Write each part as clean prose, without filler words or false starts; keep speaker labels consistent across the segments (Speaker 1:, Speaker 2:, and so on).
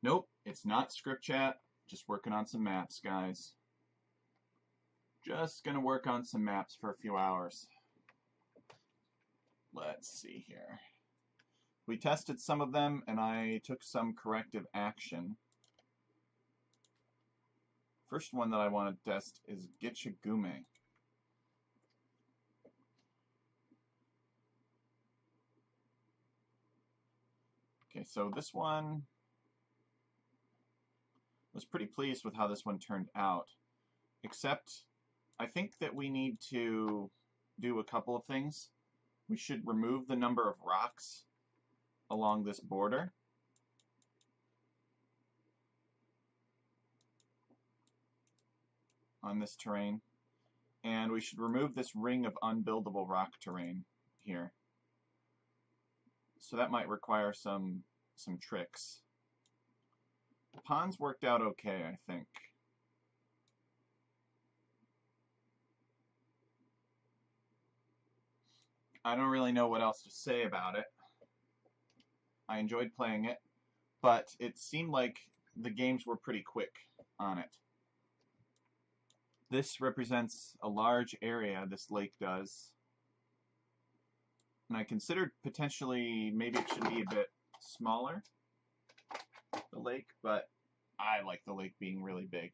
Speaker 1: Nope, it's not script chat. Just working on some maps, guys. Just gonna work on some maps for a few hours. Let's see here. We tested some of them, and I took some corrective action. First one that I want to test is GitcheGumee. Okay, so this one was pretty pleased with how this one turned out, except I think that we need to do a couple of things. We should remove the number of rocks along this border. On this terrain. And we should remove this ring of unbuildable rock terrain here. So that might require some tricks. The ponds worked out okay, I think. I don't really know what else to say about it. I enjoyed playing it, but it seemed like the games were pretty quick on it. This represents a large area, this lake does. And I considered potentially maybe it should be a bit smaller, the lake, but I like the lake being really big.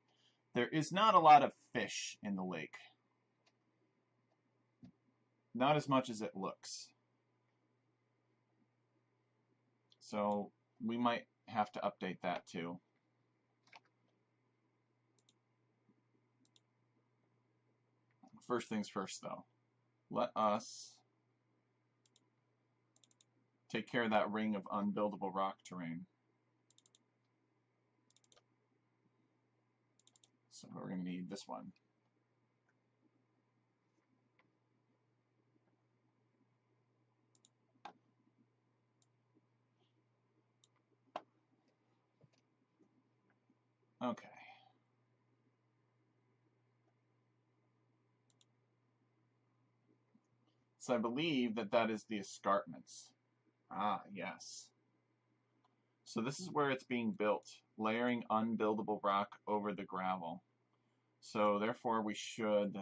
Speaker 1: There is not a lot of fish in the lake. Not as much as it looks. So we might have to update that too. First things first, though. Let us take care of that ring of unbuildable rock terrain. So we're going to need this one. Okay. So I believe that that is the escarpments. Ah, yes. So this is where it's being built, layering unbuildable rock over the gravel. So therefore we should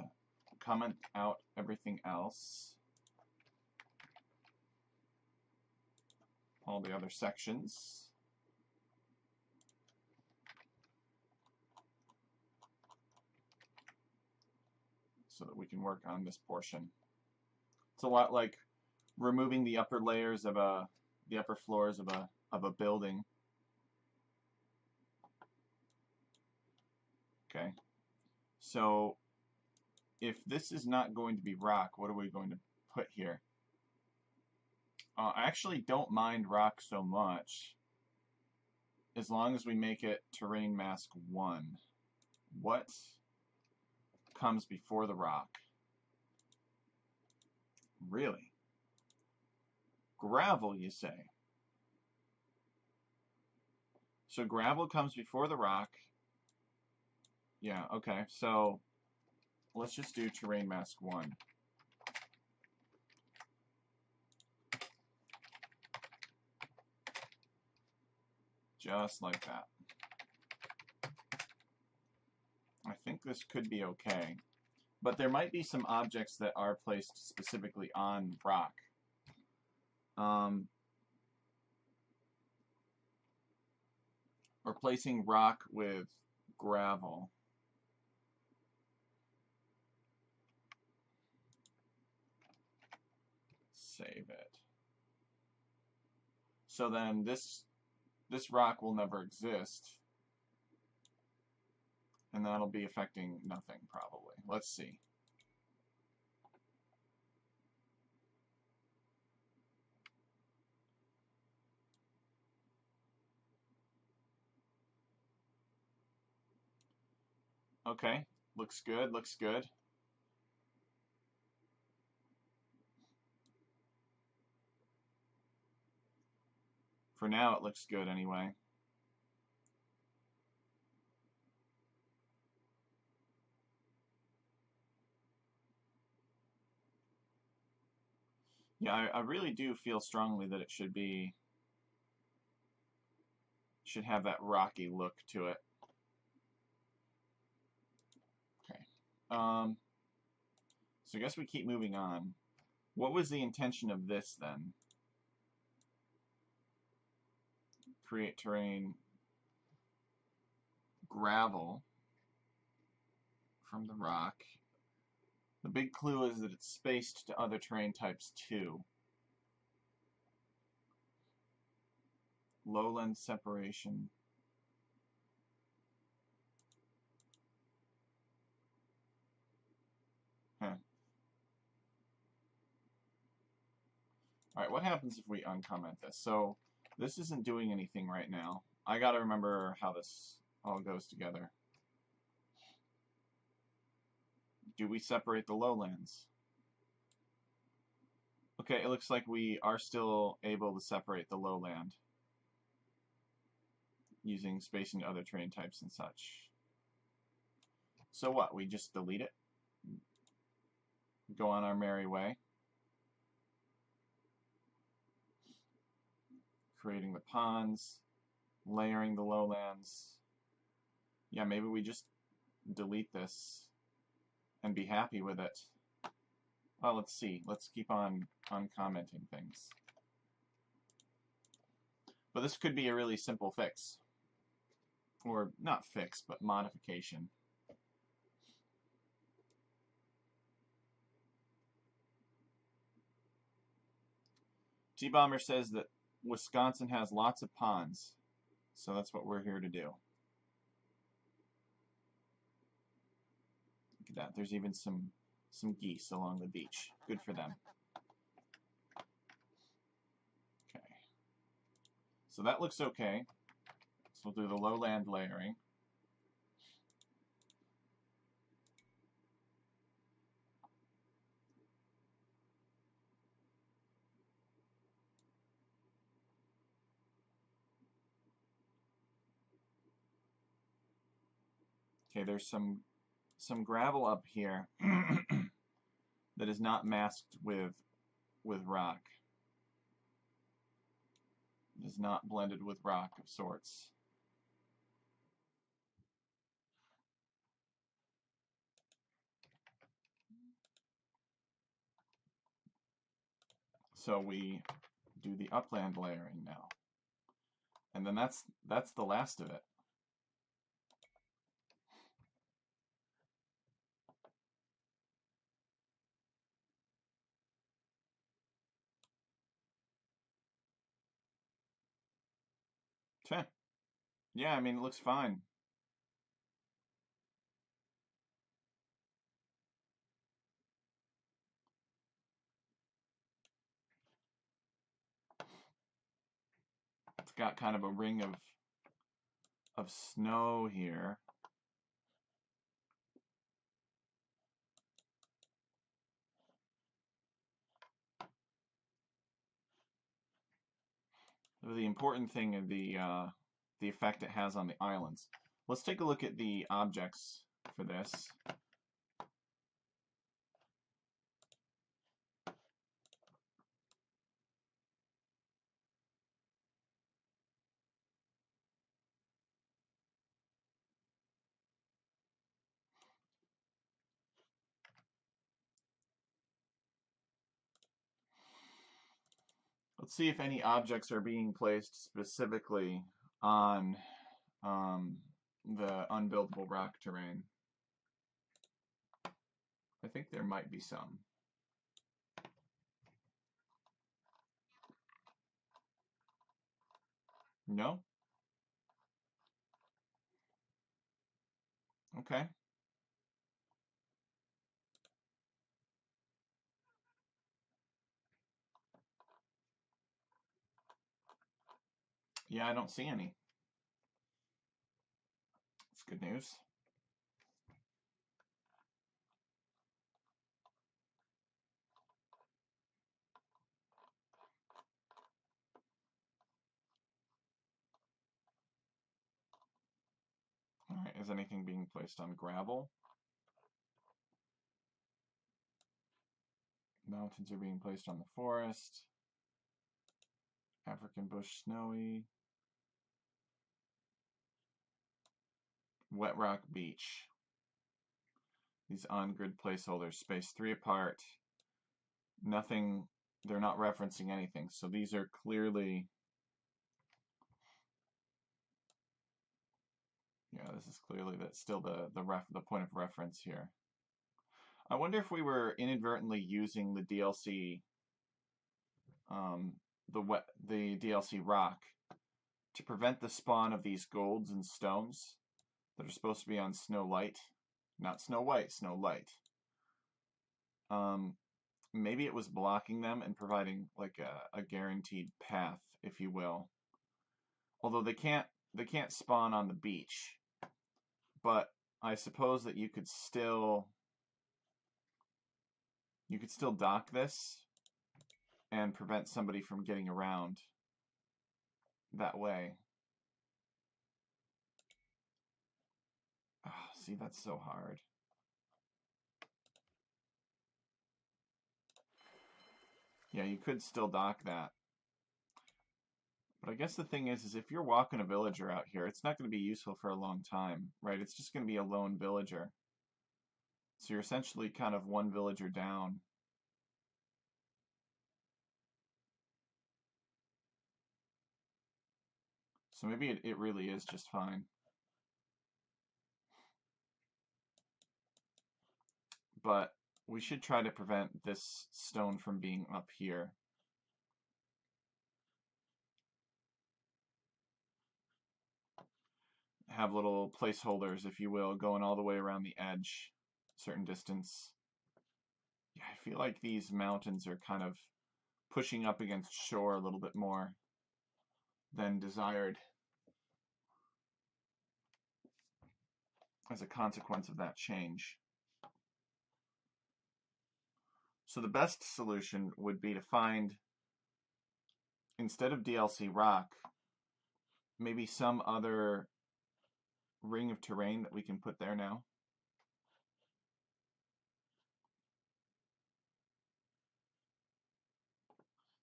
Speaker 1: comment out everything else. All the other sections. So that we can work on this portion. It's a lot like removing the upper layers of the upper floors of a building. Okay. So if this is not going to be rock, what are we going to put here? I actually don't mind rock so much as long as we make it terrain mask 1. What comes before the rock? Really? Gravel, you say? So gravel comes before the rock. Yeah, okay. So let's just do terrain mask 1. Just like that. I think this could be okay. But there might be some objects that are placed specifically on rock. Replacing rock with gravel. Save it. So then this rock will never exist. And that'll be affecting nothing, probably. Let's see. Okay, looks good, looks good. For now, it looks good anyway. Yeah, I really do feel strongly that it should be Should have that rocky look to it. Okay. So I guess we keep moving on. What was the intention of this then? Create terrain, gravel from the rock. The big clue is that it's spaced to other terrain types too. Lowland separation. Huh. Alright, what happens if we uncomment this? So this isn't doing anything right now. I gotta remember how this all goes together. Do we separate the lowlands? Okay, it looks like we are still able to separate the lowland using spacing to other terrain types and such. So what? We just delete it? Go on our merry way? Creating the ponds, layering the lowlands. Yeah, maybe we just delete this and be happy with it. Well, let's see. Let's keep on commenting things. But this could be a really simple fix. Or not fix, but modification. T-Bomber says that Wisconsin has lots of ponds. So that's what we're here to do. Look at that. There's even some geese along the beach. Good for them. Okay. So that looks okay. So we'll do the lowland layering. Okay, there's some gravel up here that is not masked with rock. It is not blended with rock of sorts. So we do the upland layering now. And then that's the last of it. Okay. Yeah, I mean, it looks fine. It's got kind of a ring of snow here. The important thing is the effect it has on the islands. Let's take a look at the objects for this. Let's see if any objects are being placed specifically on the unbuildable rock terrain. I think there might be some. No? Okay. Yeah, I don't see any. That's good news. Alright, is anything being placed on gravel? Mountains are being placed on the forest. African bush snowy. Wet Rock Beach. These on-grid placeholders, spaced 3 apart. Nothing, they're not referencing anything. So these are clearly, yeah, this is clearly still the point of reference here. I wonder if we were inadvertently using the DLC, the DLC rock to prevent the spawn of these golds and stones that are supposed to be on Snow Light, not Snow White, Snow Light. Maybe it was blocking them and providing like a guaranteed path, if you will. Although they can't spawn on the beach, but I suppose that you could still dock this and prevent somebody from getting around that way. Oh, see, that's so hard. Yeah, you could still dock that. But I guess the thing is if you're walking a villager out here, it's not going to be useful for a long time, right? It's just going to be a lone villager. So you're essentially kind of one villager down. So maybe it really is just fine. But we should try to prevent this stone from being up here. Have little placeholders, if you will, going all the way around the edge, certain distance. Yeah, I feel like these mountains are kind of pushing up against shore a little bit more than desired as a consequence of that change. So the best solution would be to find, instead of DLC rock, maybe some other ring of terrain that we can put there now.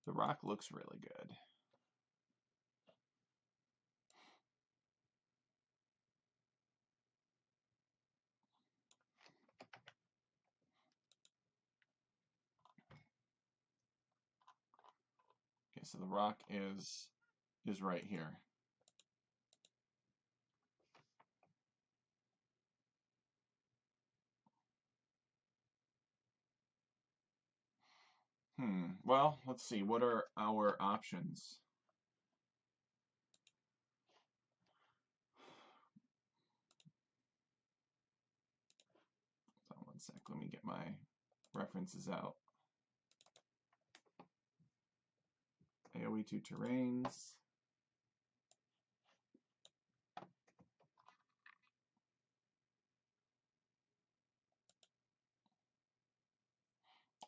Speaker 1: The rock looks really good. Okay, so the rock is right here. Well, let's see. What are our options? So 1 sec. Let me get my references out. AoE 2 terrains.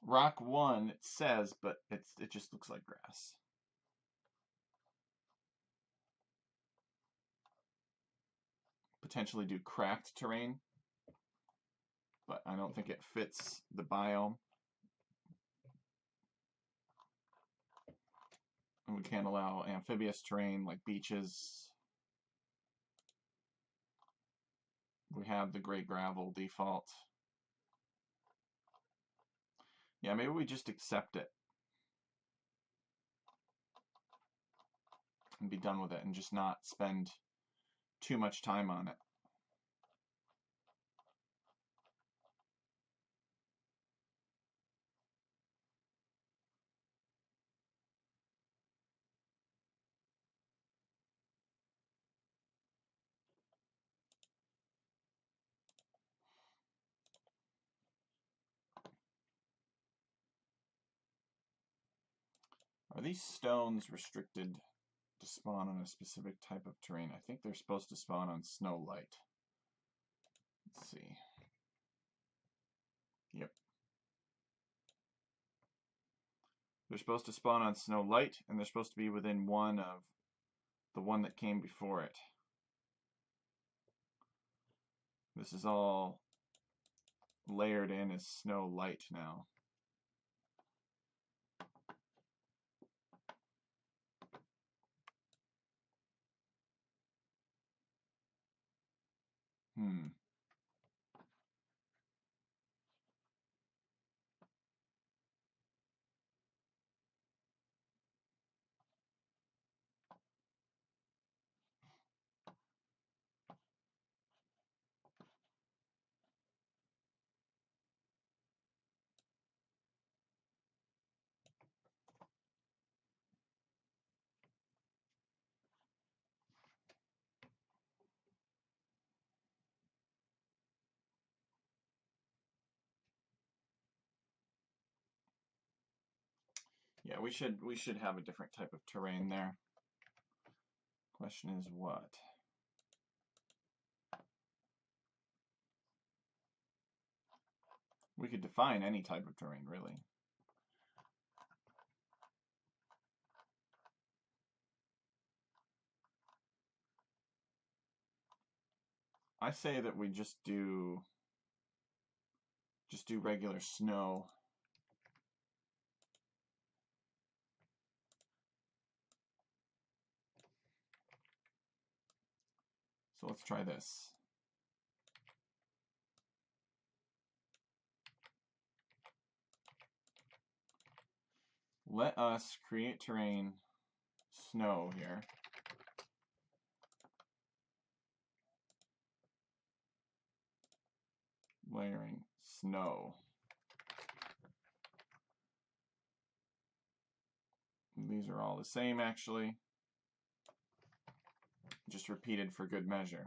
Speaker 1: Rock 1, it says, but it just looks like grass. Potentially do cracked terrain, but I don't think it fits the biome. And we can't allow amphibious terrain like beaches. We have the gray gravel default. Yeah, maybe we just accept it and be done with it and just not spend too much time on it. Are these stones restricted to spawn on a specific type of terrain? I think they're supposed to spawn on Snow Light. Let's see. Yep. They're supposed to spawn on Snow Light, and they're supposed to be within one of the one that came before it. This is all layered in as Snow Light now. Yeah, we should have a different type of terrain there. Question is what? We could define any type of terrain, really. I say that we just do regular snow. So let's try this. Let us create terrain snow here. Layering snow. And these are all the same, actually. Just repeated for good measure.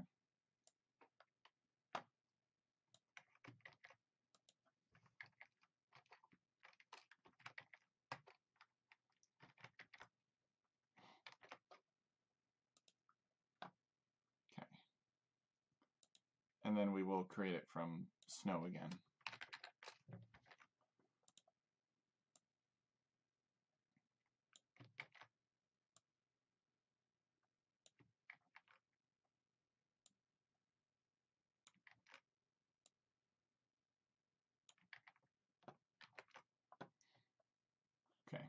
Speaker 1: Okay. And then we will create it from snow again. Okay.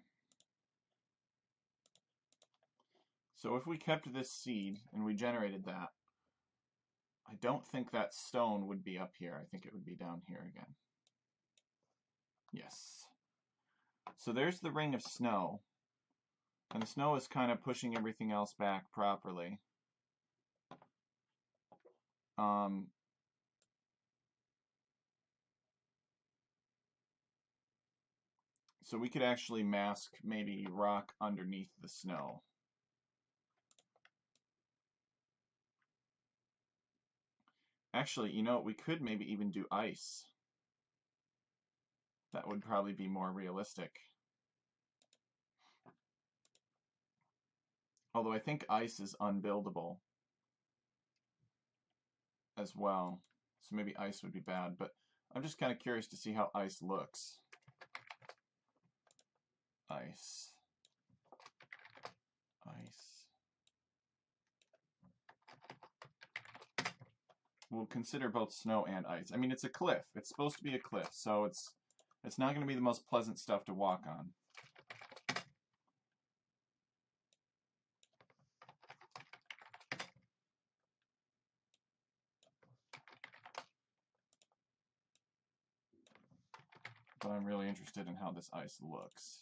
Speaker 1: So if we kept this seed and we generated that, I don't think that stone would be up here. I think it would be down here again. Yes. So there's the ring of snow. And the snow is kind of pushing everything else back properly. So we could actually mask maybe rock underneath the snow. Actually, you know, we could maybe even do ice. That would probably be more realistic. Although I think ice is unbuildable as well. So maybe ice would be bad, but I'm just kind of curious to see how ice looks. Ice. Ice. We'll consider both snow and ice. I mean, it's a cliff. It's supposed to be a cliff, so it's not going to be the most pleasant stuff to walk on. But I'm really interested in how this ice looks.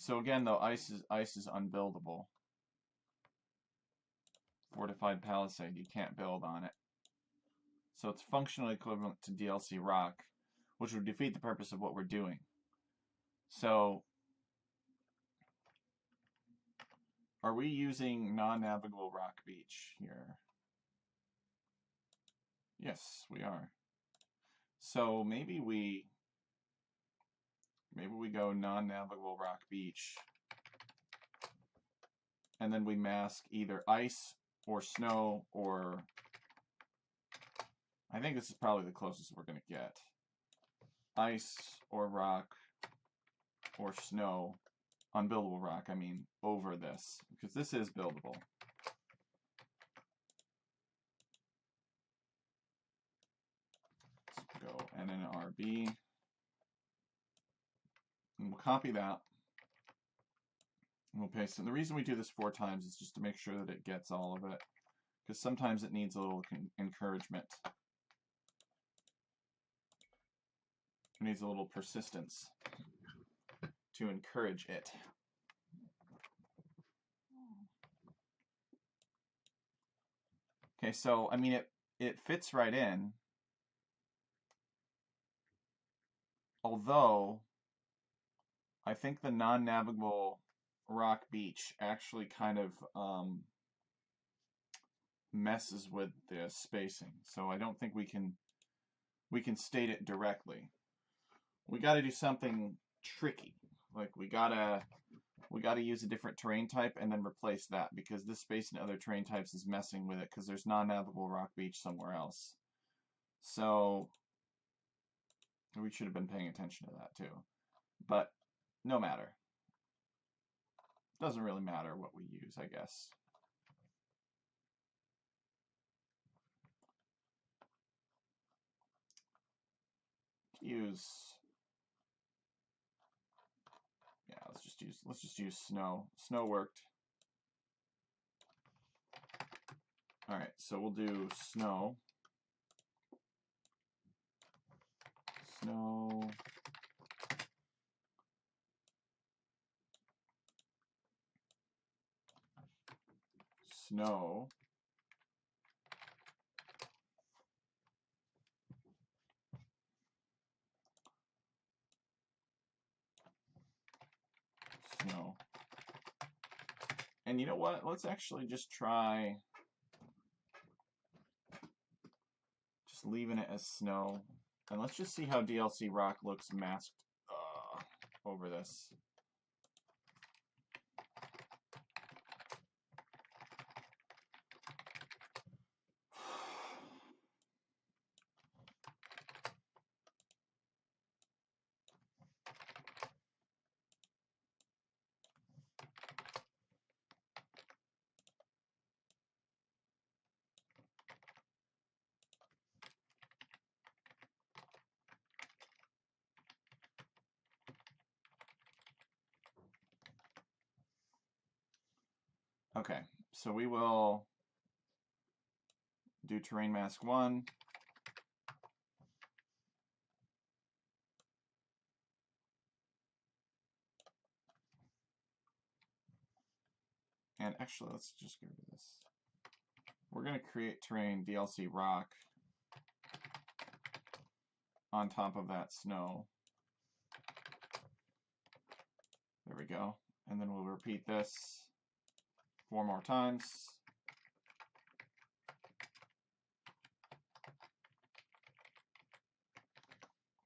Speaker 1: So again, though, ice is unbuildable. Fortified palisade, you can't build on it. So it's functionally equivalent to DLC rock, which would defeat the purpose of what we're doing. So are we using non-navigable rock beach here? Yes, we are. So maybe we go non-navigable rock beach, and then we mask either ice or snow, or I think this is probably the closest we're going to get. Ice or rock or snow. unbuildable rock, I mean over this, because this is buildable. Let's go NNRB, and we'll copy that, and we'll paste it. And the reason we do this 4 times is just to make sure that it gets all of it, because sometimes it needs a little encouragement. It needs a little persistence to encourage it. Okay, so I mean it fits right in, although I think the non-navigable rock beach actually kind of messes with the spacing. So I don't think we can state it directly. We got to do something tricky. Like we gotta use a different terrain type and then replace that, because this space in other terrain types is messing with it because there's non-navigable rock beach somewhere else. So we should have been paying attention to that too. But no matter. Doesn't really matter what we use, I guess. Let's just use snow. Snow worked. Alright, so we'll do snow. Snow. Snow. Snow. And you know what? Let's actually just try just leaving it as snow. And let's just see how DLC rock looks masked over this. Okay, so we will do terrain mask 1. And actually, let's just get rid of this. We're going to create terrain DLC rock on top of that snow. There we go. And then we'll repeat this 4 more times.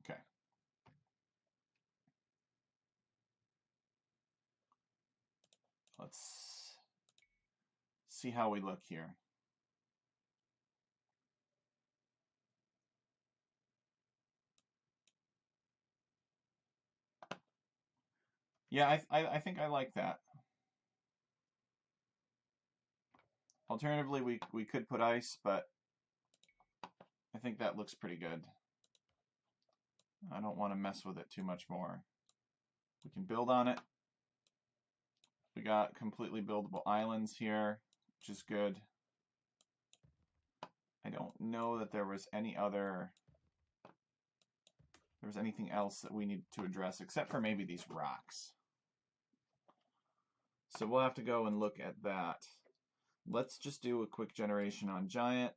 Speaker 1: Okay. Let's see how we look here. Yeah, I think I like that. Alternatively, we could put ice, but I think that looks pretty good. I don't want to mess with it too much more. We can build on it. We got completely buildable islands here, which is good. I don't know that there was anything else that we need to address except for maybe these rocks. So we'll have to go and look at that. Let's just do a quick generation on Giant,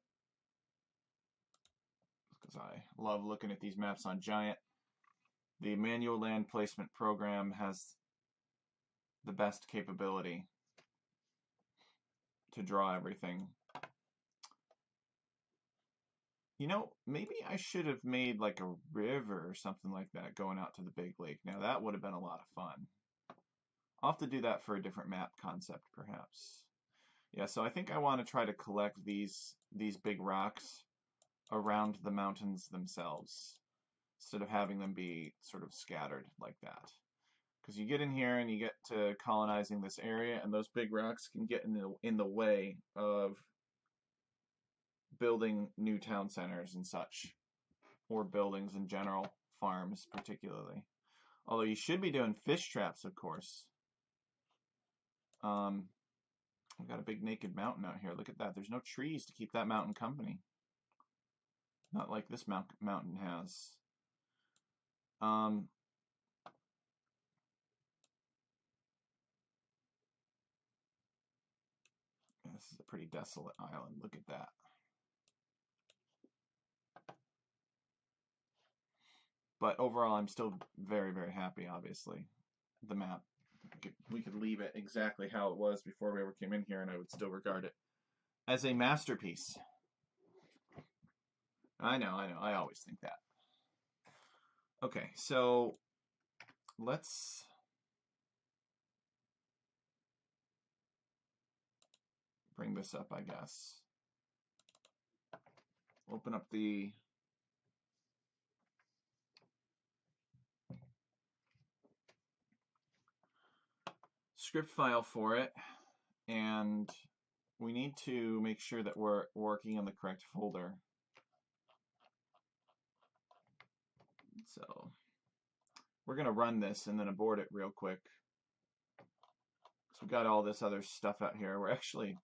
Speaker 1: because I love looking at these maps on Giant. The manual land placement program has the best capability to draw everything. You know, maybe I should have made like a river or something like that going out to the big lake. Now that would have been a lot of fun. I'll have to do that for a different map concept, perhaps. Yeah, so I think I want to try to collect these big rocks around the mountains themselves, instead of having them be sort of scattered like that. Because you get in here and you get to colonizing this area, and those big rocks can get in the way of building new town centers and such, or buildings in general, farms particularly. Although you should be doing fish traps, of course. We've got a big naked mountain out here. Look at that. There's no trees to keep that mountain company. Not like this mountain has. This is a pretty desolate island. Look at that. But overall, I'm still very, very happy, obviously. The map. We could leave it exactly how it was before we ever came in here, and I would still regard it as a masterpiece. I know. I always think that. Okay, so let's bring this up, I guess. Open up the script file for it, and we need to make sure that we're working on the correct folder. So we're going to run this and then abort it real quick. So we've got all this other stuff out here. We're actually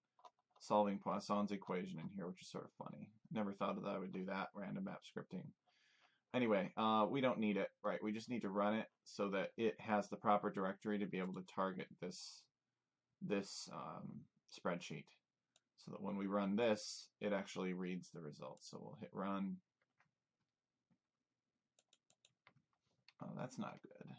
Speaker 1: solving Poisson's equation in here, which is sort of funny. Never thought that I would do that, random map scripting. Anyway, we don't need it, right? We just need to run it so that it has the proper directory to be able to target this spreadsheet. So that when we run this, it actually reads the results. So we'll hit run. Oh, that's not good.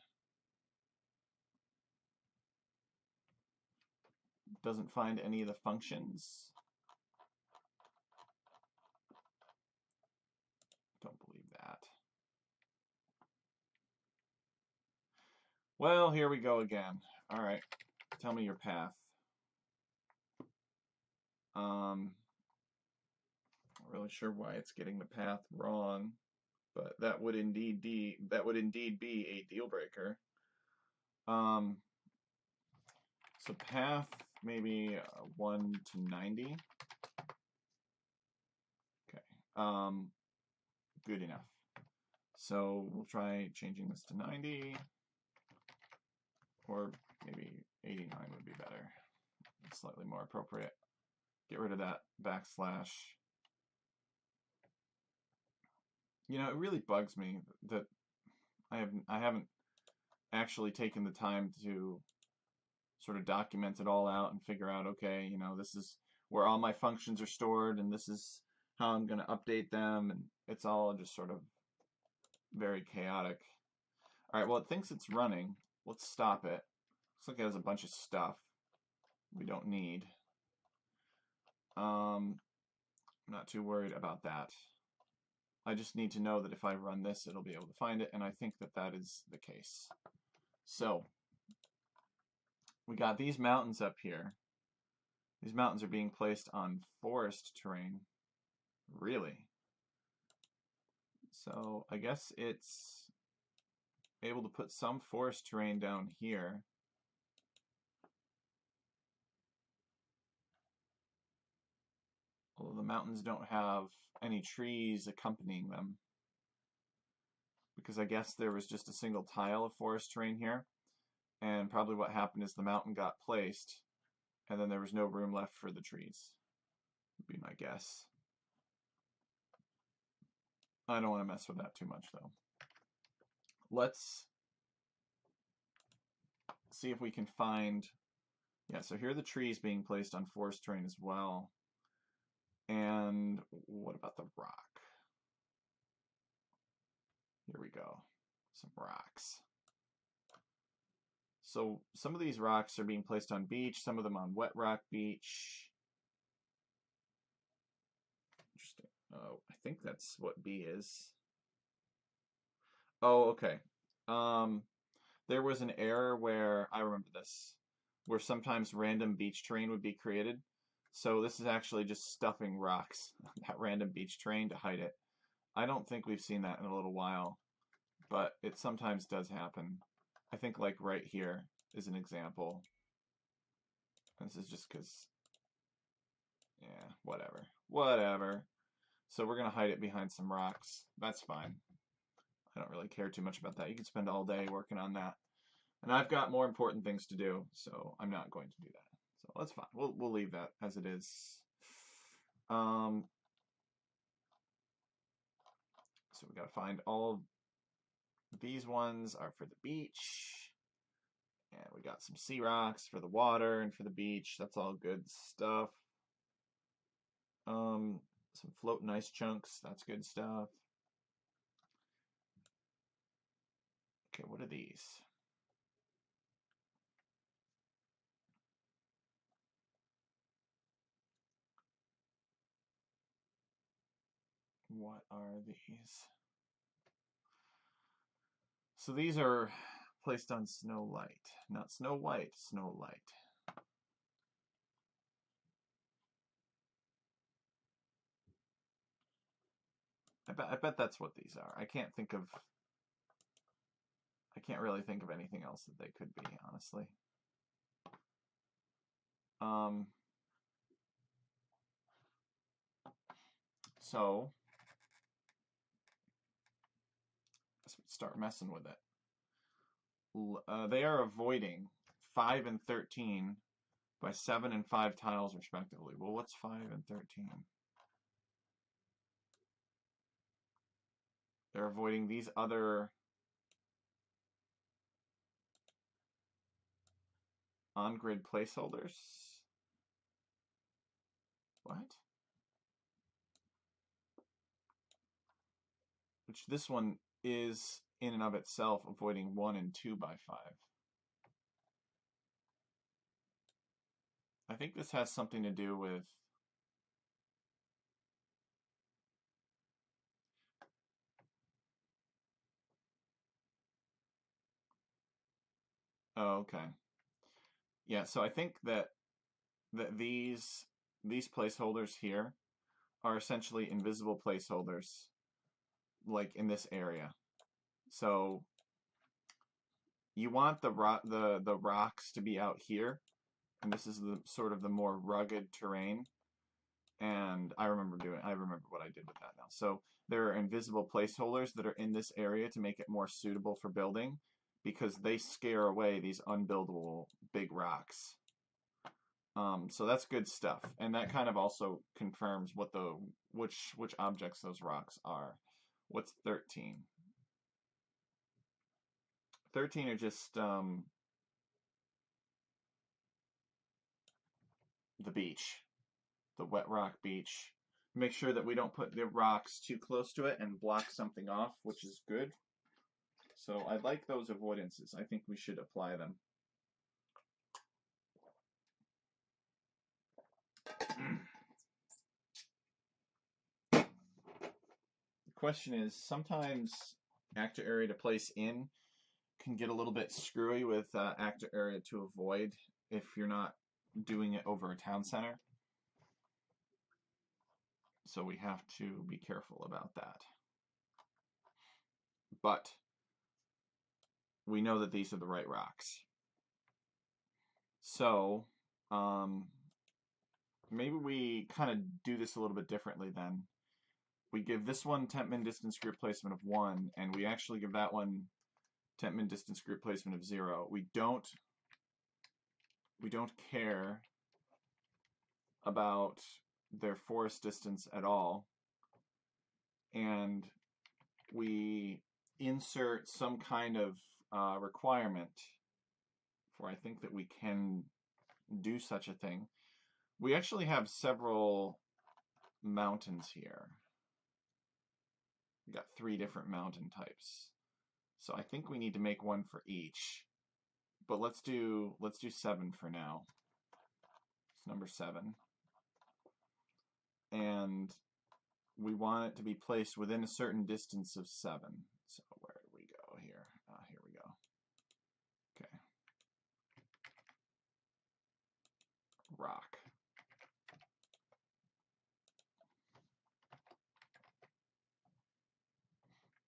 Speaker 1: Doesn't find any of the functions. Don't believe that. Well, here we go again. All right, tell me your path. Not really sure why it's getting the path wrong, but that would indeed be a deal breaker. So path maybe 1 to 90. Okay. Good enough. So we'll try changing this to 90, or maybe 89 would be better. It's slightly more appropriate. Get rid of that backslash. You know, it really bugs me that I haven't actually taken the time to sort of document it all out and figure out, okay, you know, this is where all my functions are stored, and this is how I'm going to update them, and it's all just sort of very chaotic. All right, well, it thinks it's running. Let's stop it. Looks like it has a bunch of stuff we don't need. I'm not too worried about that. I just need to know that if I run this, it'll be able to find it, and I think that that is the case. So we got these mountains up here. These mountains are being placed on forest terrain. Really? So I guess it's able to put some forest terrain down here. Although the mountains don't have any trees accompanying them. Because I guess there was just a single tile of forest terrain here. And probably what happened is the mountain got placed, and then there was no room left for the trees, would be my guess. I don't want to mess with that too much, though. Let's see if we can find... Yeah, so here are the trees being placed on forest terrain as well. And what about the rock? Here we go. Some rocks. So some of these rocks are being placed on beach, some of them on wet rock beach. Interesting. Oh, I think that's what B is. Oh, okay. There was an error where, I remember this, where sometimes random beach terrain would be created. So this is actually just stuffing rocks, that random beach terrain, to hide it. I don't think we've seen that in a little while, but it sometimes does happen. I think like right here is an example. This is just because, yeah, whatever. Whatever. So we're going to hide it behind some rocks. That's fine. I don't really care too much about that. You can spend all day working on that. And I've got more important things to do, so I'm not going to do that. So that's fine. We'll leave that as it is. So we got to find all these ones are for the beach. And we got some sea rocks for the water and for the beach. That's all good stuff. Some floating ice chunks. That's good stuff. Okay, what are these? What are these? So these are placed on Snow Light. Not Snow White, Snow Light. I bet that's what these are. I can't really think of anything else that they could be, honestly. So let's start messing with it. They are avoiding 5 and 13 by 7 and 5 tiles, respectively. Well, what's 5 and 13? They're avoiding these other on-grid placeholders. What? Which this one is in and of itself avoiding 1 and 2 by 5. I think this has something to do with oh, okay. Yeah, so I think that these placeholders here are essentially invisible placeholders like in this area. So you want the rocks to be out here, and this is the sort of the more rugged terrain. And I remember what I did with that now. So there are invisible placeholders that are in this area to make it more suitable for building because they scare away these unbuildable big rocks. So that's good stuff, and that kind of also confirms what which objects those rocks are. What's 13? 13 are just the beach, the wet rock beach. Make sure that we don't put the rocks too close to it and block something off, which is good. So I like those avoidances. I think we should apply them. The question is, sometimes actor area to place in can get a little bit screwy with actor area to avoid if you're not doing it over a town center. So we have to be careful about that. But we know that these are the right rocks. So maybe we kind of do this a little bit differently then. We give this one temp min distance group placement of 1, and we actually give that one temp min distance group placement of 0. We don't care about their forest distance at all, and we insert some kind of requirement for I think that we can do such a thing. We actually have several mountains here. We got 3 different mountain types. So I think we need to make one for each. But let's do 7 for now. It's number 7. And we want it to be placed within a certain distance of 7. So where do we go here? Here we go. Okay. Rock.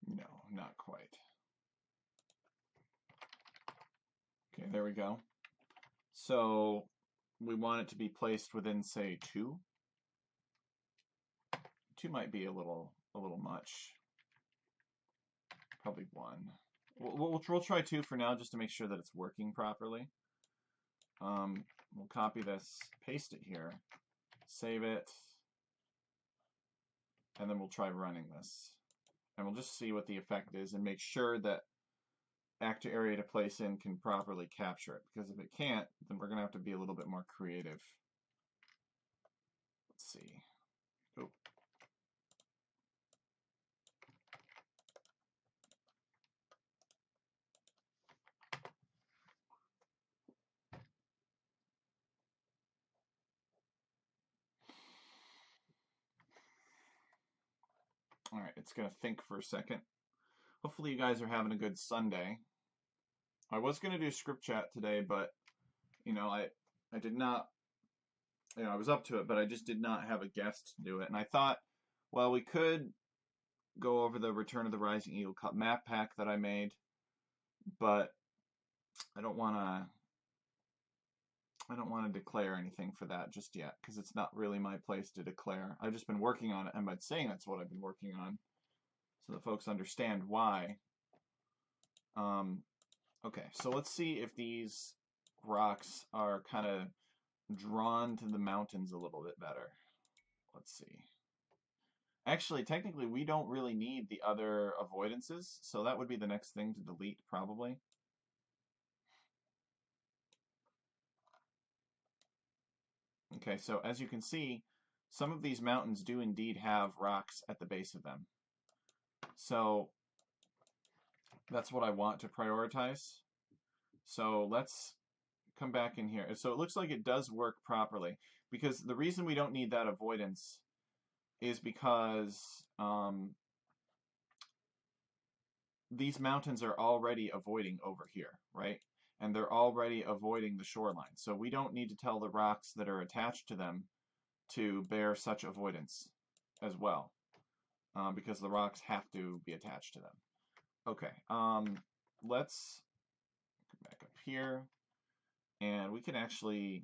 Speaker 1: No, not quite. there we go. So we want it to be placed within, say, 2. 2 might be a little much. Probably 1. We'll try 2 for now, just to make sure that it's working properly. We'll copy this, paste it here, save it, and then we'll try running this. And we'll just see what the effect is and make sure that actor area to place in can properly capture it. Because if it can't, then we're going to have to be a little bit more creative. Let's see. Oh. All right, it's going to think for a second. Hopefully you guys are having a good Sunday. I was going to do script chat today, but I did not. I was up to it, but I just did not have a guest to do it. And I thought, well, we could go over the Return of the Rising Eagle Cup map pack that I made, but I don't want to declare anything for that just yet, because it's not really my place to declare. I've just been working on it, and by saying that's what I've been working on, so that folks understand why. Okay, so let's see if these rocks are kind of drawn to the mountains a little bit better. Let's see. Actually, technically, we don't really need the other avoidances, so that would be the next thing to delete, probably. Okay, so as you can see, some of these mountains do indeed have rocks at the base of them. So that's what I want to prioritize. So let's come back in here. So it looks like it does work properly, because the reason we don't need that avoidance is because these mountains are already avoiding over here, right? And they're already avoiding the shoreline. So we don't need to tell the rocks that are attached to them to bear such avoidance as well, because the rocks have to be attached to them. Okay, let's come back up here, and we can actually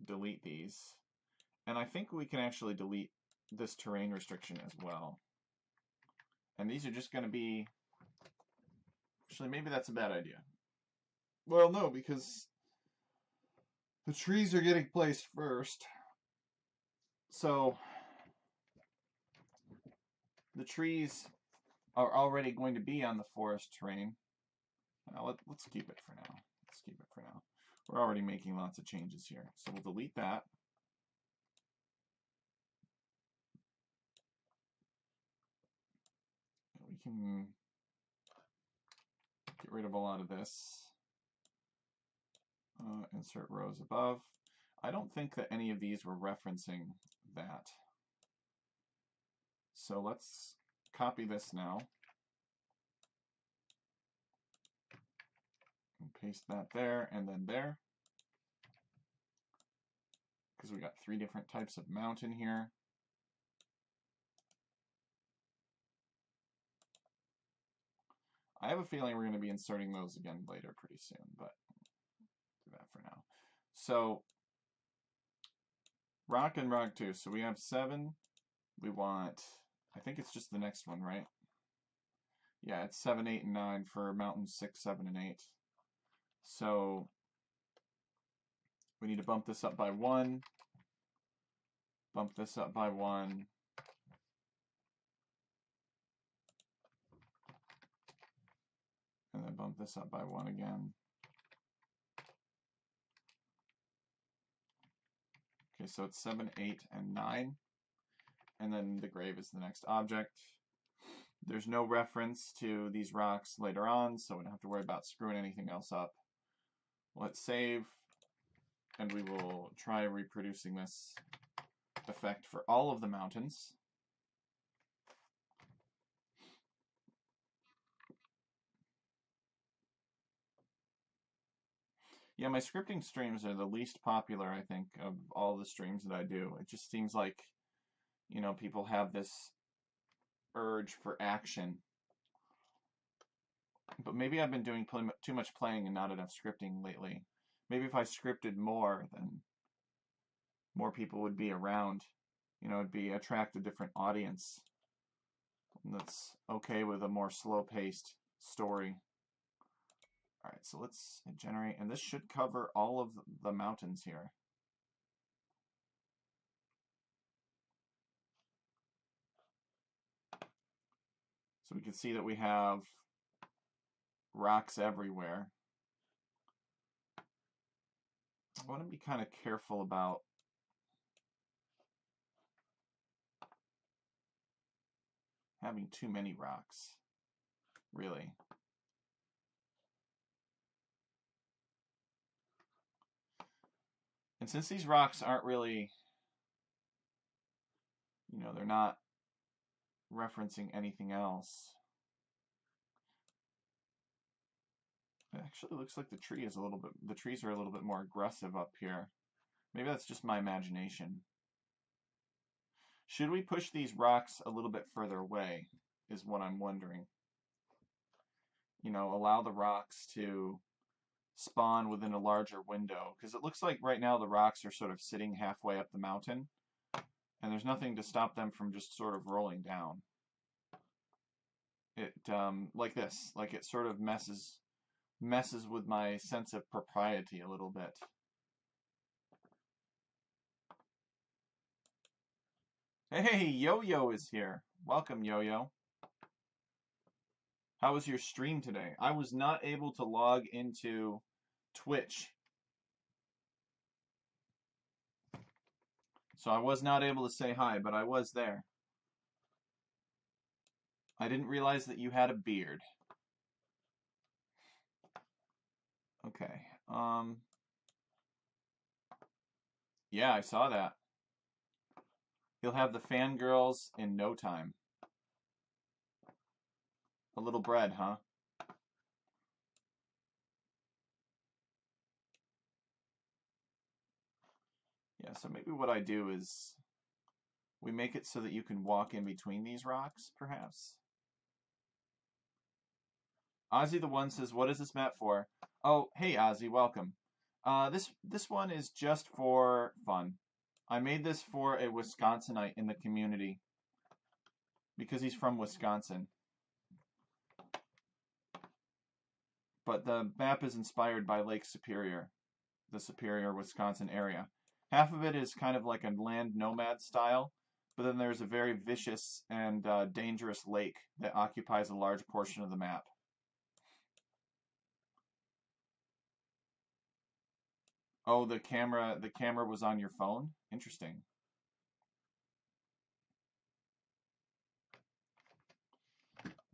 Speaker 1: delete these. And I think we can actually delete this terrain restriction as well. And these are just going to be... Actually, maybe that's a bad idea. Well, no, because the trees are getting placed first. So the trees are already going to be on the forest terrain. Now, let's keep it for now. Let's keep it for now. We're already making lots of changes here. So we'll delete that. We can get rid of a lot of this. Insert rows above. I don't think that any of these were referencing that. So let's copy this now. And paste that there and then there. Because we got 3 different types of mountain here. I have a feeling we're going to be inserting those again later pretty soon, but do that for now. So rock and rock 2. So we have 7. We want, I think it's just the next one, right? Yeah, it's 7, 8, and 9 for mountains 6, 7, and 8. So we need to bump this up by 1, bump this up by 1, and then bump this up by 1 again. Okay, so it's 7, 8, and 9. And then the grave is the next object. There's no reference to these rocks later on, so we don't have to worry about screwing anything else up. Let's save, and we will try reproducing this effect for all of the mountains. Yeah, my scripting streams are the least popular, I think, of all the streams that I do. It just seems like, people have this urge for action. But maybe I've been doing too much playing and not enough scripting lately. Maybe if I scripted more, then more people would be around. You know, it'd attract a different audience that's okay with a more slow-paced story. All right, so let's generate, and this should cover all of the mountains here. So we can see that we have rocks everywhere. I want to be kind of careful about having too many rocks, really. And since these rocks aren't really, they're not referencing anything else. It actually looks like the trees are a little bit more aggressive up here. Maybe that's just my imagination. Should we push these rocks a little bit further away is what I'm wondering. Allow the rocks to spawn within a larger window, because it looks like right now the rocks are sort of sitting halfway up the mountain, and there's nothing to stop them from just sort of rolling down. It like this, like it sort of messes with my sense of propriety a little bit. Hey, Yo-Yo is here. Welcome, Yo-Yo. How was your stream today? I was not able to log into Twitch, so I was not able to say hi, but I was there. I didn't realize that you had a beard. Okay. Yeah, I saw that. He'll have the fangirls in no time. A little bread, huh? Yeah, so maybe what I do is we make it so that you can walk in between these rocks, perhaps. Ozzy the One says, "What is this map for?" Oh, hey Ozzy, welcome. This one is just for fun. I made this for a Wisconsinite in the community because he's from Wisconsin. But the map is inspired by Lake Superior, the Superior, Wisconsin area. Half of it is kind of like a land nomad style, but then there's a very vicious and dangerous lake that occupies a large portion of the map. Oh, the camera was on your phone? Interesting.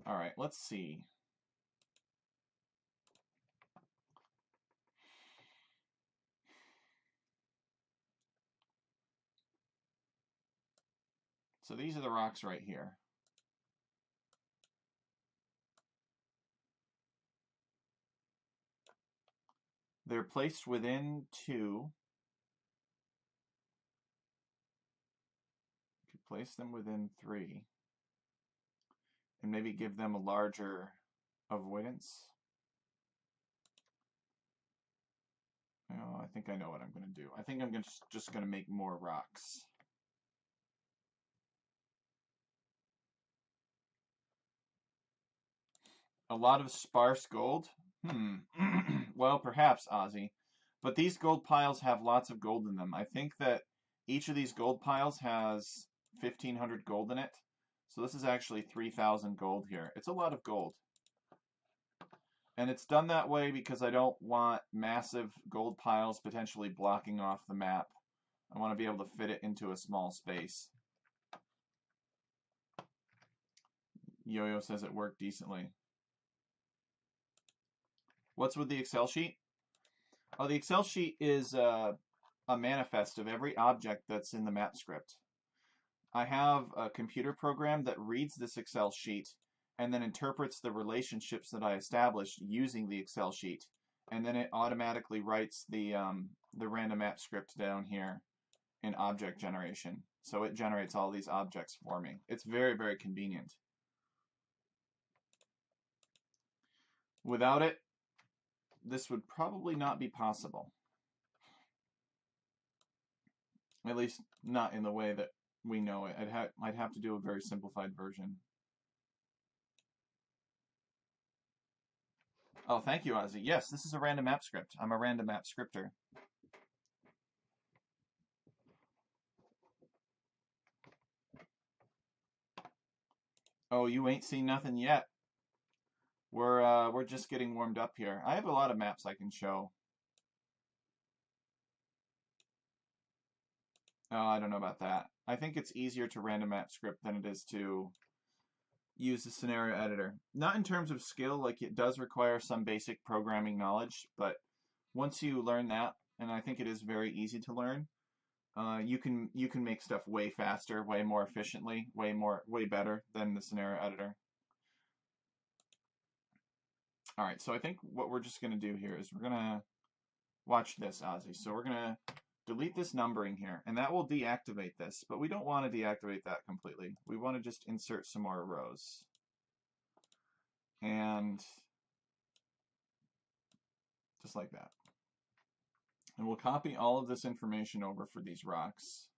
Speaker 1: All right, let's see. So these are the rocks right here. They're placed within two. You could place them within three. And maybe give them a larger avoidance. Oh, I think I know what I'm going to do. I think I'm just going to make more rocks. A lot of sparse gold? Well, perhaps, Ozzy. But these gold piles have lots of gold in them. I think that each of these gold piles has 1,500 gold in it. So this is actually 3,000 gold here. It's a lot of gold. And it's done that way because I don't want massive gold piles potentially blocking off the map. I want to be able to fit it into a small space. Yo-Yo says it worked decently. What's with the Excel sheet? Oh, the Excel sheet is a manifest of every object that's in the map script. I have a computer program that reads this Excel sheet and then interprets the relationships that I established using the Excel sheet. And then it automatically writes the random map script down here in object generation. So it generates all these objects for me. It's very, very convenient. Without it, this would probably not be possible. At least not in the way that we know it. I'd have to do a very simplified version. Oh, thank you, Ozzy. Yes, this is a random map script. I'm a random map scripter. Oh, you ain't seen nothing yet. We're just getting warmed up here. I have a lot of maps I can show. Oh, I don't know about that. I think it's easier to random map script than it is to use the scenario editor. Not in terms of skill, like it does require some basic programming knowledge, but once you learn that, and I think it is very easy to learn, you can make stuff way faster, way more efficiently, way better than the scenario editor. All right, so I think what we're just going to do here is we're going to watch this, Ozzy. So we're going to delete this numbering here, and that will deactivate this, but we don't want to deactivate that completely. We want to just insert some more rows. And just like that. And we'll copy all of this information over for these rocks.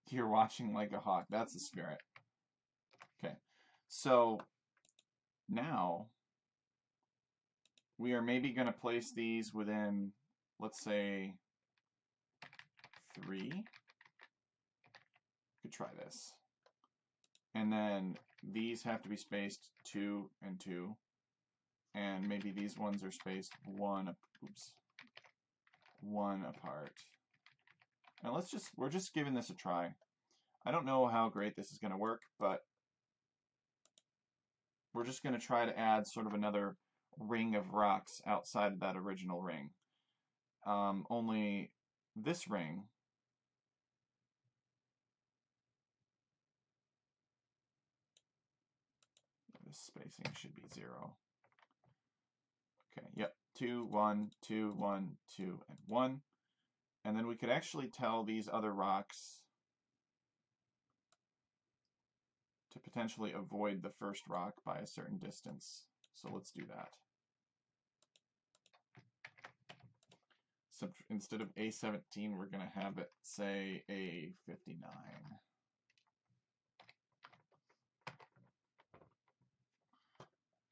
Speaker 1: You're watching like a hawk. That's the spirit. Okay. So now we are maybe going to place these within, let's say, 3. Could try this. And then these have to be spaced 2 and 2. And maybe these ones are spaced 1 apart. And we're just giving this a try. I don't know how great this is going to work, but we're just going to try to add sort of another ring of rocks outside of that original ring. Only this ring this spacing should be 0. Okay, yep, 2, 1, 2, 1, 2, and 1. And then we could actually tell these other rocks to potentially avoid the first rock by a certain distance. So let's do that. So instead of A17, we're going to have it say A59.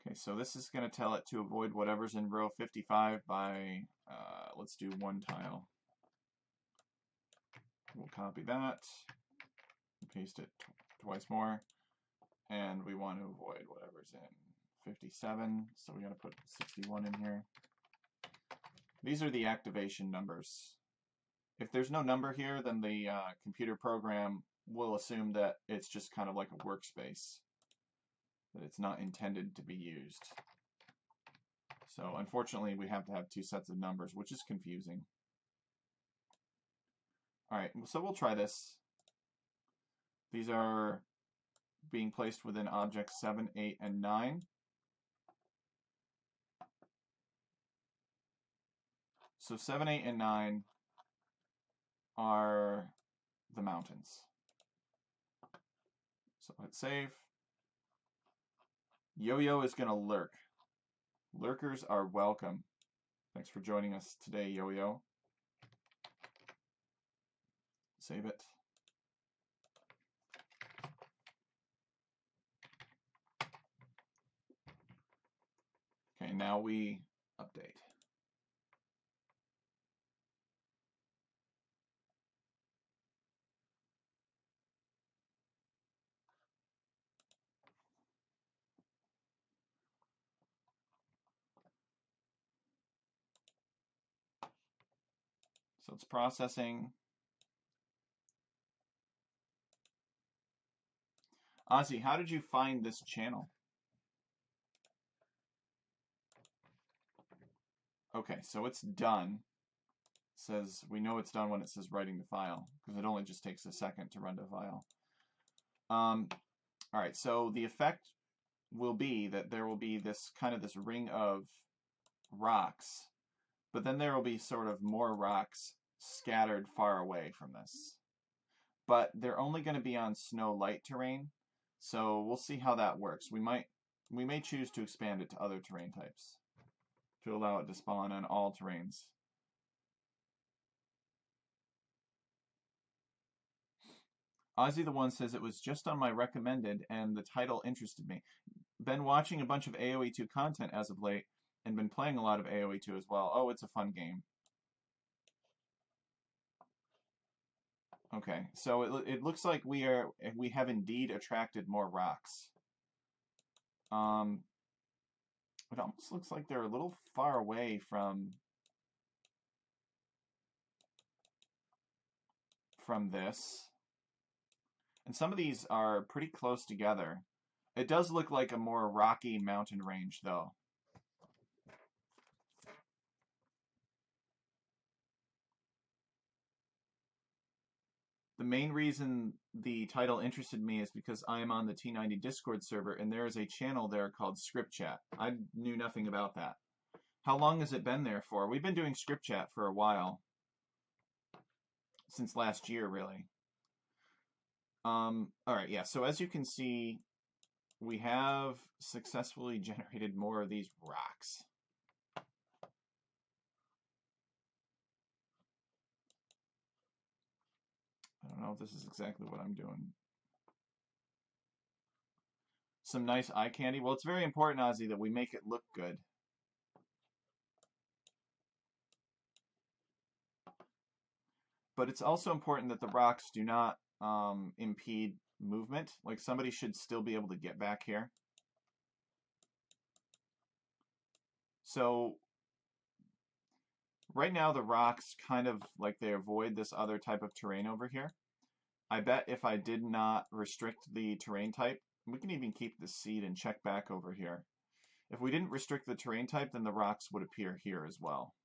Speaker 1: Okay, so this is going to tell it to avoid whatever's in row 55 by, let's do 1 tile. We'll copy that, paste it twice more, and we want to avoid whatever's in 57, so we got to put 61 in here. These are the activation numbers. If there's no number here, then the computer program will assume that it's just kind of like a workspace, that it's not intended to be used. So unfortunately, we have to have 2 sets of numbers, which is confusing. All right, so we'll try this. These are being placed within objects 7, 8, and 9. So 7, 8, and 9 are the mountains. So hit save. Yo-Yo is going to lurk. Lurkers are welcome. Thanks for joining us today, Yo-Yo. Save it. Okay, now we update. So it's processing. Ozzy, how did you find this channel? Okay, so it's done. It says we know it's done when it says writing the file, because it only just takes a second to run the file. All right, so the effect will be that there will be this ring of rocks, but then there will be sort of more rocks scattered far away from this. but they're only going to be on snow light terrain. So we'll see how that works. We may choose to expand it to other terrain types to allow it to spawn on all terrains. Ozzy the One says it was just on my recommended and the title interested me. Been watching a bunch of AoE2 content as of late and been playing a lot of AoE2 as well. Oh, it's a fun game. Okay, so it looks like we have indeed attracted more rocks. It almost looks like they're a little far away from this. And some of these are pretty close together. It does look like a more rocky mountain range, though. The main reason the title interested me is because I am on the T90 Discord server, and there is a channel there called Script Chat. I knew nothing about that. How long has it been there for? We've been doing Script Chat for a while. Since last year, really. All right, yeah, so as you can see, we have successfully generated more of these rocks. I don't know if this is exactly what I'm doing. Some nice eye candy. Well, it's very important, Ozzy, that we make it look good. But it's also important that the rocks do not impede movement. Like somebody should still be able to get back here. So right now the rocks kind of like they avoid this other type of terrain over here. I bet if I did not restrict the terrain type, we can even keep the seed and check back over here. If we didn't restrict the terrain type, then the rocks would appear here as well.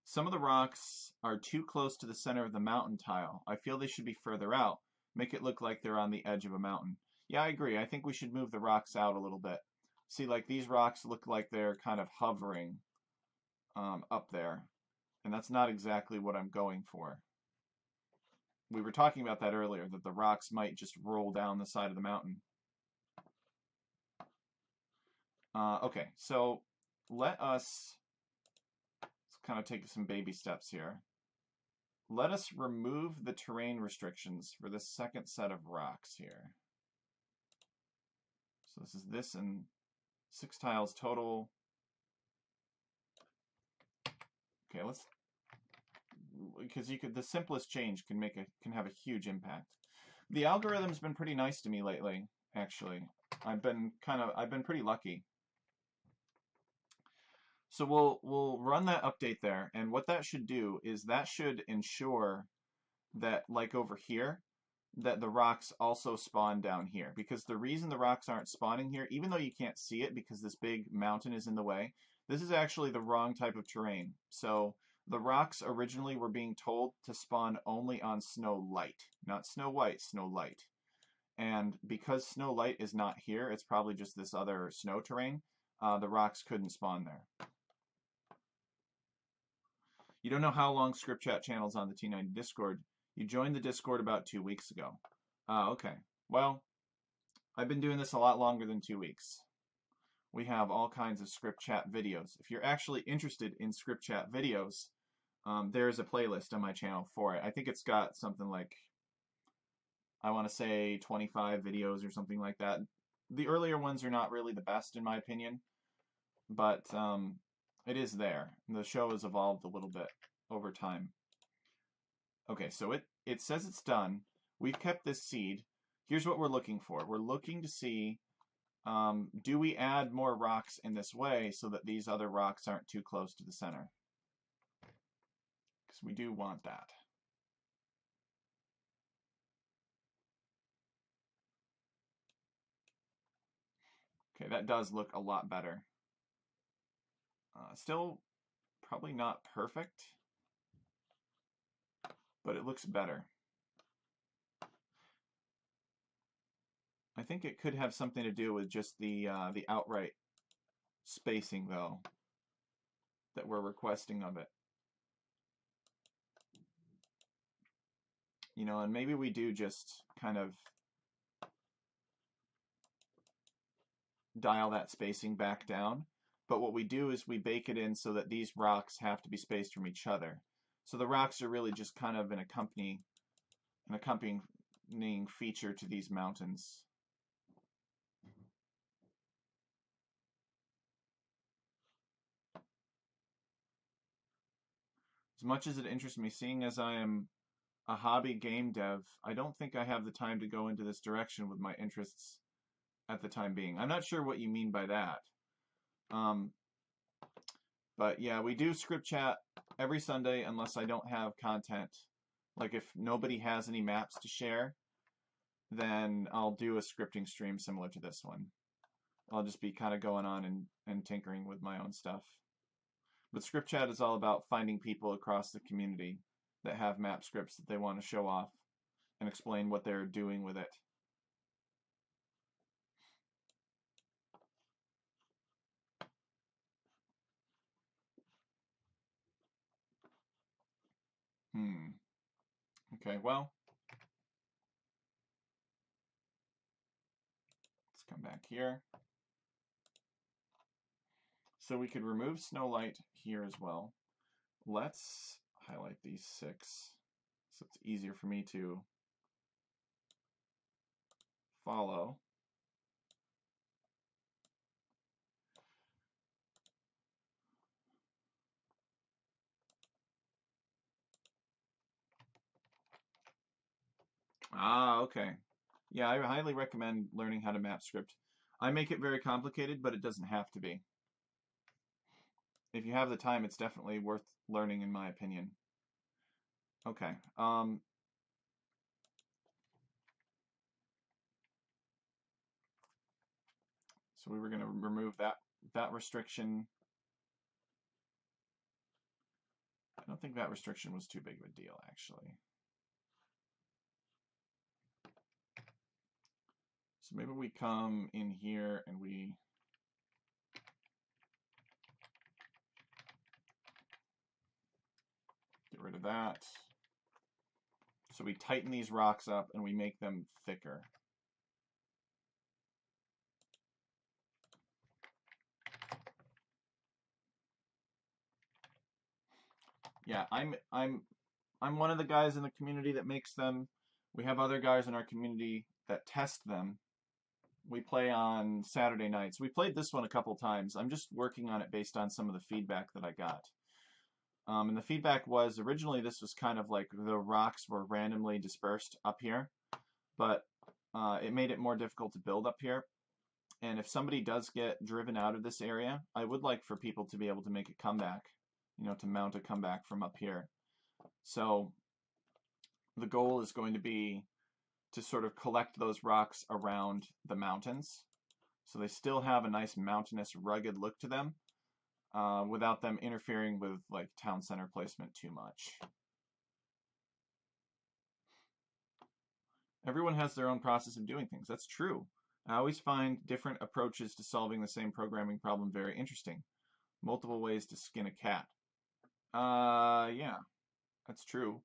Speaker 1: Some of the rocks are too close to the center of the mountain tile. I feel they should be further out. Make it look like they're on the edge of a mountain. Yeah, I agree. I think we should move the rocks out a little bit. See, like these rocks look like they're kind of hovering up there. And that's not exactly what I'm going for. We were talking about that earlier, that the rocks might just roll down the side of the mountain. Okay, so let's kind of take some baby steps here. Let us remove the terrain restrictions for the second set of rocks here. So this and 6 tiles total. Okay, because the simplest change can have a huge impact. The algorithm's been pretty nice to me lately, actually. I've been pretty lucky. So we'll run that update there, and what that should do is that should ensure that, like over here, that the rocks also spawn down here. Because the reason the rocks aren't spawning here, even though you can't see it because this big mountain is in the way, this is actually the wrong type of terrain. So the rocks originally were being told to spawn only on snow light, not snow white, snow light. And because snow light is not here, it's probably just this other snow terrain, the rocks couldn't spawn there. You don't know how long Script Chat channel's on the T90 Discord. You joined the Discord about 2 weeks ago. Ah, okay. Well, I've been doing this a lot longer than 2 weeks. We have all kinds of Script Chat videos. If you're actually interested in Script Chat videos, there's a playlist on my channel for it. I think it's got something like, I want to say 25 videos or something like that. The earlier ones are not really the best in my opinion, but it is there. The show has evolved a little bit over time. Okay, so it says it's done. We've kept this seed. Here's what we're looking for. We're looking to see, do we add more rocks in this way so that these other rocks aren't too close to the center? Because we do want that. Okay, that does look a lot better. Still probably not perfect, but it looks better. I think it could have something to do with just the outright spacing, though. that we're requesting of it. You know, and maybe we do just kind of dial that spacing back down. But what we do is we bake it in so that these rocks have to be spaced from each other. So the rocks are really just kind of an accompanying feature to these mountains. As much as it interests me, seeing as I am a hobby game dev, I don't think I have the time to go into this direction with my interests at the time being. I'm not sure what you mean by that. But yeah, we do script chat every Sunday unless I don't have content. Like if nobody has any maps to share, then I'll do a scripting stream similar to this one. I'll just be kind of going on and tinkering with my own stuff. But script chat is all about finding people across the community that have map scripts that they want to show off and explain what they're doing with it. Okay, well, let's come back here. So we could remove Snowlight here as well. Let's highlight these 6 so it's easier for me to follow. Ah, okay. Yeah, I highly recommend learning how to map script. I make it very complicated, but it doesn't have to be. If you have the time, it's definitely worth learning, in my opinion. Okay. So we were going to remove that restriction. I don't think that restriction was too big of a deal, actually. So maybe we come in here and we get rid of that. So we tighten these rocks up and we make them thicker. Yeah, I'm one of the guys in the community that makes them. We have other guys in our community that test them. We play on Saturday nights. We played this one a couple times. I'm just working on it based on some of the feedback that I got. And the feedback was originally this was kind of like the rocks were randomly dispersed up here, but it made it more difficult to build up here. And if somebody does get driven out of this area, I would like for people to be able to make a comeback, you know, to mount a comeback from up here. So the goal is going to be to sort of collect those rocks around the mountains. So they still have a nice mountainous, rugged look to them without them interfering with like town center placement too much. Everyone has their own process of doing things. That's true. I always find different approaches to solving the same programming problem very interesting. Multiple ways to skin a cat. Yeah, that's true.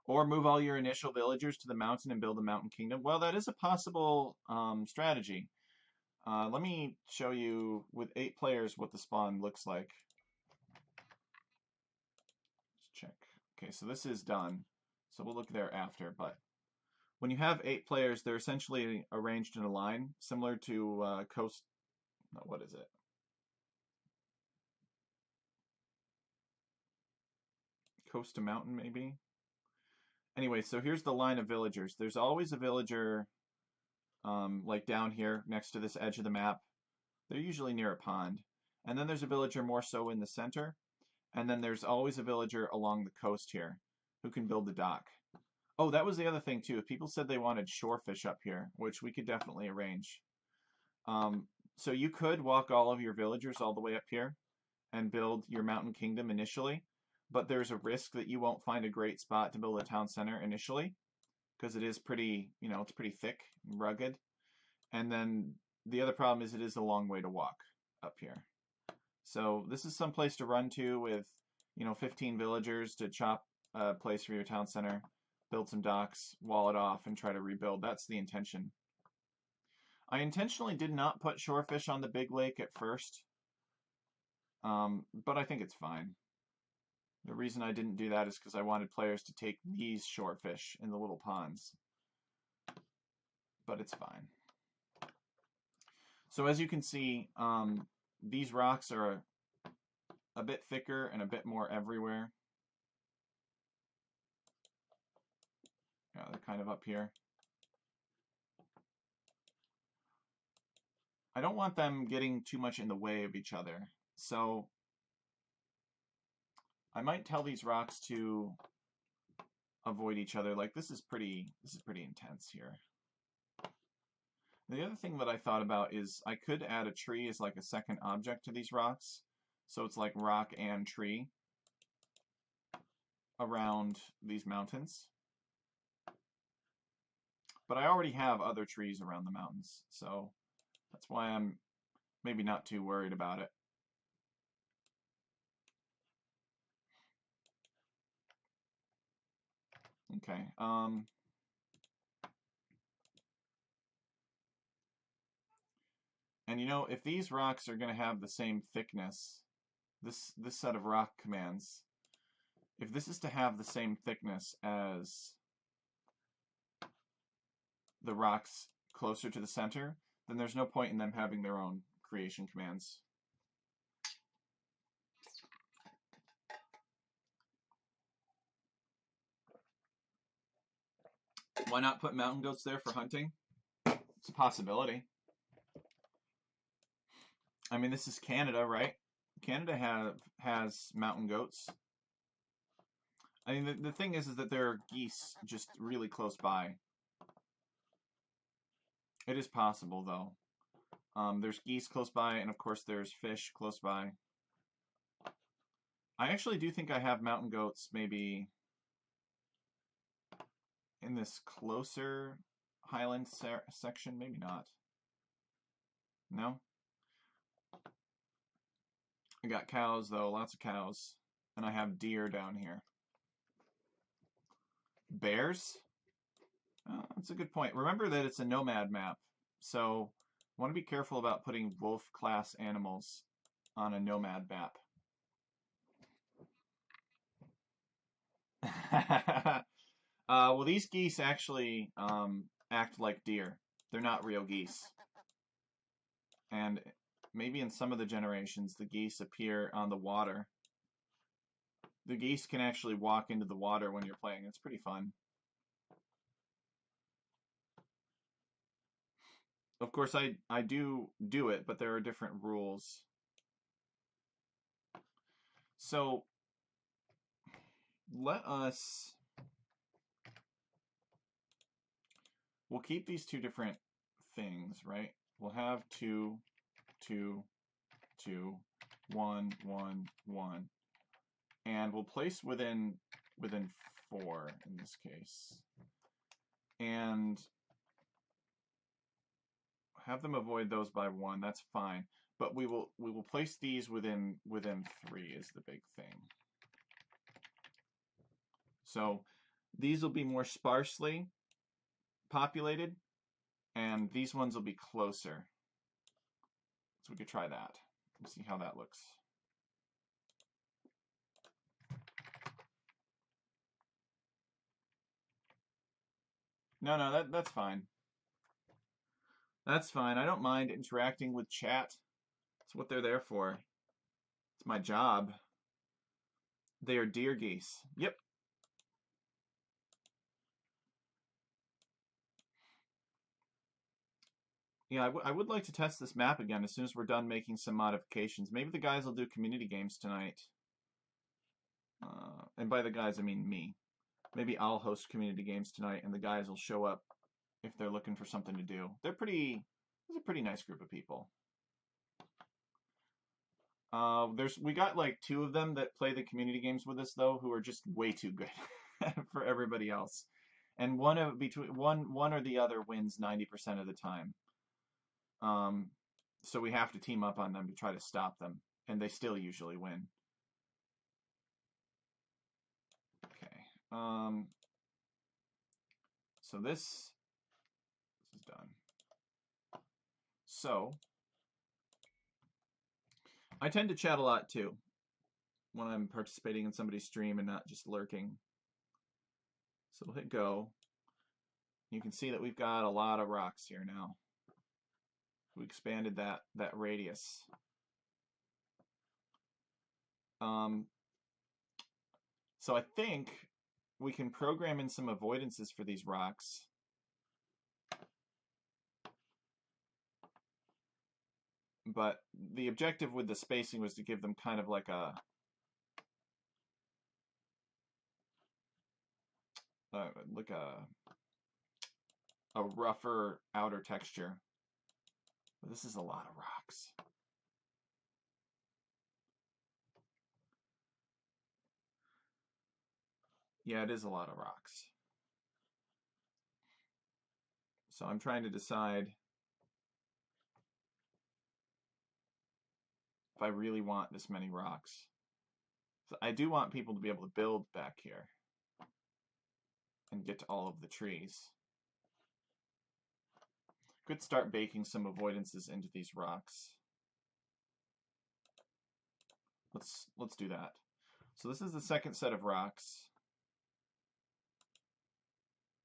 Speaker 1: Or move all your initial villagers to the mountain and build a mountain kingdom. Well, that is a possible strategy. Let me show you with 8 players what the spawn looks like. Let's check. Okay, so this is done. So we'll look there after. But when you have 8 players, they're essentially arranged in a line, similar to Coast. No, what is it? Coast to Mountain, maybe? Anyway, so here's the line of villagers. There's always a villager like down here next to this edge of the map. They're usually near a pond. And then there's a villager more so in the center. And then there's always a villager along the coast here who can build the dock. Oh, that was the other thing too. If people said they wanted shorefish up here, which we could definitely arrange. So you could walk all of your villagers all the way up here and build your mountain kingdom initially, but there's a risk that you won't find a great spot to build a town center initially because it is pretty, you know, it's pretty thick and rugged. And then the other problem is it is a long way to walk. up here. So this is some place to run to with, 15 villagers to chop a place for your town center, build some docks, wall it off, and try to rebuild. That's the intention. I intentionally did not put shorefish on the big lake at first, but I think it's fine. The reason I didn't do that is because I wanted players to take these shorefish in the little ponds, but it's fine. So as you can see, these rocks are a bit thicker and a bit more everywhere. Yeah, they're kind of up here. I don't want them getting too much in the way of each other, so I might tell these rocks to avoid each other. Like this is pretty intense here. The other thing that I thought about is I could add a tree as like a second object to these rocks. So it's like rock and tree around these mountains. But I already have other trees around the mountains, so that's why I'm maybe not too worried about it. Okay. And if these rocks are going to have the same thickness, this set of rock commands, if this is to have the same thickness as the rocks closer to the center, then there's no point in them having their own creation commands. Why not put mountain goats there for hunting? It's a possibility. I mean, this is Canada, right? Canada has mountain goats. I mean, the thing is that there are geese just really close by. It is possible, though. There's geese close by, and of course there's fish close by. I actually do think I have mountain goats maybe in this closer highland section. Maybe not. No? I got cows, though. Lots of cows. And I have deer down here. Bears? Oh, that's a good point. Remember that it's a nomad map, so I want to be careful about putting wolf class animals on a nomad map. Well, these geese actually act like deer. They're not real geese. And maybe in some of the generations, the geese appear on the water. The geese can actually walk into the water when you're playing. It's pretty fun. Of course, I do it, but there are different rules. So we'll keep these two different things, right? We'll have 2, 2, 2, 1, 1, 1. And we'll place within 4 in this case. And have them avoid those by 1. That's fine. But we will place these within 3 is the big thing. So these will be more sparsely populated, and these ones will be closer. So we could try that and see how that looks. No, that's fine. That's fine. I don't mind interacting with chat. It's what they're there for. It's my job. They are deer geese. Yep. Yeah, I would like to test this map again as soon as we're done making some modifications. Maybe the guys will do community games tonight. And by the guys, I mean me. Maybe I'll host community games tonight, and the guys will show up if they're looking for something to do. There's a pretty nice group of people. We got like 2 of them that play the community games with us though, who are just way too good for everybody else. And one or the other wins 90% of the time. So we have to team up on them to try to stop them, and they still usually win. Okay. So this is done. So I tend to chat a lot too when I'm participating in somebody's stream and not just lurking. So we'll hit go. You can see that we've got a lot of rocks here now. We expanded that radius. So I think we can program in some avoidances for these rocks. But the objective with the spacing was to give them kind of like a rougher outer texture. But this is a lot of rocks. Yeah, it is a lot of rocks. So I'm trying to decide if I really want this many rocks. So I do want people to be able to build back here and get to all of the trees. Could start baking some avoidances into these rocks. Let's do that. So this is the second set of rocks.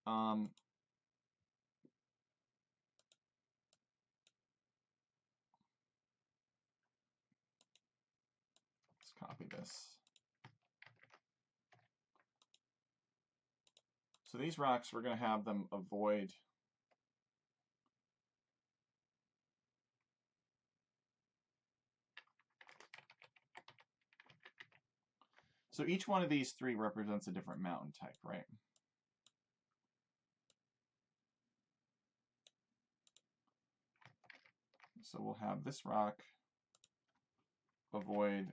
Speaker 1: Let's copy this. So these rocks, we're going to have them avoid so each one of these three represents a different mountain type, right? So we'll have this rock avoid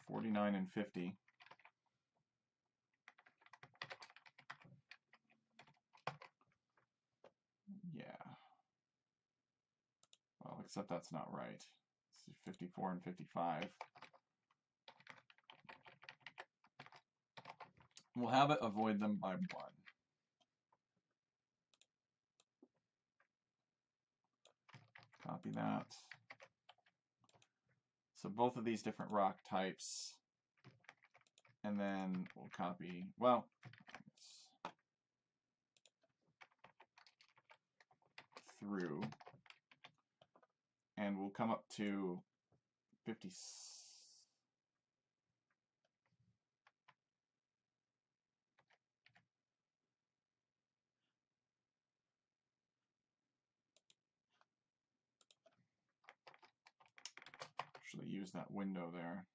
Speaker 1: 49 and 50. Yeah. Well, except that's not right. It's 54 and 55. We'll have it avoid them by 1. Copy that. So both of these different rock types. And then we'll copy, well, through. And we'll come up to 50. Actually use that window there.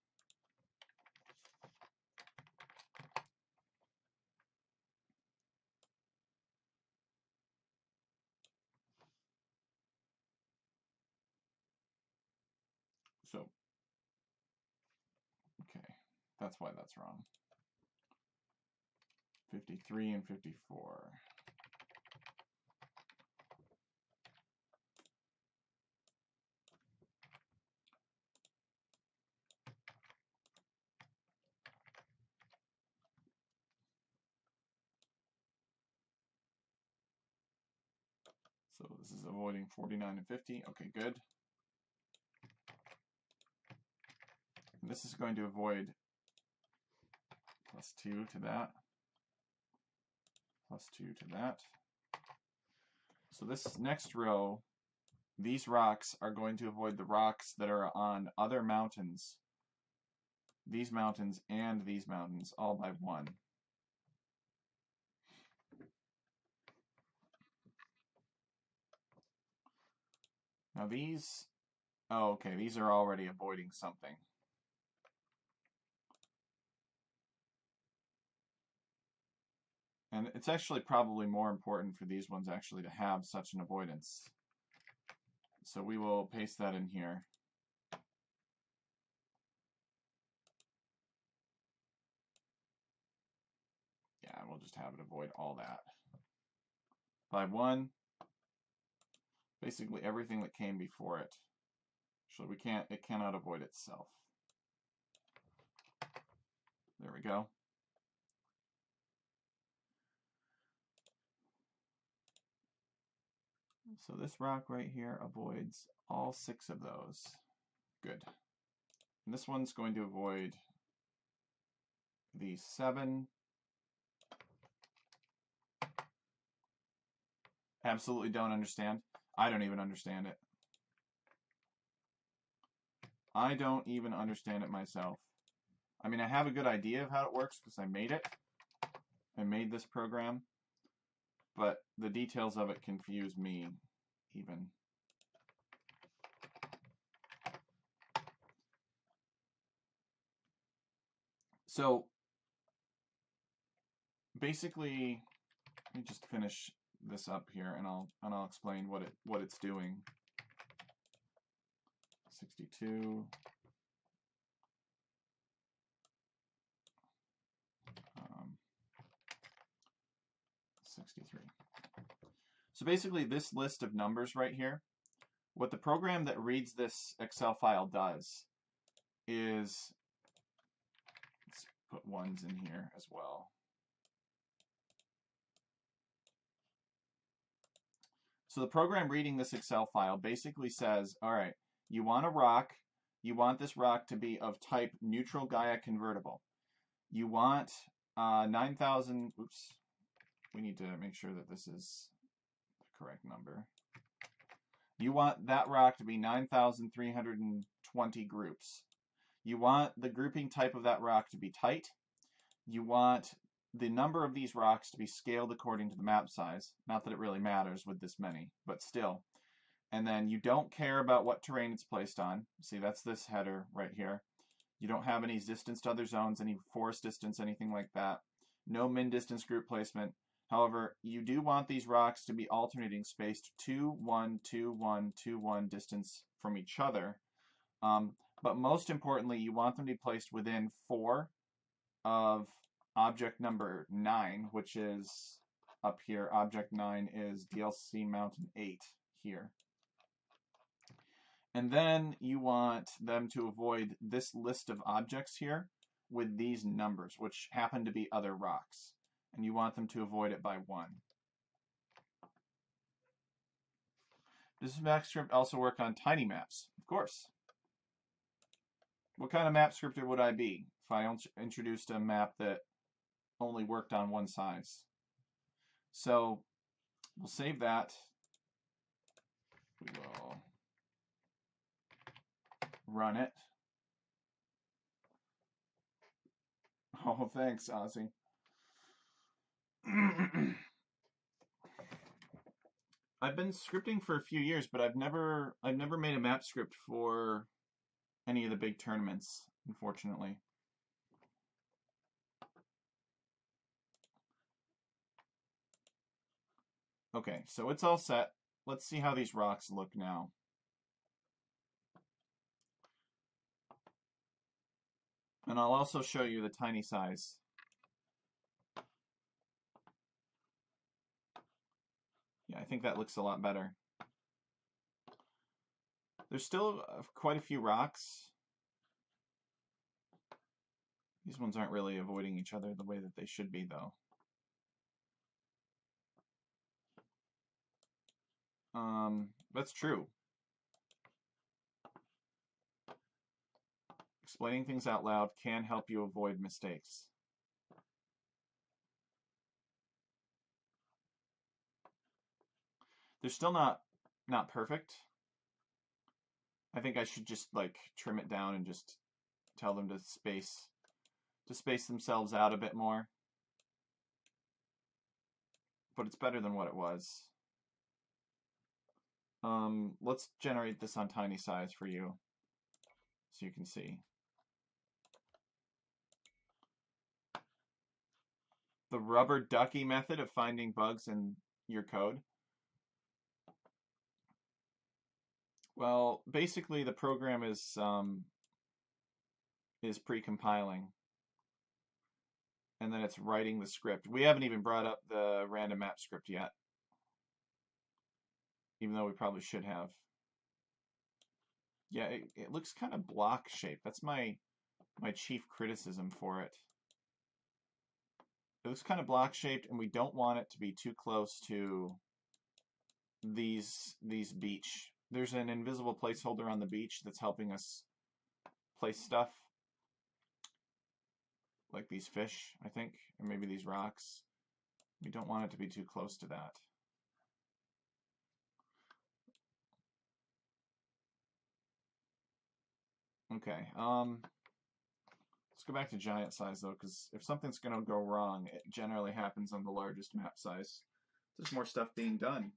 Speaker 1: So, okay, that's why that's wrong. 53 and 54. So this is avoiding 49 and 50. Okay, good. And this is going to avoid +2 to that, +2 to that. So this next row, these rocks are going to avoid the rocks that are on other mountains, these mountains and these mountains, all by 1. Now these, oh, okay, these are already avoiding something. And it's actually probably more important for these ones actually to have such an avoidance. So we will paste that in here. Yeah, we'll just have it avoid all that. By 1, basically everything that came before it. Actually, it cannot avoid itself. There we go. So this rock right here avoids all 6 of those. Good. And this one's going to avoid these 7. Absolutely don't understand. I don't even understand it. I don't even understand it myself. I mean, I have a good idea of how it works because I made it. I made this program. But the details of it confuse me even. So basically, let me just finish this up here, and I'll explain what it's doing. 62. 63. So basically, this list of numbers right here, what the program that reads this Excel file does is, let's put 1s in here as well. So the program reading this Excel file basically says, all right, you want a rock, you want this rock to be of type neutral Gaia convertible. You want 9,000, oops, we need to make sure that this is the correct number. You want that rock to be 9,320 groups. You want the grouping type of that rock to be tight. You want the number of these rocks to be scaled according to the map size. Not that it really matters with this many, but still. And then you don't care about what terrain it's placed on. See, that's this header right here. You don't have any distance to other zones, any forest distance, anything like that. No min distance group placement. However, you do want these rocks to be alternating spaced 2, 1, 2, 1, 2, 1 distance from each other. But most importantly, you want them to be placed within 4 of object number 9, which is up here. Object 9 is DLC Mountain 8 here. And then you want them to avoid this list of objects here with these numbers, which happen to be other rocks. And you want them to avoid it by 1. Does this map script also work on tiny maps? Of course. What kind of map scripter would I be if I introduced a map that only worked on one size? So we'll save that. We will run it. Oh, thanks, Ozzy. I've been scripting for a few years, but I've never made a map script for any of the big tournaments, unfortunately. Okay, so it's all set. Let's see how these rocks look now. And I'll also show you the tiny size. Yeah, I think that looks a lot better. There's still quite a few rocks. These ones aren't really avoiding each other the way that they should be, though. That's true. Explaining things out loud can help you avoid mistakes. They're still not perfect. I think I should just like trim it down and just tell them to space themselves out a bit more. But it's better than what it was. Let's generate this on tiny size for you so you can see. The rubber ducky method of finding bugs in your code. Well, basically the program is pre-compiling, and then it's writing the script. We haven't even brought up the random map script yet, even though we probably should have. Yeah, it looks kind of block shaped. That's my chief criticism for it. It looks kind of block shaped, and we don't want it to be too close to these beach. There's an invisible placeholder on the beach that's helping us place stuff, like these fish, I think, or maybe these rocks. We don't want it to be too close to that. Okay, let's go back to giant size though, because if something's going to go wrong, it generally happens on the largest map size. There's more stuff being done.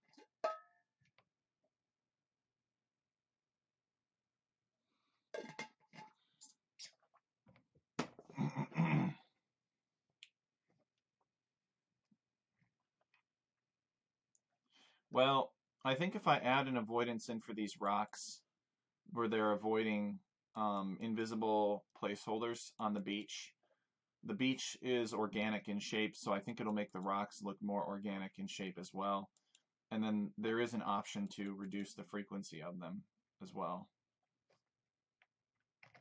Speaker 1: Well, I think if I add an avoidance in for these rocks, where they're avoiding invisible placeholders on the beach is organic in shape, so I think it'll make the rocks look more organic in shape as well. And then there is an option to reduce the frequency of them as well.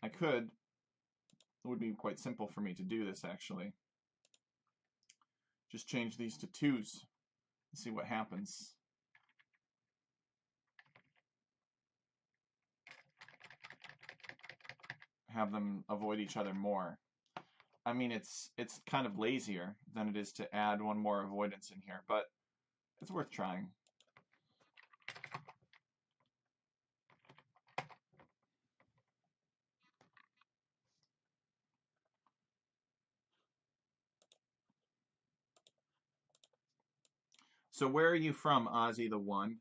Speaker 1: I could, it would be quite simple for me to do this actually. Just change these to 2s and see what happens. Have them avoid each other more. I mean, it's kind of lazier than it is to add one more avoidance in here, but it's worth trying. So where are you from, Ozzy the One?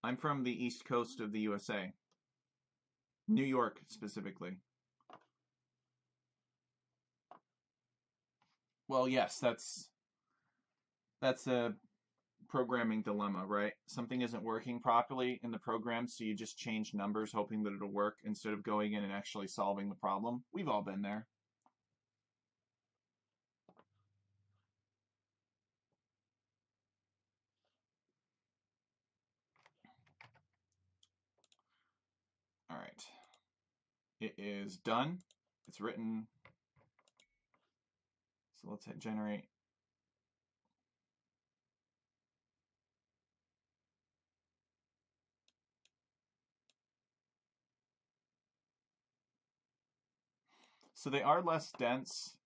Speaker 1: I'm from the East Coast of the USA. New York, specifically. Well, yes, that's a programming dilemma, right? Something isn't working properly in the program, so you just change numbers hoping that it'll work instead of going in and actually solving the problem. We've all been there. All right. It is done. It's written. So let's hit generate. So they are less dense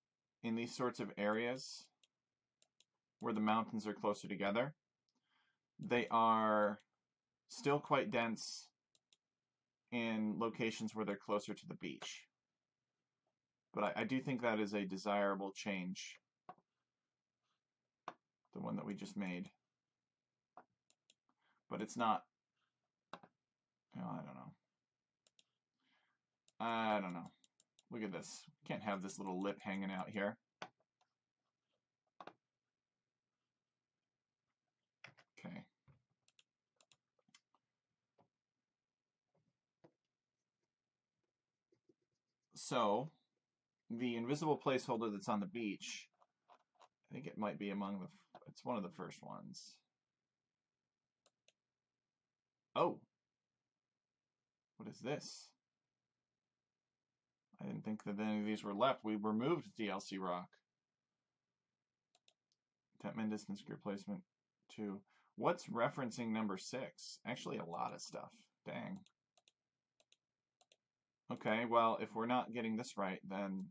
Speaker 1: in these sorts of areas where the mountains are closer together. They are still quite dense in locations where they're closer to the beach. But I do think that is a desirable change, the one that we just made. But it's not, oh, I don't know. I don't know. Look at this. Can't have this little lip hanging out here. Okay. So, the invisible placeholder that's on the beach, I think it might be among the, it's one of the first ones. Oh, what is this? I didn't think that any of these were left. We removed DLC Rock. Tapman distance group placement 2. What's referencing number 6? Actually, a lot of stuff. Dang. Okay, well, if we're not getting this right, then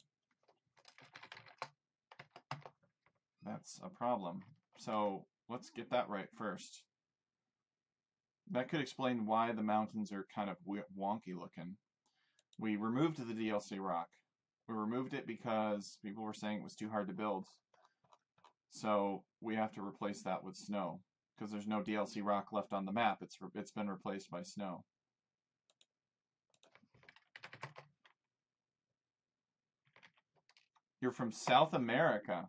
Speaker 1: that's a problem. So let's get that right first. That could explain why the mountains are kind of wonky looking. We removed the DLC rock. We removed it because people were saying it was too hard to build. So we have to replace that with snow because there's no DLC rock left on the map. It's been replaced by snow. You're from South America.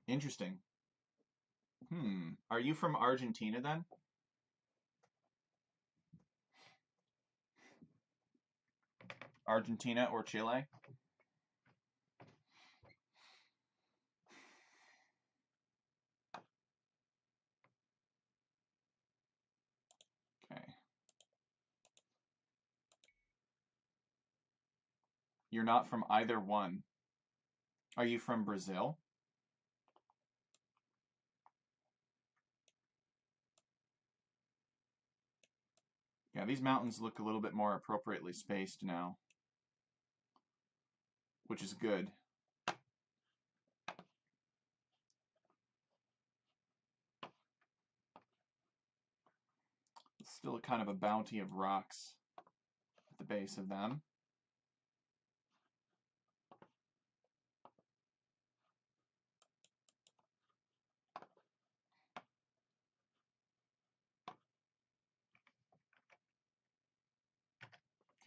Speaker 1: Interesting. Are you from Argentina then? Argentina or Chile? You're not from either one. Are you from Brazil? Yeah, these mountains look a little bit more appropriately spaced now, which is good. It's still kind of a bounty of rocks at the base of them.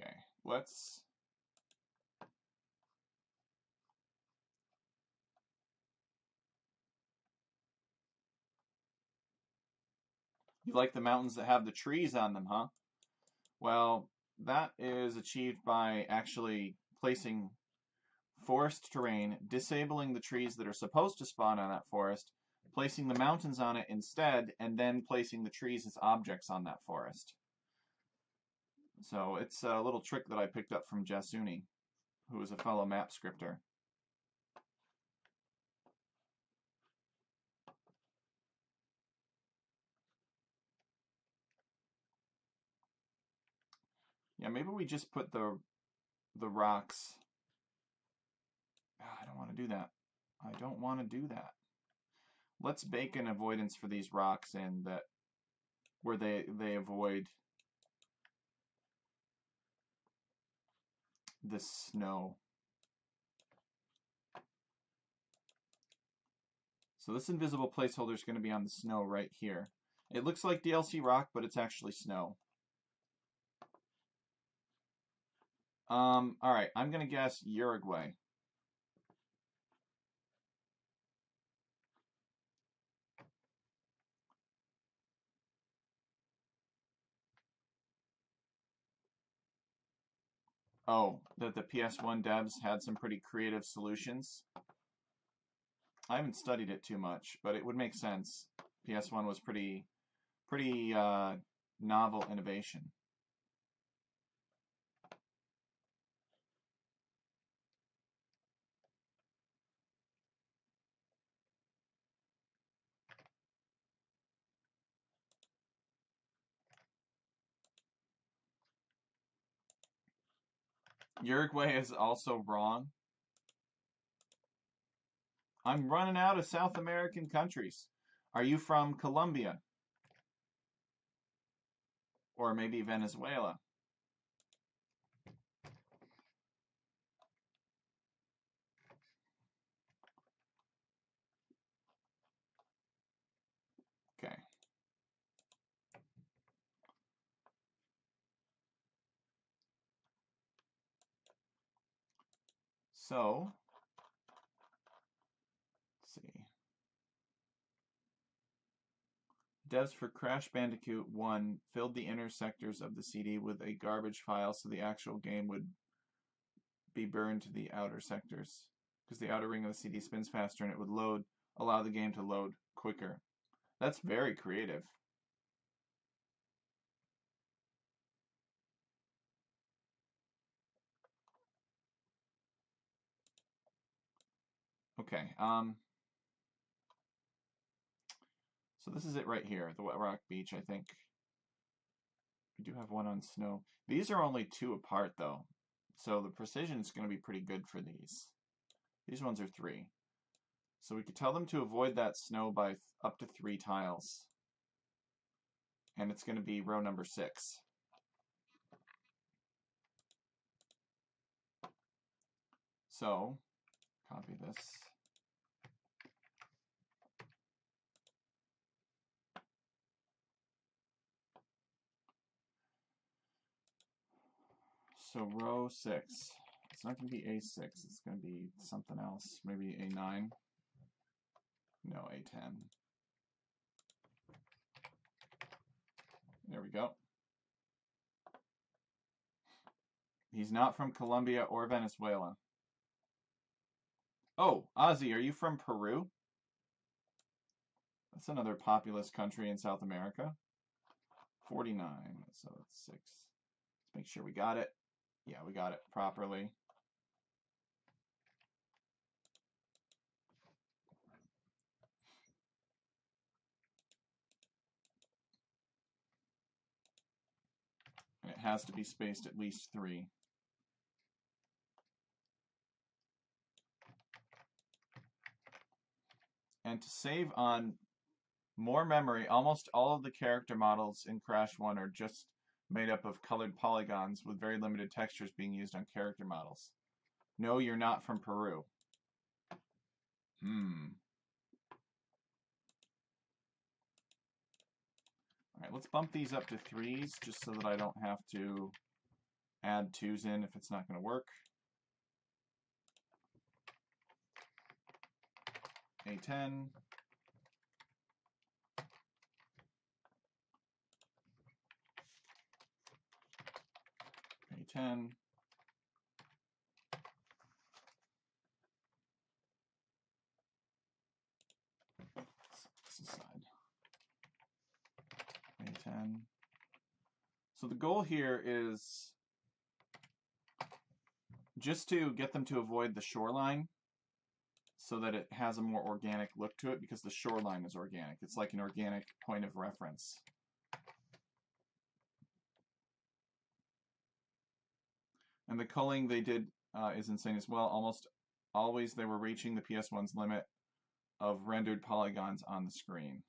Speaker 1: Okay, let's... You like the mountains that have the trees on them, huh? Well, that is achieved by actually placing forest terrain, disabling the trees that are supposed to spawn on that forest, placing the mountains on it instead, and then placing the trees as objects on that forest. So it's a little trick that I picked up from GitcheGumee, who is a fellow map scripter. Yeah, maybe we just put the rocks. I don't want to do that. I don't want to do that. Let's bake an avoidance for these rocks in that where they avoid the snow. So this invisible placeholder is going to be on the snow right here. It looks like DLC rock, but it's actually snow. All right, I'm going to guess Uruguay. Oh, that the PS1 devs had some pretty creative solutions. I haven't studied it too much, but it would make sense. PS1 was pretty novel innovation. Uruguay is also wrong. I'm running out of South American countries. Are you from Colombia? Or maybe Venezuela? Okay. So, let's see. Devs for Crash Bandicoot 1 filled the inner sectors of the CD with a garbage file so the actual game would be burned to the outer sectors. Because the outer ring of the CD spins faster and it would allow the game to load quicker. That's very creative. Okay, so this is it right here, the Wet Rock Beach, I think. We do have one on snow. These are only 2 apart, though. So the precision is going to be pretty good for these. These ones are 3. So we could tell them to avoid that snow by up to 3 tiles. And it's going to be row number 6. So, copy this. So row 6. It's not going to be A6. It's going to be something else. Maybe A9. No, A10. There we go. He's not from Colombia or Venezuela. Oh, Ozzy, are you from Peru? That's another populous country in South America. 49, so it's 6. Let's make sure we got it. Yeah, we got it properly. has to be spaced at least 3. And to save on more memory, almost all of the character models in Crash 1 are just made up of colored polygons with very limited textures being used on character models. No, you're not from Peru. Alright, let's bump these up to 3s just so that I don't have to add 2s in if it's not going to work. A10. A10. This aside. A10. So the goal here is just to get them to avoid the shoreline so that it has a more organic look to it, because the shoreline is organic. It's like an organic point of reference. And the culling they did is insane as well. Almost always they were reaching the PS1's limit of rendered polygons on the screen.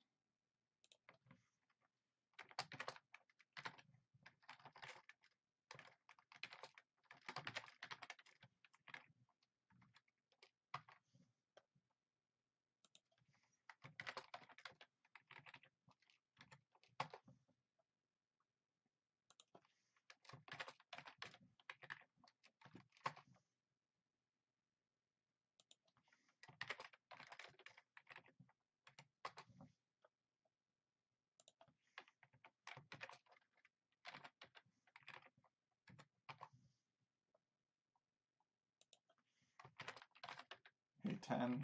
Speaker 1: A10.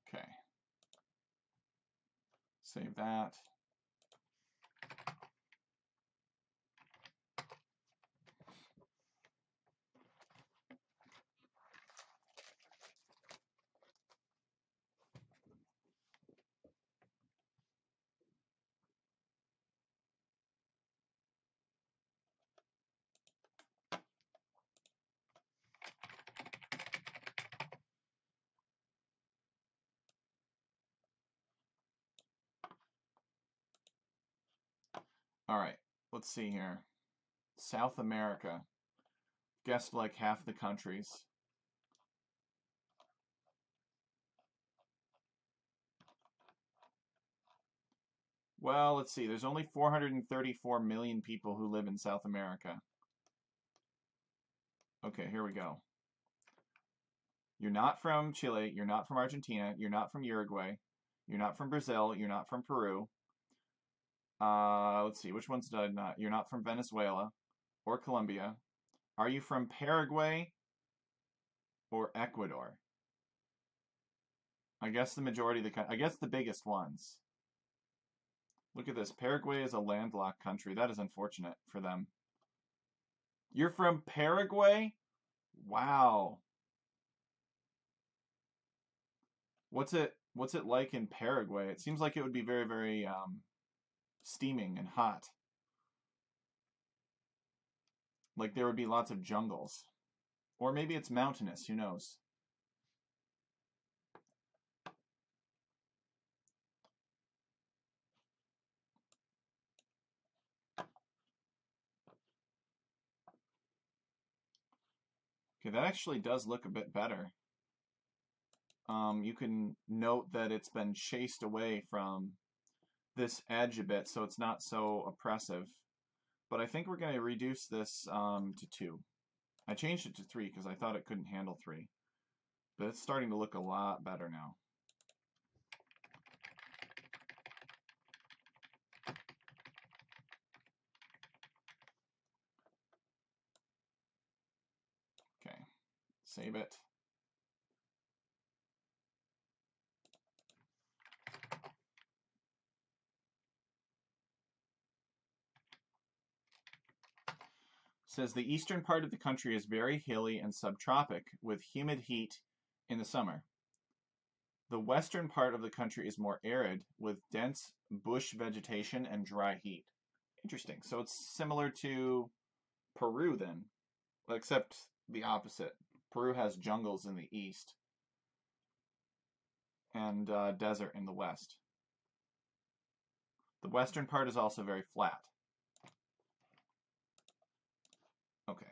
Speaker 1: Okay. Save that. All right, let's see here. South America. Guessed like half the countries. Well, let's see. There's only 434 million people who live in South America. Okay, here we go. You're not from Chile. You're not from Argentina. You're not from Uruguay. You're not from Brazil. You're not from Peru. Let's see. Which ones did I not? You're not from Venezuela or Colombia. Are you from Paraguay or Ecuador? I guess the majority of I guess the biggest ones. Look at this. Paraguay is a landlocked country. That is unfortunate for them. You're from Paraguay? Wow. What's it like in Paraguay? It seems like it would be very, very steaming and hot. Like there would be lots of jungles. Or maybe it's mountainous, who knows? Okay, that actually does look a bit better. You can note that it's been chased away from this edge a bit, so it's not so oppressive. But I think we're going to reduce this to 2. I changed it to 3 because I thought it couldn't handle 3. But it's starting to look a lot better now. Okay, save it. Says the eastern part of the country is very hilly and subtropic with humid heat in the summer. The western part of the country is more arid, with dense bush vegetation and dry heat. Interesting. So it's similar to Peru then, except the opposite. Peru has jungles in the east and desert in the west. The western part is also very flat. Okay.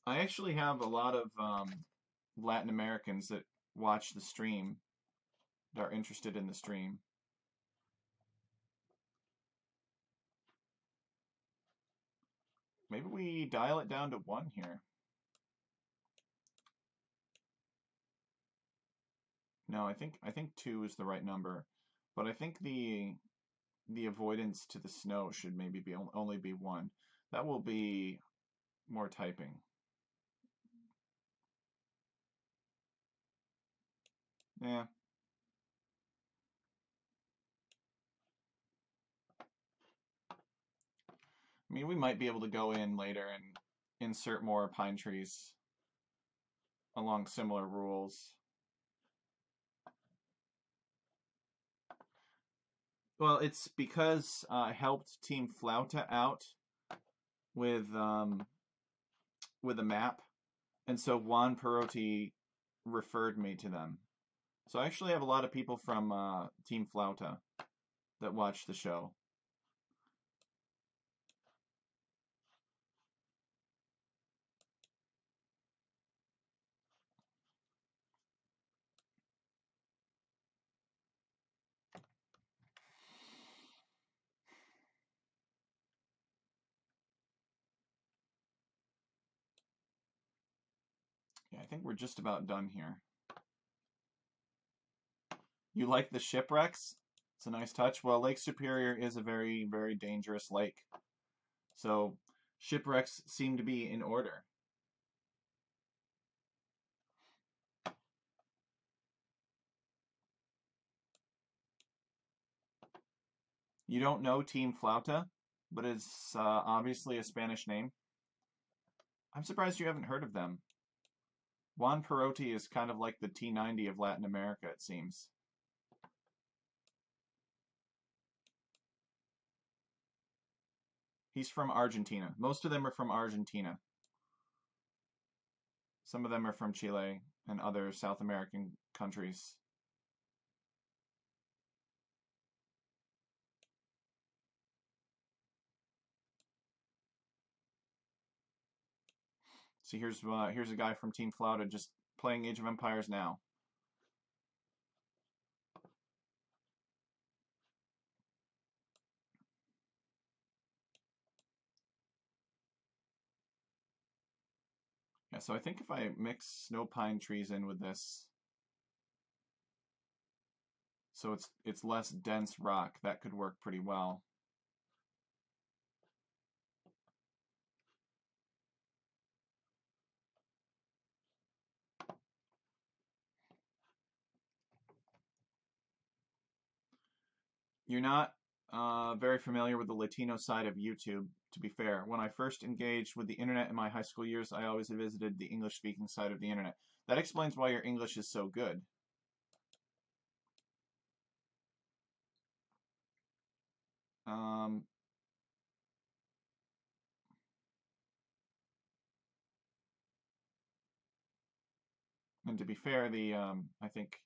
Speaker 1: I actually have a lot of Latin Americans that watch the stream, that are interested in the stream. Maybe we dial it down to 1 here. No, I think 2 is the right number, but I think the avoidance to the snow should maybe be only be 1. That will be more typing. Yeah. I mean, we might be able to go in later and insert more pine trees along similar rules. Well, it's because I helped Team Flauta out with a map, and so Juan Perotti referred me to them. So I actually have a lot of people from Team Flauta that watch the show. Yeah, I think we're just about done here. You like the shipwrecks? It's a nice touch. Well, Lake Superior is a very, very dangerous lake. So shipwrecks seem to be in order. You don't know Team Flauta, but it's obviously a Spanish name. I'm surprised you haven't heard of them. Juan Perotti is kind of like the T90 of Latin America, it seems. He's from Argentina. Most of them are from Argentina. Some of them are from Chile and other South American countries. See, here's a guy from Team Flauta just playing Age of Empires now. Yeah, so I think if I mix snow pine trees in with this, so it's less dense rock, that could work pretty well. You're not very familiar with the Latino side of YouTube, to be fair. When I first engaged with the internet in my high school years, I always visited the English-speaking side of the internet. That explains why your English is so good. Um, and to be fair, I think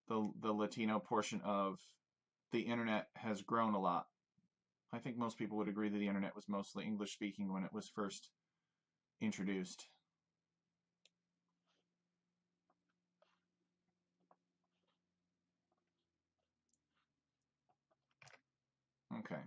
Speaker 1: the Latino portion of the internet has grown a lot. I think most people would agree that the internet was mostly English speaking when it was first introduced. Okay.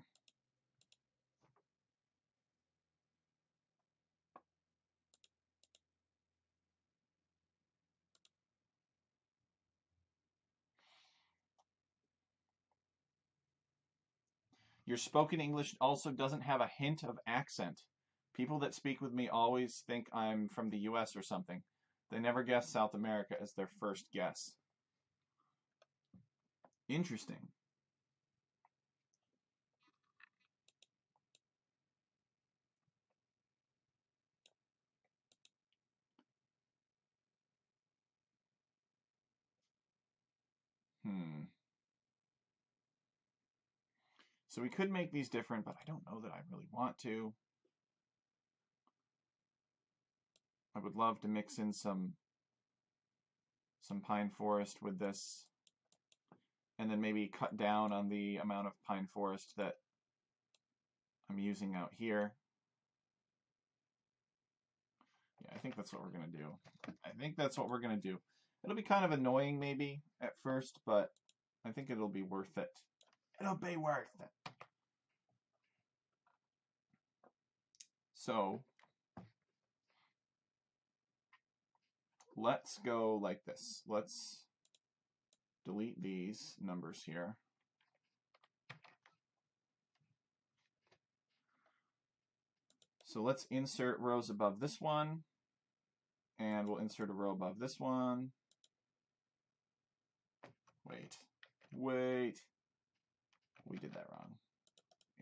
Speaker 1: Your spoken English also doesn't have a hint of accent. People that speak with me always think I'm from the US or something. They never guess South America as their first guess. Interesting. So we could make these different, but I don't know that I really want to. I would love to mix in some pine forest with this, and then maybe cut down on the amount of pine forest that I'm using out here. Yeah, I think that's what we're going to do. I think that's what we're going to do. It'll be kind of annoying maybe at first, but I think it'll be worth it. It'll be worth it. So let's go like this. Let's delete these numbers here. So let's insert rows above this one, and we'll insert a row above this one. Wait. We did that wrong.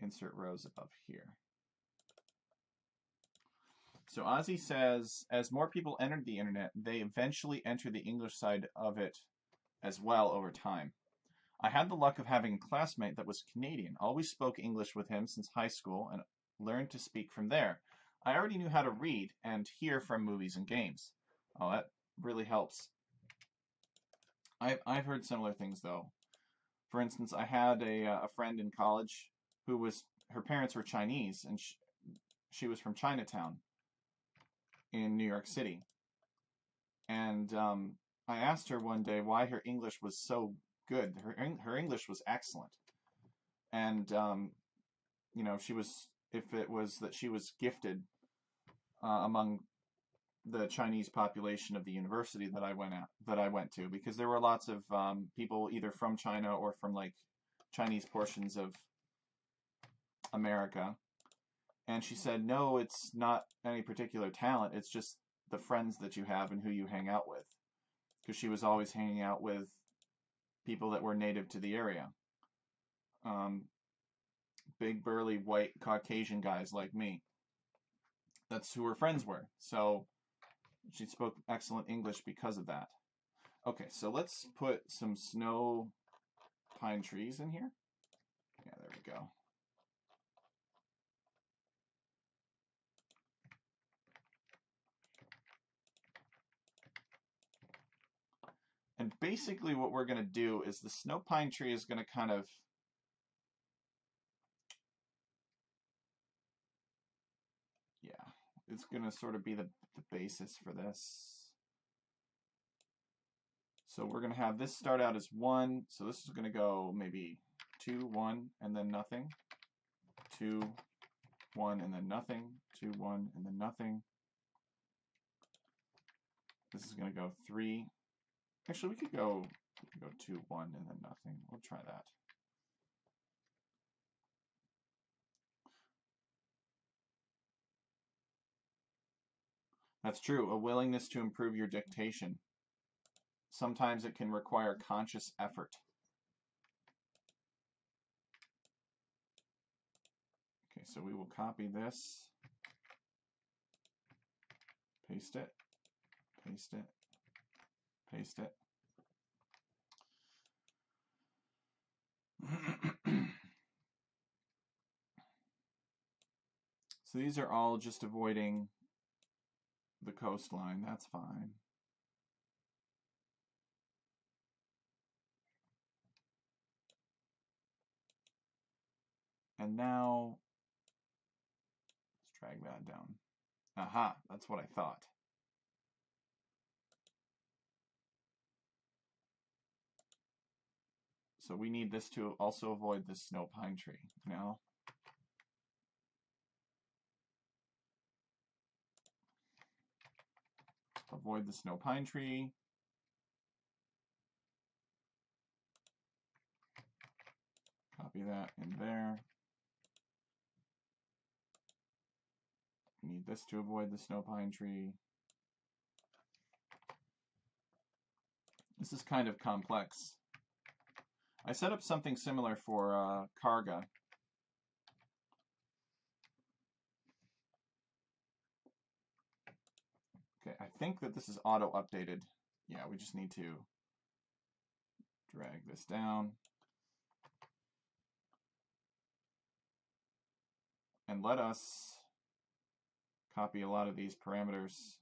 Speaker 1: Insert rows above here. So Ozzy says, as more people entered the internet, they eventually entered the English side of it as well over time. I had the luck of having a classmate that was Canadian. Always spoke English with him since high school and learned to speak from there. I already knew how to read and hear from movies and games. Oh, that really helps. I've heard similar things though. For instance, I had a friend in college who was, her parents were Chinese, and she was from Chinatown in New York City. And I asked her one day why her English was so good. Her English was excellent. And you know, she was, if it was that she was gifted among the Chinese population of the university that I went to, because there were lots of people either from China or from like Chinese portions of America. And she said, no, it's not any particular talent. It's just the friends that you have and who you hang out with. Because she was always hanging out with people that were native to the area. Big, burly, white, Caucasian guys like me. That's who her friends were. So she spoke excellent English because of that. Okay, so let's put some snow pine trees in here. Yeah, there we go. And basically what we're going to do is the snow pine tree is going to kind of, yeah, it's going to sort of be the basis for this. So we're going to have this start out as 1. So this is going to go maybe 2, 1, and then nothing. 2, 1, and then nothing. 2, 1, and then nothing. This is going to go 3. Actually, we could go 2, 1, and then nothing. We'll try that. That's true. A willingness to improve your dictation. Sometimes it can require conscious effort. Okay, so we will copy this, paste it, paste it, paste it. So these are all just avoiding the coastline. That's fine. And now, let's drag that down. Aha, that's what I thought. So we need this to also avoid this snow pine tree. Now, avoid the snow pine tree. Copy that in there. We need this to avoid the snow pine tree. This is kind of complex. I set up something similar for Karga. Okay, I think that this is auto-updated. Yeah, we just need to Drag this down. And let us copy a lot of these parameters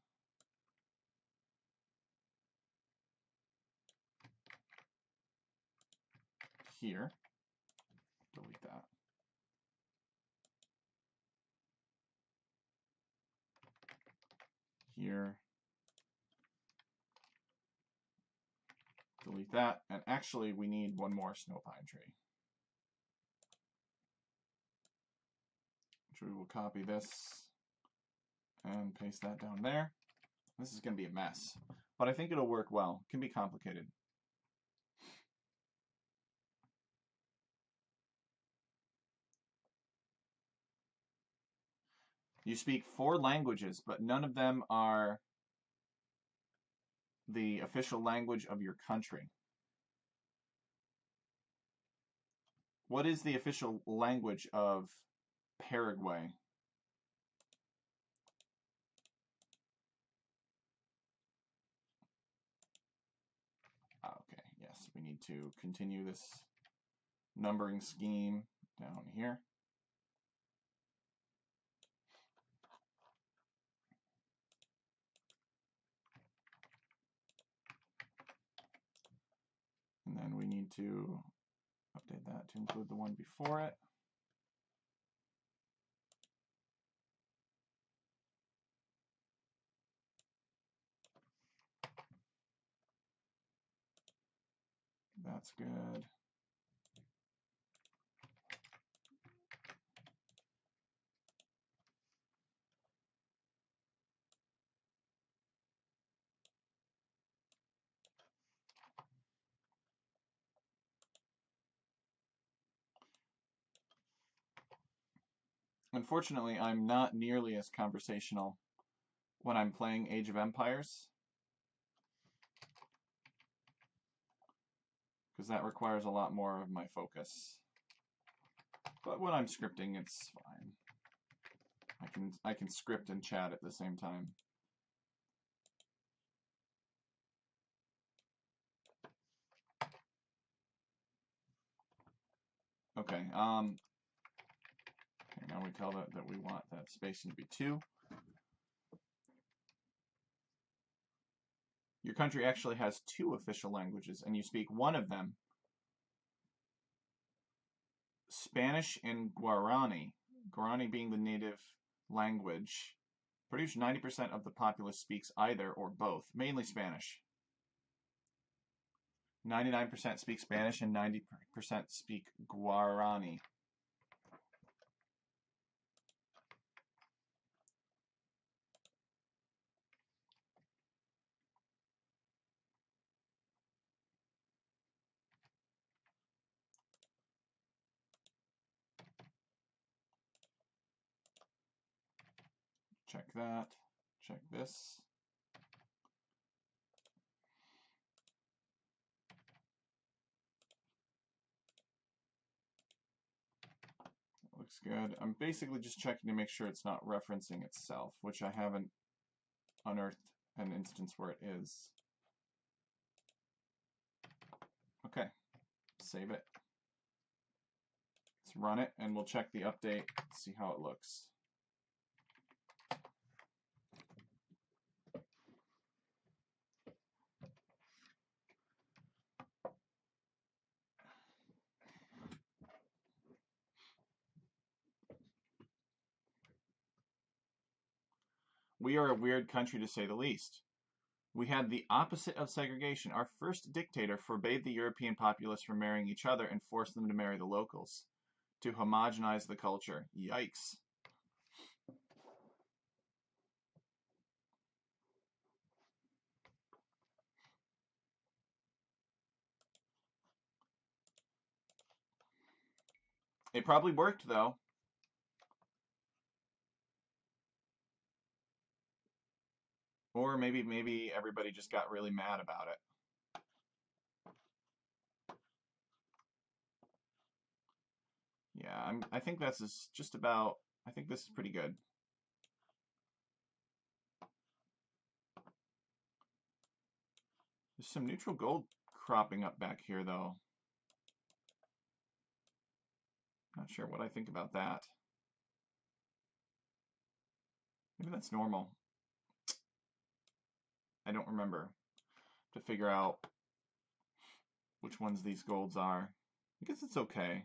Speaker 1: here. Delete that. Here. Delete that. And actually, we need one more snow pine tree. Which we will copy this and paste that down there. This is going to be a mess, but I think it'll work well. It can be complicated. You speak 4 languages, but none of them are the official language of your country. What is the official language of Paraguay? Okay, yes, we need to continue this numbering scheme down here. And then we need to update that to include the one before it. That's good. Unfortunately, I'm not nearly as conversational when I'm playing Age of Empires, because that requires a lot more of my focus. But when I'm scripting, it's fine. I can script and chat at the same time. Okay, now we tell that we want that spacing to be 2. Your country actually has 2 official languages, and you speak one of them. Spanish and Guarani. Guarani being the native language. Pretty much 90% of the populace speaks either or both, mainly Spanish. 99% speak Spanish and 90% speak Guarani. Check that. Check this. Looks good. I'm basically just checking to make sure it's not referencing itself, which I haven't unearthed an instance where it is. Okay, save it. Let's run it, and we'll check the update, see how it looks. We are a weird country, to say the least. We had the opposite of segregation. Our first dictator forbade the European populace from marrying each other and forced them to marry the locals to homogenize the culture. Yikes. It probably worked, though. Or maybe everybody just got really mad about it. Yeah, I think this is just about, I think this is pretty good. There's some neutral gold cropping up back here, though. Not sure what I think about that. Maybe that's normal. I don't remember to figure out which ones these golds are. I guess it's okay.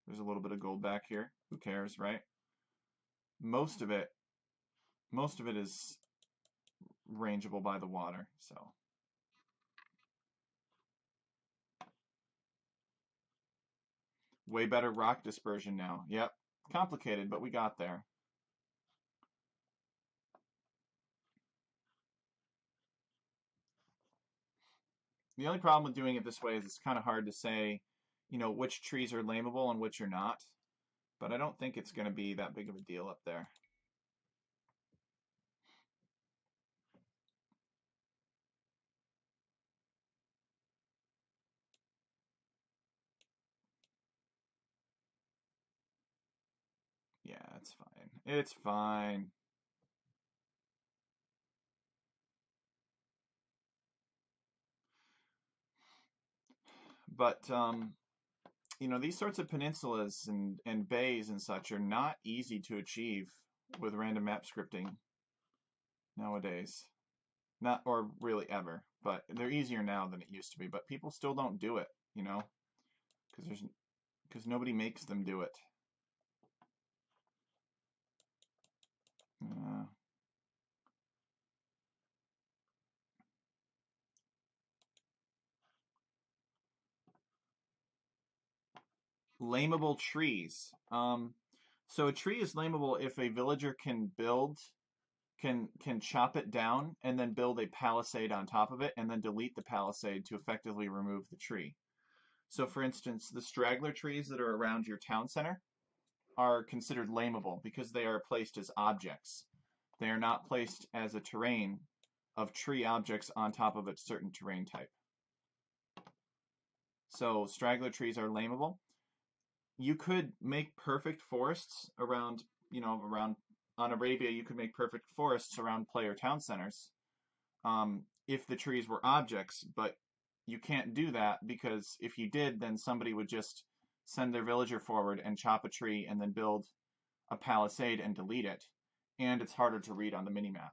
Speaker 1: There's a little bit of gold back here. Who cares, right? Most of it is rangeable by the water, so. Way better rock dispersion now. Yep. Complicated, but we got there. The only problem with doing it this way is it's kind of hard to say, which trees are lameable and which are not. But I don't think it's going to be that big of a deal up there. Yeah, it's fine. It's fine. But, these sorts of peninsulas and bays and such are not easy to achieve with random map scripting nowadays. Not, or really ever, but they're easier now than it used to be. But people still don't do it, because nobody makes them do it. Uh, Lameable trees. So a tree is lameable if a villager can chop it down and then build a palisade on top of it and then delete the palisade to effectively remove the tree. So for instance, the straggler trees that are around your town center are considered lameable because they are placed as objects. They are not placed as a terrain of tree objects on top of a certain terrain type. So straggler trees are lameable. You could make perfect forests around, around on Arabia, you could make perfect forests around player town centers if the trees were objects, but you can't do that because if you did, then somebody would just send their villager forward and chop a tree and then build a palisade and delete it, and it's harder to read on the minimap.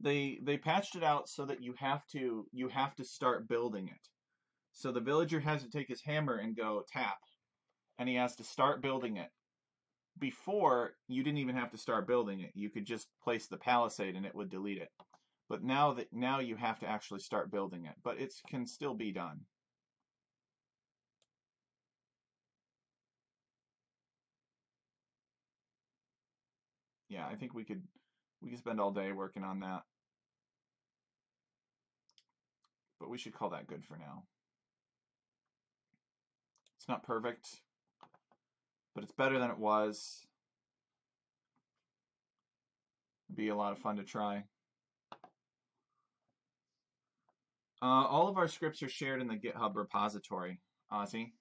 Speaker 1: They patched it out so that you have to start building it. So the villager has to take his hammer and go tap, and he has to start building it. Before, you didn't even have to start building it. You could just place the palisade and it would delete it. But now you have to actually start building it. But it can still be done. Yeah, I think we could spend all day working on that. But we should call that good for now. It's not perfect, but it's better than it was. It'd be a lot of fun to try. All of our scripts are shared in the GitHub repository, Ozzy.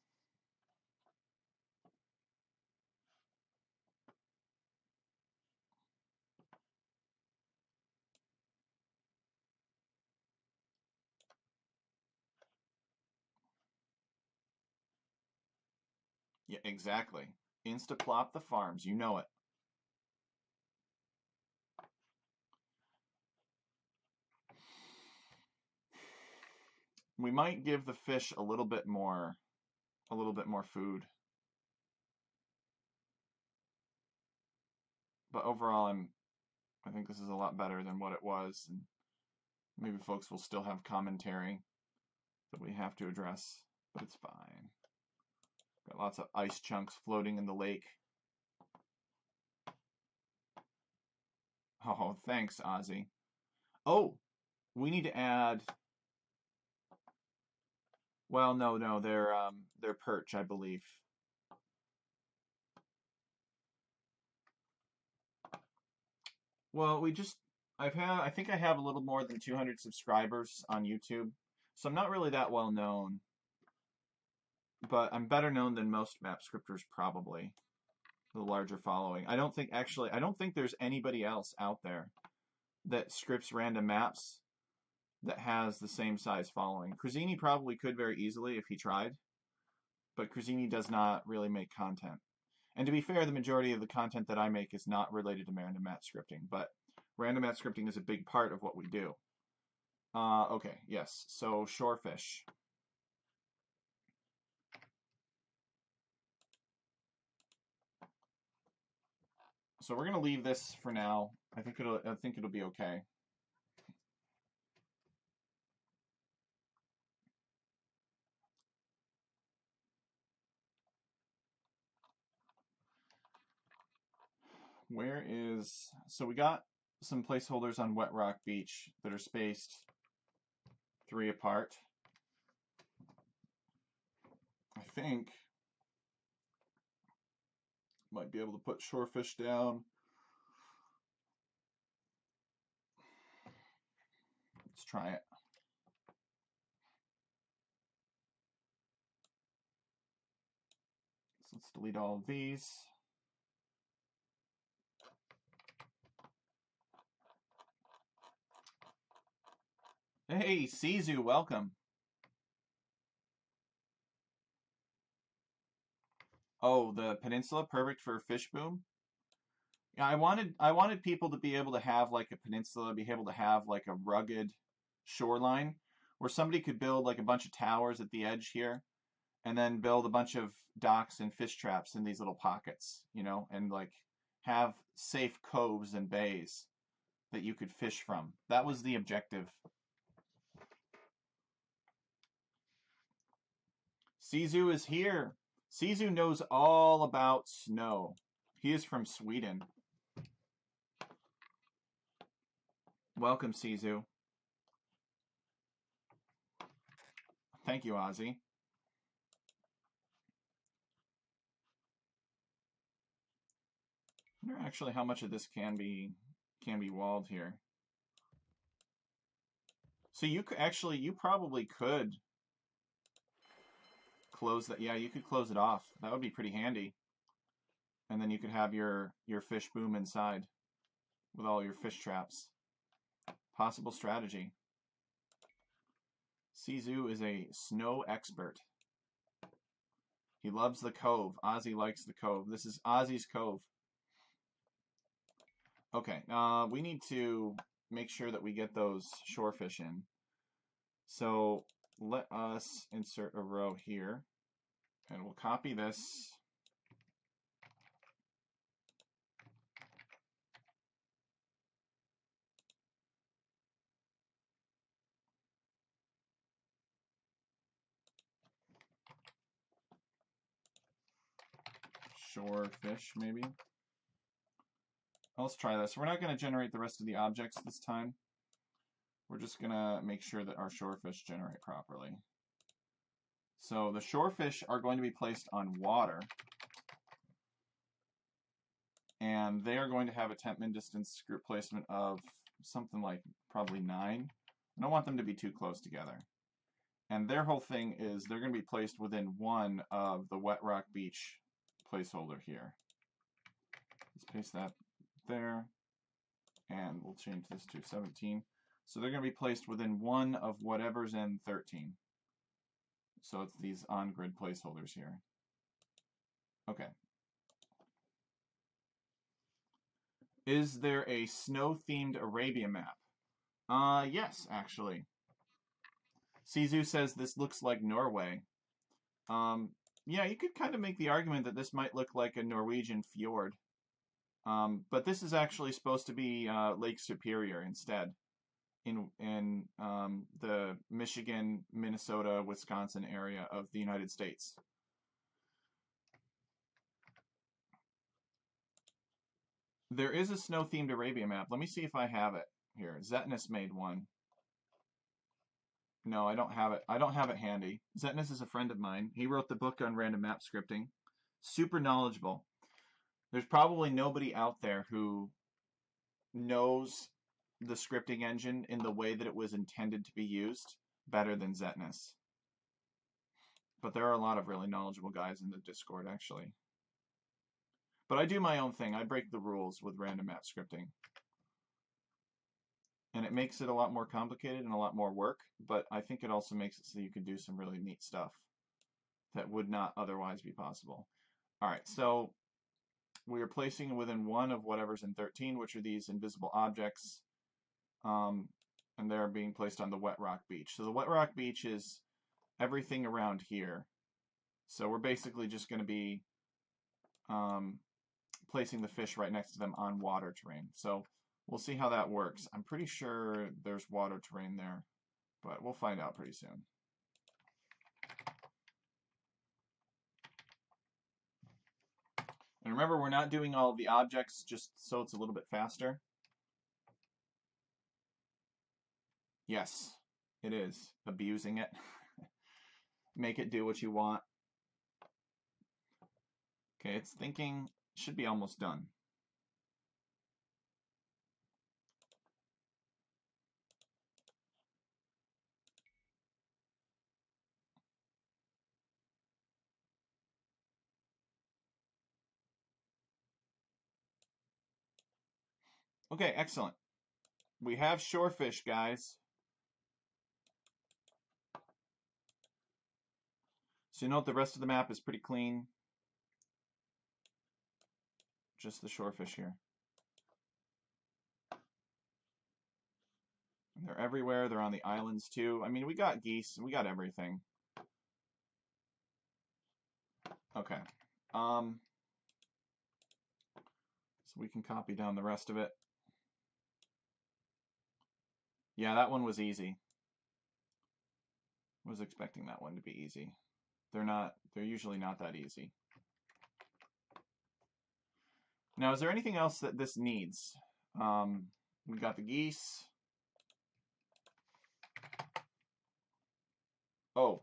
Speaker 1: Yeah, exactly. Instaplop the farms, you know it. We might give the fish a little bit more food. But overall, I think this is a lot better than what it was, and maybe folks will still have commentary that we have to address, but it's fine. Got lots of ice chunks floating in the lake. Oh, thanks, Ozzy. Oh, we need to add. Well, no, they're perch, I believe. Well, I think I have a little more than 200 subscribers on YouTube, so I'm not really that well known, but I'm better known than most map scripters probably. The larger following. I don't think there's anybody else out there that scripts random maps that has the same size following. Cruzzini probably could very easily if he tried, but Cruzzini does not really make content. And to be fair, the majority of the content that I make is not related to random map scripting, but random map scripting is a big part of what we do. Okay, yes, so shorefish. So we're gonna leave this for now. I think it'll be okay. Where is, so we got some placeholders on Wet Rock Beach that are spaced 3 apart. I think might be able to put shorefish down. Let's try it. So let's delete all of these. Hey, Sizu, welcome. Oh, the peninsula, perfect for fish boom. Yeah, I wanted people to be able to have like a peninsula, be able to have like a rugged shoreline where somebody could build like a bunch of towers at the edge here and then build a bunch of docks and fish traps in these little pockets, you know, and like have safe coves and bays that you could fish from. That was the objective. Sizu is here. Sizu knows all about snow. He is from Sweden. Welcome, Sizu. Thank you, Ozzy. I wonder actually how much of this can be walled here. So you could actually, you probably could close that. Yeah, you could close it off. That would be pretty handy. And then you could have your fish boom inside with all your fish traps. Possible strategy. Sizu is a snow expert. He loves the cove. Ozzy likes the cove. This is Ozzy's cove. Okay, we need to make sure that we get those shorefish in. So let us insert a row here, and we'll copy this. Shorefish, maybe. Let's try this. We're not going to generate the rest of the objects this time. We're just going to make sure that our shorefish generate properly. So the shorefish are going to be placed on water. And they are going to have a temp min distance group placement of something like probably 9. I don't want them to be too close together. And their whole thing is they're going to be placed within 1 of the Wet Rock Beach placeholder here. Let's paste that there. And we'll change this to 17. So they're going to be placed within 1 of whatever's in 13. So it's these on-grid placeholders here. Okay. Is there a snow-themed Arabia map? Yes, actually. Sizu says this looks like Norway. Yeah, you could kind of make the argument that this might look like a Norwegian fjord. But this is actually supposed to be Lake Superior instead, in the Michigan, Minnesota, Wisconsin area of the United States. There is a snow-themed Arabia map. Let me see if I have it here. Zetnus made one. No, I don't have it. I don't have it handy. Zetnus is a friend of mine. He wrote the book on random map scripting. Super knowledgeable. There's probably nobody out there who knows the scripting engine in the way that it was intended to be used better than Zetnus. But there are a lot of really knowledgeable guys in the Discord, actually. But I do my own thing. I break the rules with random map scripting. And it makes it a lot more complicated and a lot more work, but I think it also makes it so you can do some really neat stuff that would not otherwise be possible. All right, so we are placing within one of whatever's in 13, which are these invisible objects, and they're being placed on the wet rock beach. So the wet rock beach is everything around here. So we're basically just going to be placing the fish right next to them on water terrain. So we'll see how that works. I'm pretty sure there's water terrain there, but we'll find out pretty soon. And remember, we're not doing all of the objects just so it's a little bit faster. Yes, it is. Abusing it. Make it do what you want. Okay, it's thinking, should be almost done. Okay, excellent. We have shorefish, guys. So you note the rest of the map is pretty clean. Just the shorefish here. And they're everywhere. They're on the islands too. I mean, we got geese. We got everything. Okay. So we can copy down the rest of it. Yeah, that one was easy. I was expecting that one to be easy. They're usually not that easy. Now, is there anything else that this needs? We got the geese. Oh.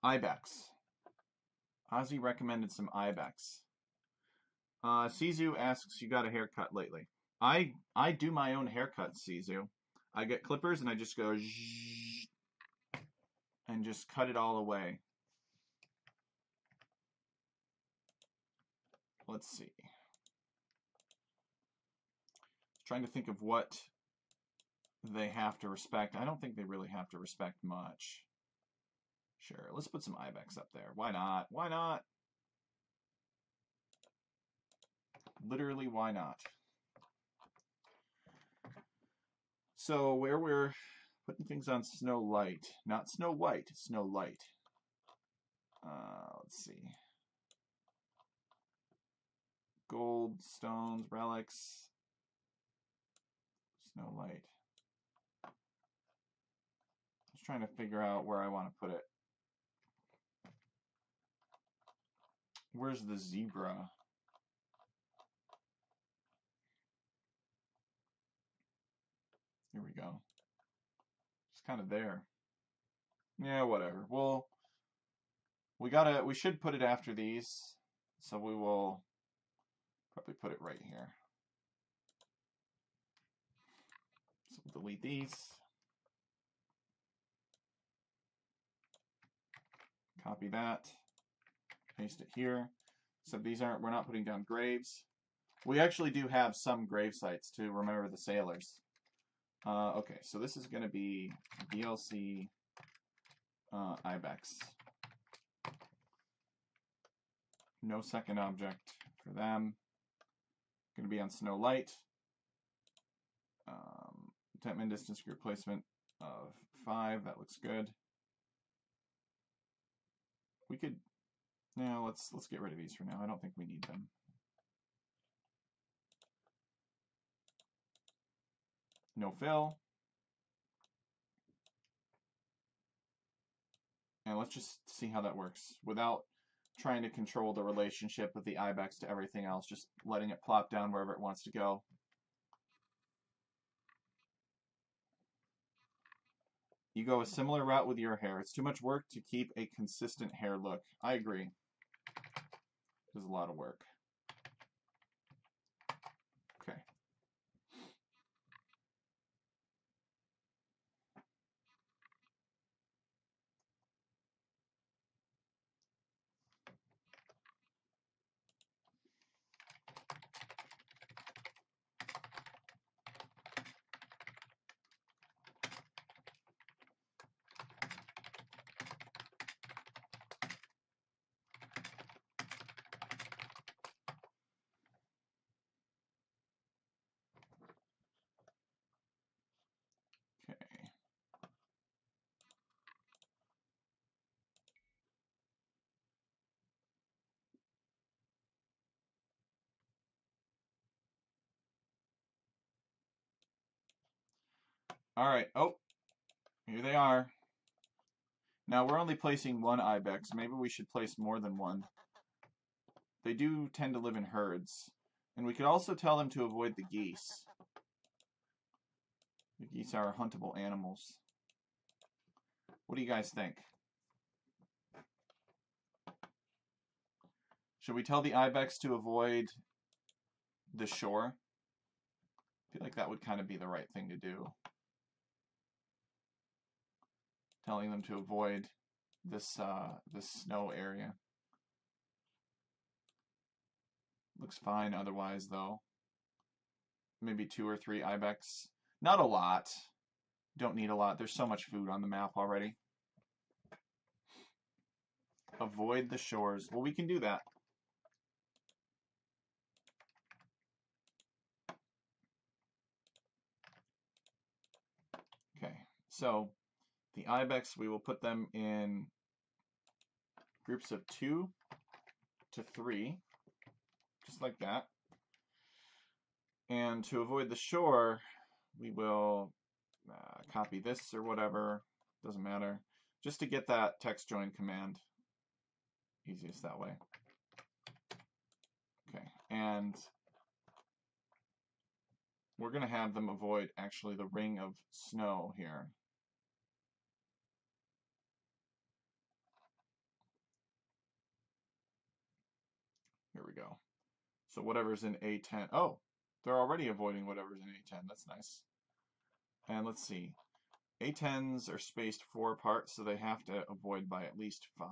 Speaker 1: Ibex. Ozzy recommended some Ibex. Sizu asks, you got a haircut lately? I do my own haircuts, Sizu. I get clippers and I just go zzz, and just cut it all away. Let's see. Trying to think of what they have to respect. I don't think they really have to respect much. Sure, let's put some Ibex up there. Why not? Why not? Literally, why not? So where we're putting things on Snow Light, not Snow White, Snow Light. Let's see. Gold, stones, relics, Snow Light. I was trying to figure out where I want to put it. Where's the zebra? Here we go. It's kind of there. Yeah, whatever. Well, we should put it after these, so we will probably put it right here. So we'll delete these. Copy that. Paste it here. So these aren't, we're not putting down graves. We actually do have some grave sites to remember the sailors. Okay, so this is going to be DLC Ibex. No second object for them. Going to be on Snow Light. Temp and distance group placement of 5. That looks good. We could. Now let's get rid of these for now. I don't think we need them. No fill. And let's just see how that works without trying to control the relationship of the Ibex to everything else, just letting it plop down wherever it wants to go. You go a similar route with your hair. It's too much work to keep a consistent hair look. I agree. There's a lot of work. Okay. All right. Oh, here they are. Now we're only placing one ibex. Maybe we should place more than one. They do tend to live in herds. And we could also tell them to avoid the geese. The geese are huntable animals. What do you guys think? Should we tell the ibex to avoid the shore? I feel like that would kind of be the right thing to do. Telling them to avoid this snow area. Looks fine otherwise, though. Maybe 2 or 3 ibex. Not a lot. Don't need a lot. There's so much food on the map already. Avoid the shores. Well, we can do that. Okay, so the ibex, we will put them in groups of 2 to 3, just like that. And to avoid the shore, we will copy this or whatever, doesn't matter, just to get that text join command. Easiest that way. Okay, and we're going to have them avoid actually the ring of snow here. Here we go. So whatever's in A10. Oh, they're already avoiding whatever's in A10. That's nice. And let's see. A10s are spaced 4 apart, so they have to avoid by at least 5.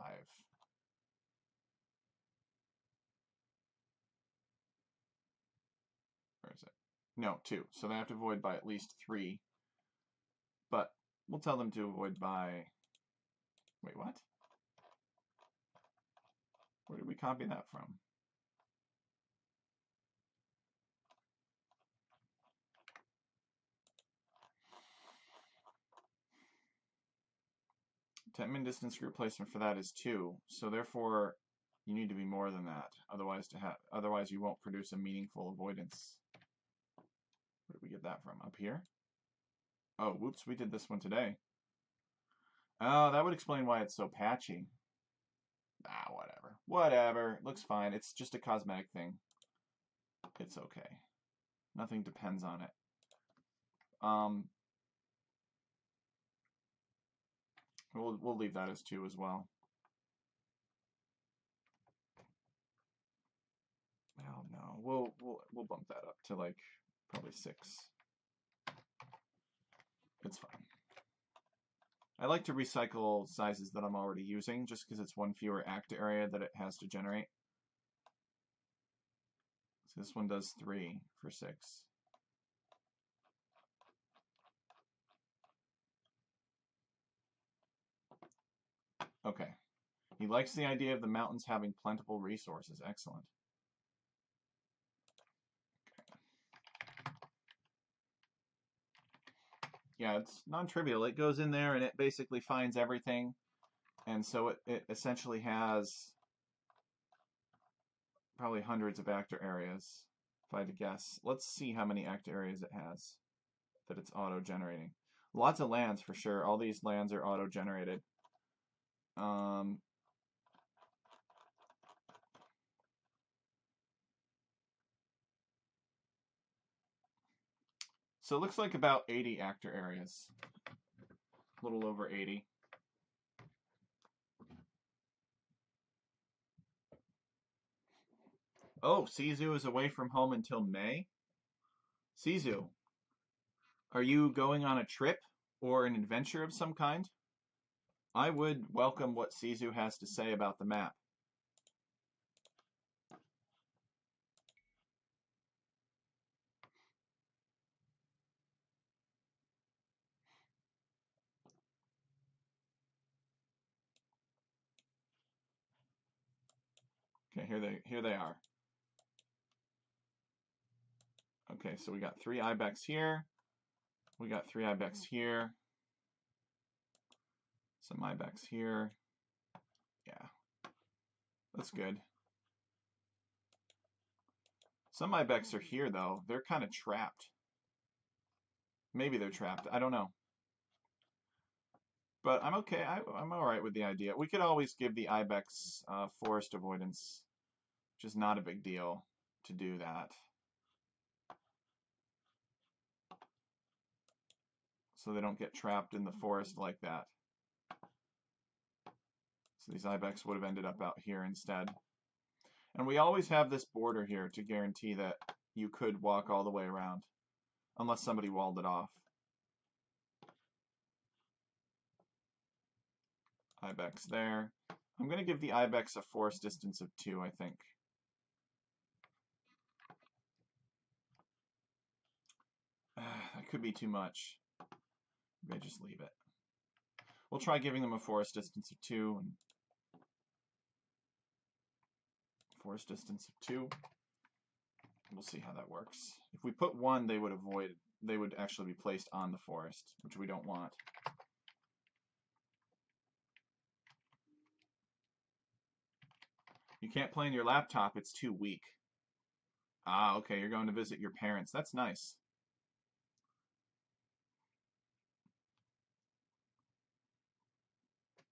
Speaker 1: Where is it? No, 2. So they have to avoid by at least 3. But we'll tell them to avoid by... Wait, what? Where did we copy that from? Min distance group placement for that is 2. So therefore, you need to be more than that. Otherwise you won't produce a meaningful avoidance. Where did we get that from? Up here? Oh, whoops, we did this one today. Oh, that would explain why it's so patchy. Ah, whatever. Whatever. Looks fine. It's just a cosmetic thing. It's okay. Nothing depends on it. We'll leave that as 2 as well. Oh no, we'll bump that up to like probably 6. It's fine. I like to recycle sizes that I'm already using just because it's one fewer act area that it has to generate. So this one does 3 for 6. Okay. He likes the idea of the mountains having plentiful resources. Excellent. Yeah, it's non-trivial. It goes in there and it basically finds everything. And so it essentially has probably hundreds of actor areas, if I had to guess. Let's see how many actor areas it has that it's auto-generating. Lots of lands for sure. All these lands are auto-generated. So it looks like about 80 actor areas. A little over 80. Oh, Sizu is away from home until May? Sizu, are you going on a trip or an adventure of some kind? I would welcome what Sizu has to say about the map. Okay, here they are. Okay, so we got 3 ibex here. We got 3 ibex here. Some ibex here. Yeah, that's good. Some ibex are here though. They're kind of trapped. Maybe they're trapped. I don't know. But I'm okay. I'm all right with the idea. We could always give the ibex forest avoidance, which is not a big deal to do that. So they don't get trapped in the forest like that. So these ibex would have ended up out here instead. And we always have this border here to guarantee that you could walk all the way around, unless somebody walled it off. Ibex there. I'm going to give the ibex a force distance of 2, I think. That could be too much. Maybe I just leave it. We'll try giving them a force distance of 2 and force distance of 2. We'll see how that works. If we put 1, they would actually be placed on the forest, which we don't want. You can't play on your laptop, it's too weak. Ah, okay, you're going to visit your parents. That's nice.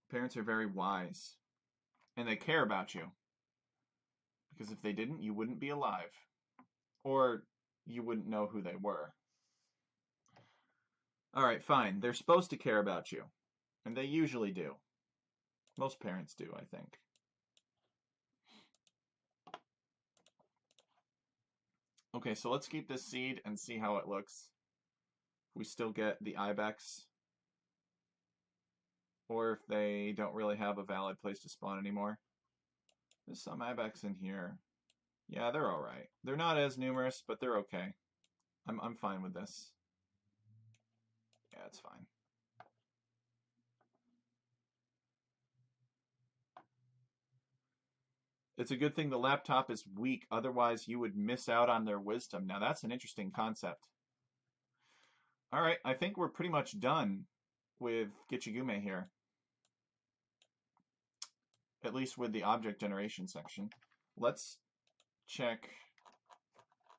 Speaker 1: Parents are very wise, and they care about you. Because if they didn't, you wouldn't be alive. Or you wouldn't know who they were. Alright, fine. They're supposed to care about you. And they usually do. Most parents do, I think. Okay, so let's keep this seed and see how it looks. We still get the ibex. Or if they don't really have a valid place to spawn anymore. There's some ibex in here. Yeah, they're alright. They're not as numerous, but they're okay. I'm fine with this. Yeah, it's fine. It's a good thing the laptop is weak, otherwise you would miss out on their wisdom. Now that's an interesting concept. All right, I think we're pretty much done with GitcheGumee here. At least with the object generation section. Let's check.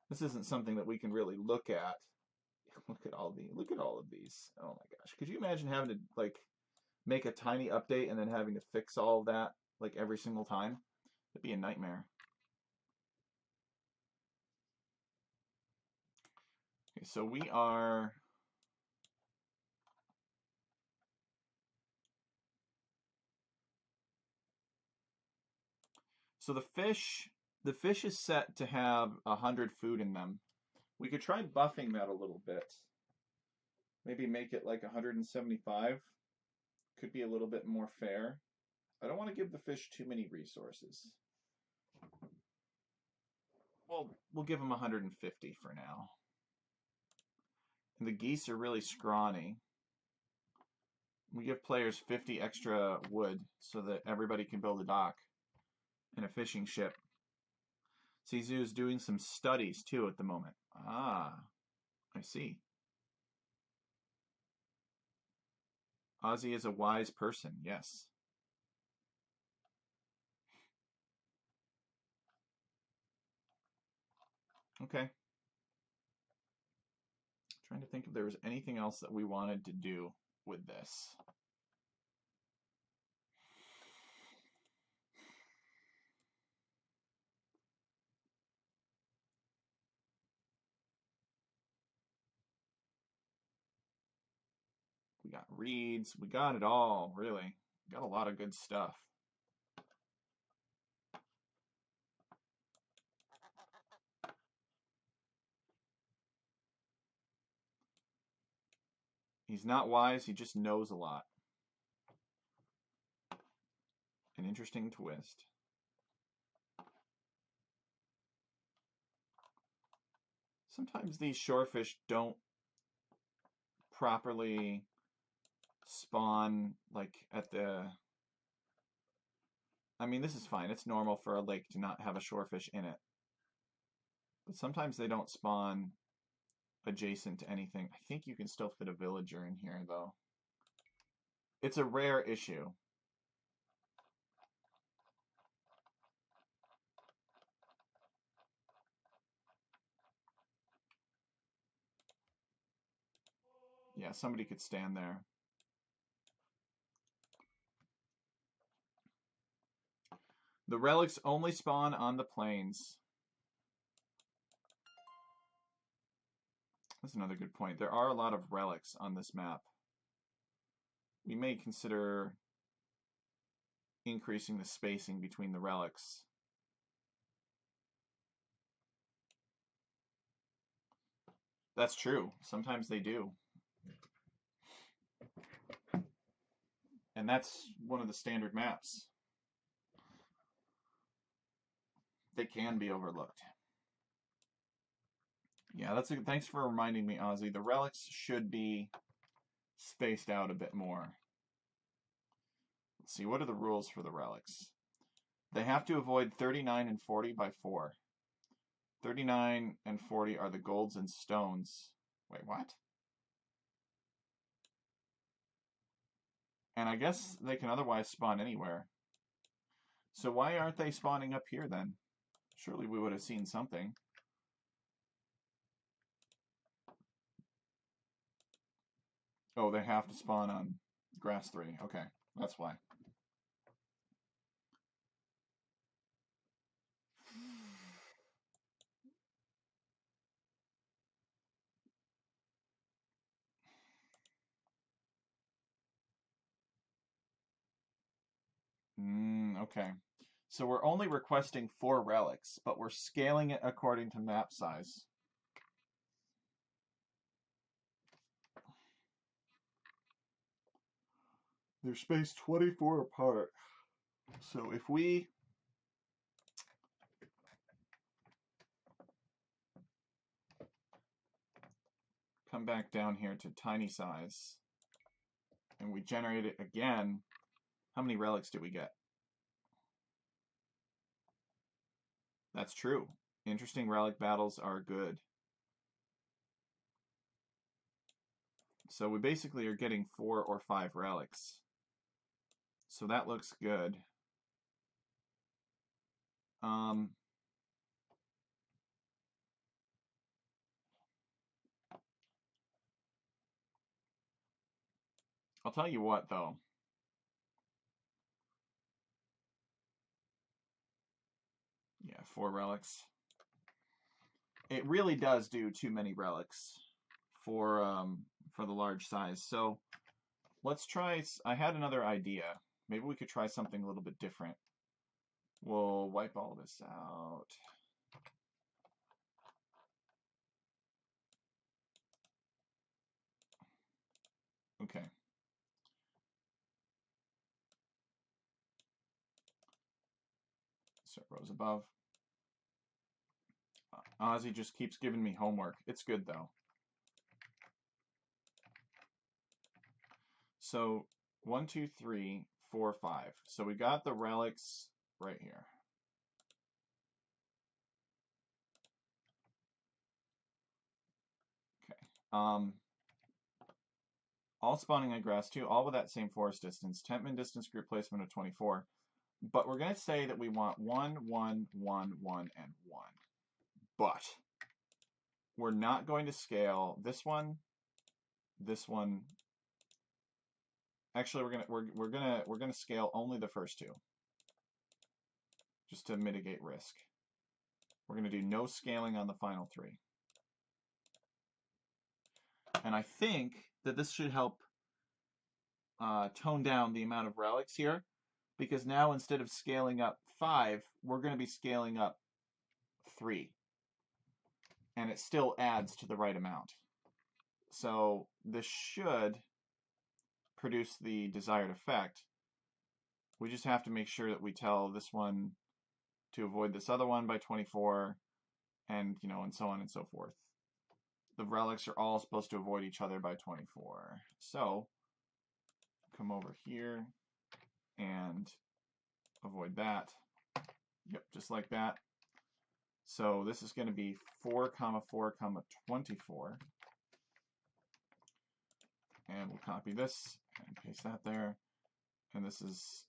Speaker 1: This isn't something that we can really look at. Look at all of these. Oh my gosh. Could you imagine having to like make a tiny update and then having to fix all of that like every single time? It'd be a nightmare. Okay, so we are so the fish is set to have 100 food in them. We could try buffing that a little bit. Maybe make it like 175. Could be a little bit more fair. I don't want to give the fish too many resources. Well, we'll give them 150 for now. And the geese are really scrawny. We give players 50 extra wood so that everybody can build a dock and a fishing ship. Sizu's doing some studies too at the moment. Ah, I see. Ozzy is a wise person, yes. Okay. Trying to think if there was anything else that we wanted to do with this. We got reeds. We got it all, really. Got a lot of good stuff. He's not wise, he just knows a lot. An interesting twist. Sometimes these shorefish don't properly spawn like at the... I mean, this is fine. It's normal for a lake to not have a shorefish in it. But sometimes they don't spawn adjacent to anything. I think you can still fit a villager in here, though. It's a rare issue. Yeah, somebody could stand there. The relics only spawn on the plains. That's another good point. There are a lot of relics on this map. We may consider increasing the spacing between the relics. That's true. Sometimes they do. And that's one of the standard maps. They can be overlooked. Yeah, thanks for reminding me, Ozzy. The relics should be spaced out a bit more. Let's see, what are the rules for the relics? They have to avoid 39 and 40 by 4. 39 and 40 are the golds and stones. Wait, what? And I guess they can otherwise spawn anywhere. So why aren't they spawning up here then? Surely we would have seen something. Oh, they have to spawn on grass 3. Okay, that's why. Okay. So we're only requesting 4 relics, but we're scaling it according to map size. They're spaced 24 apart. So if we come back down here to tiny size and we generate it again, how many relics do we get? That's true. Interesting relic battles are good. So we basically are getting 4 or 5 relics. So that looks good. I'll tell you what though. Yeah, 4 relics. It really does do too many relics for the large size. So let's try. I had another idea. Maybe we could try something a little bit different. We'll wipe all this out. Okay. So rows above. Ozzy just keeps giving me homework. It's good though. So 1, 2, 3, 4, 5. So we got the relics right here. Okay. All spawning on grass 2, all with that same forest distance. 10-min distance group placement of 24. But we're going to say that we want 1, 1, 1, 1, and 1. But we're not going to scale this one, this one. Actually, we're gonna scale only the first 2, just to mitigate risk. We're gonna do no scaling on the final 3. And I think that this should help tone down the amount of relics here, because now instead of scaling up 5, we're going to be scaling up 3. And it still adds to the right amount. So this should produce the desired effect. We just have to make sure that we tell this one to avoid this other one by 24, and and so on and so forth. The relics are all supposed to avoid each other by 24. So come over here and avoid that. Yep, just like that. So this is going to be 4, 4, 24. And we'll copy this and paste that there. And this is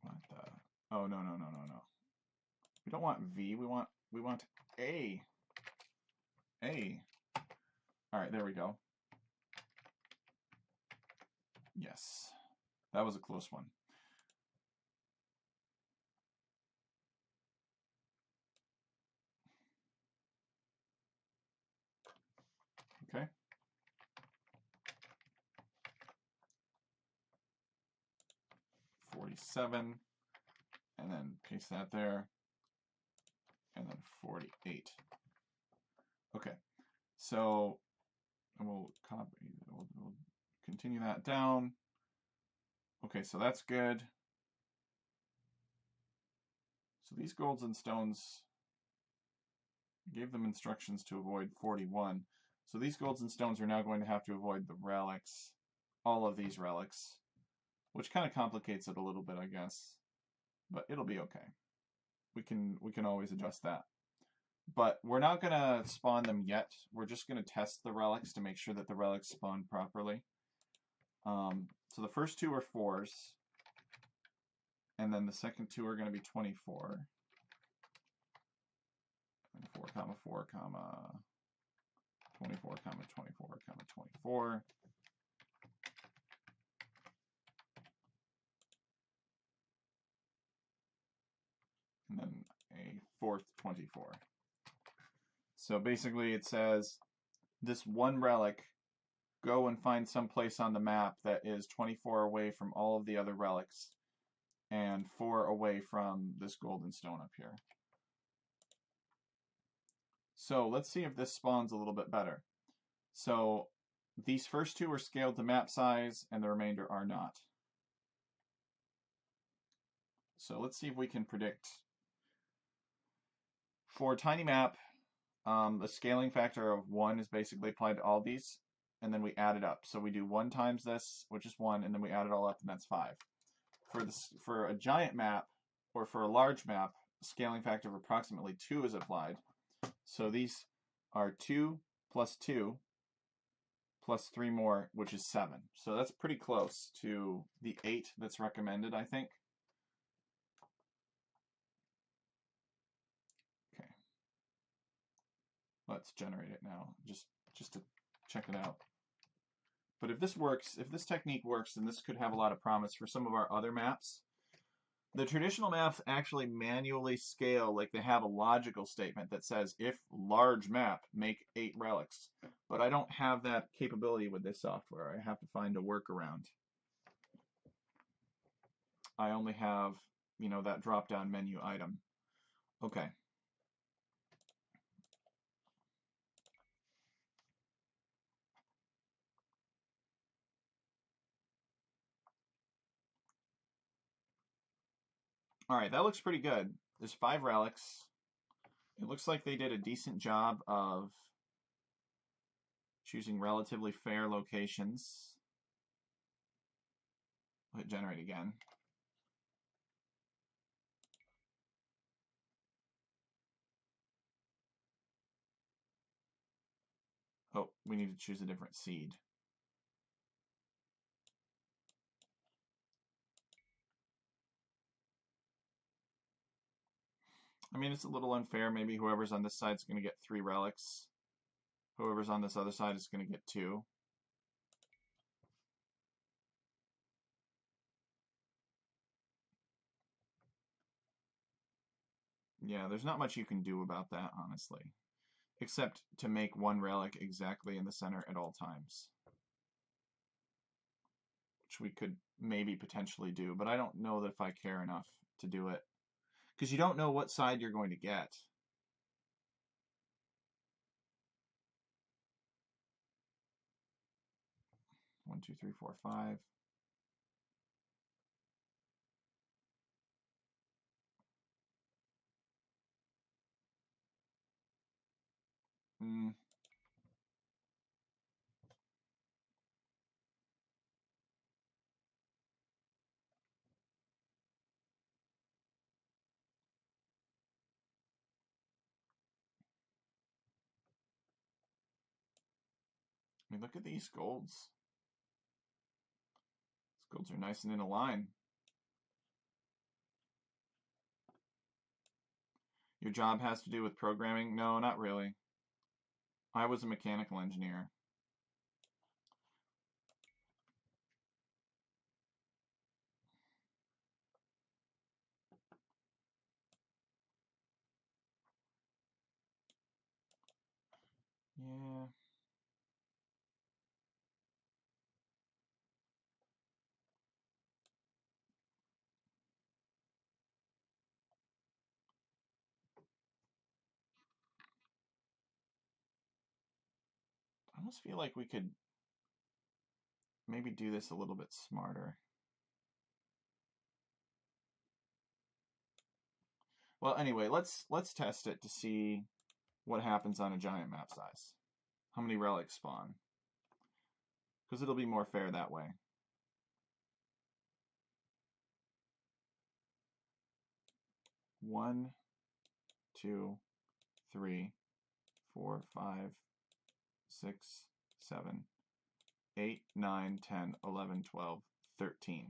Speaker 1: what the, oh no. We don't want V, we want A. A. All right, there we go. Yes. That was a close one. 47, and then paste that there, and then 48. Okay, so we'll copy, we'll continue that down. Okay, so that's good. So these golds and stones, gave them instructions to avoid 41. So these golds and stones are now going to have to avoid the relics, all of these relics, which kind of complicates it a little bit, I guess. But it'll be okay. We can always adjust that. But we're not going to spawn them yet. We're just going to test the relics to make sure that the relics spawn properly. So the first two are 4s, and then the second two are going to be 24. 4, comma 4, comma 24, comma 24, comma 24. And then a fourth 24. So basically it says this one relic, go and find some place on the map that is 24 away from all of the other relics and 4 away from this golden stone up here. So let's see if this spawns a little bit better. So these first two are scaled to map size and the remainder are not. So let's see if we can predict. For a tiny map, the scaling factor of 1 is basically applied to all these, and then we add it up. So we do 1 times this, which is 1, and then we add it all up, and that's 5. For a giant map, or for a large map, a scaling factor of approximately 2 is applied. So these are 2 plus 2 plus 3 more, which is 7. So that's pretty close to the 8 that's recommended, I think. Okay. Let's generate it now, just to check it out. But if this works, if this technique works, then this could have a lot of promise for some of our other maps. The traditional maps actually manually scale, like they have a logical statement that says, if large map, make 8 relics. But I don't have that capability with this software. I have to find a workaround. I only have, that drop-down menu item. Okay. All right, that looks pretty good. There's 5 relics. It looks like they did a decent job of choosing relatively fair locations. I'll hit generate again. Oh, we need to choose a different seed. I mean, it's a little unfair. Maybe whoever's on this side is going to get 3 relics. Whoever's on this other side is going to get 2. Yeah, there's not much you can do about that, honestly. Except to make 1 relic exactly in the center at all times. Which we could maybe potentially do, but I don't know that if I care enough to do it. Because you don't know what side you're going to get. One, two, three, four, 5. Hmm. I mean, look at these golds. These golds are nice and in a line. Your job has to do with programming? No, not really. I was a mechanical engineer. Yeah. almost feel like we could maybe do this a little bit smarter. Well, anyway, let's test it to see what happens on a giant map size. How many relics spawn? Because it'll be more fair that way. One, 2, 3, 4, 5, 6, 7, 8, 9, 10, 11, 12, 13.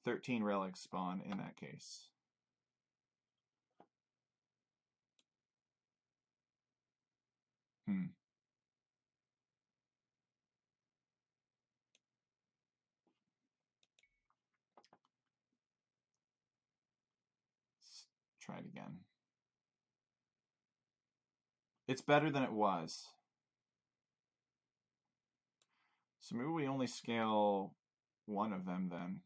Speaker 1: 13 relics spawn in that case. Let's try it again. It's better than it was. So maybe we only scale one of them then.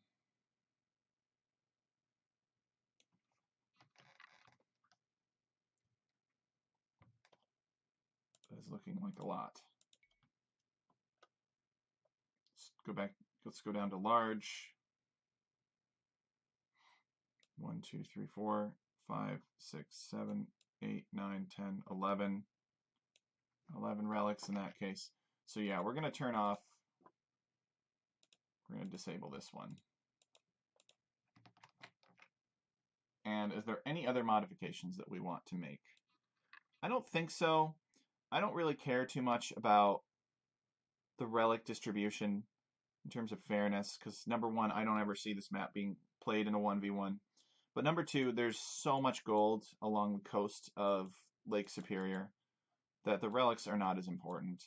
Speaker 1: That is looking like a lot. Let's go back. Let's go down to large. 1, 2, 3, 4, 5, 6, 7, 8, 9, 10, 11. 11 relics in that case. So yeah, we're going to turn off. We're going to disable this one. And is there any other modifications that we want to make? I don't think so. I don't really care too much about the relic distribution in terms of fairness, because number one, I don't ever see this map being played in a 1v1. But number two, there's so much gold along the coast of Lake Superior that the relics are not as important.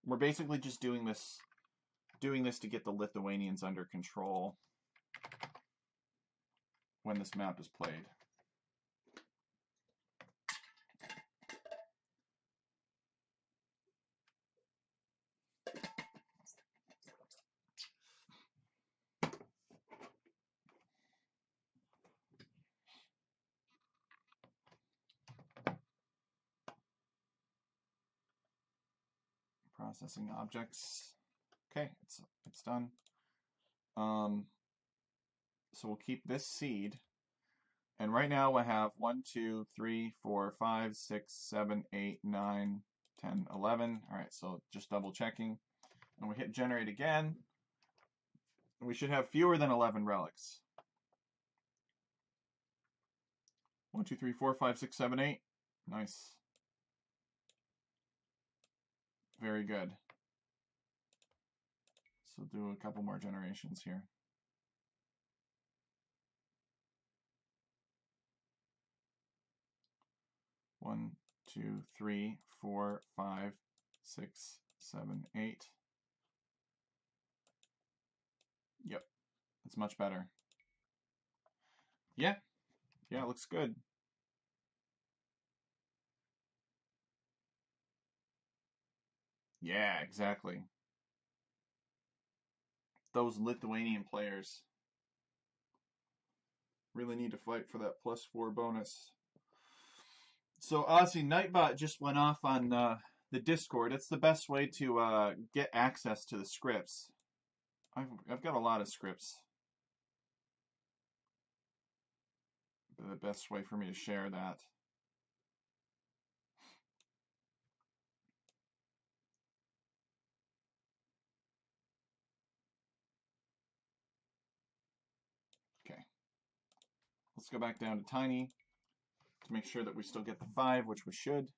Speaker 1: We're basically just doing this to get the Lithuanians under control when this map is played. Processing objects. Okay, it's done. So we'll keep this seed. And right now we have 1, 2, 3, 4, 5, 6, 7, 8, 9, 10, 11. All right, so just double checking. And we hit generate again. We should have fewer than 11 relics. 1, 2, 3, 4, 5, 6, 7, 8. Nice. Very good. So do a couple more generations here. One, 2, 3, 4, 5, 6, 7, 8. Yep, that's much better. Yeah, it looks good. Yeah, exactly. Those Lithuanian players really need to fight for that +4 bonus. So Ozzy, Nightbot just went off on the Discord. It's the best way to get access to the scripts. I've got a lot of scripts. The best way for me to share that. Okay. Let's go back down to Tiny to make sure that we still get the 5, which we should.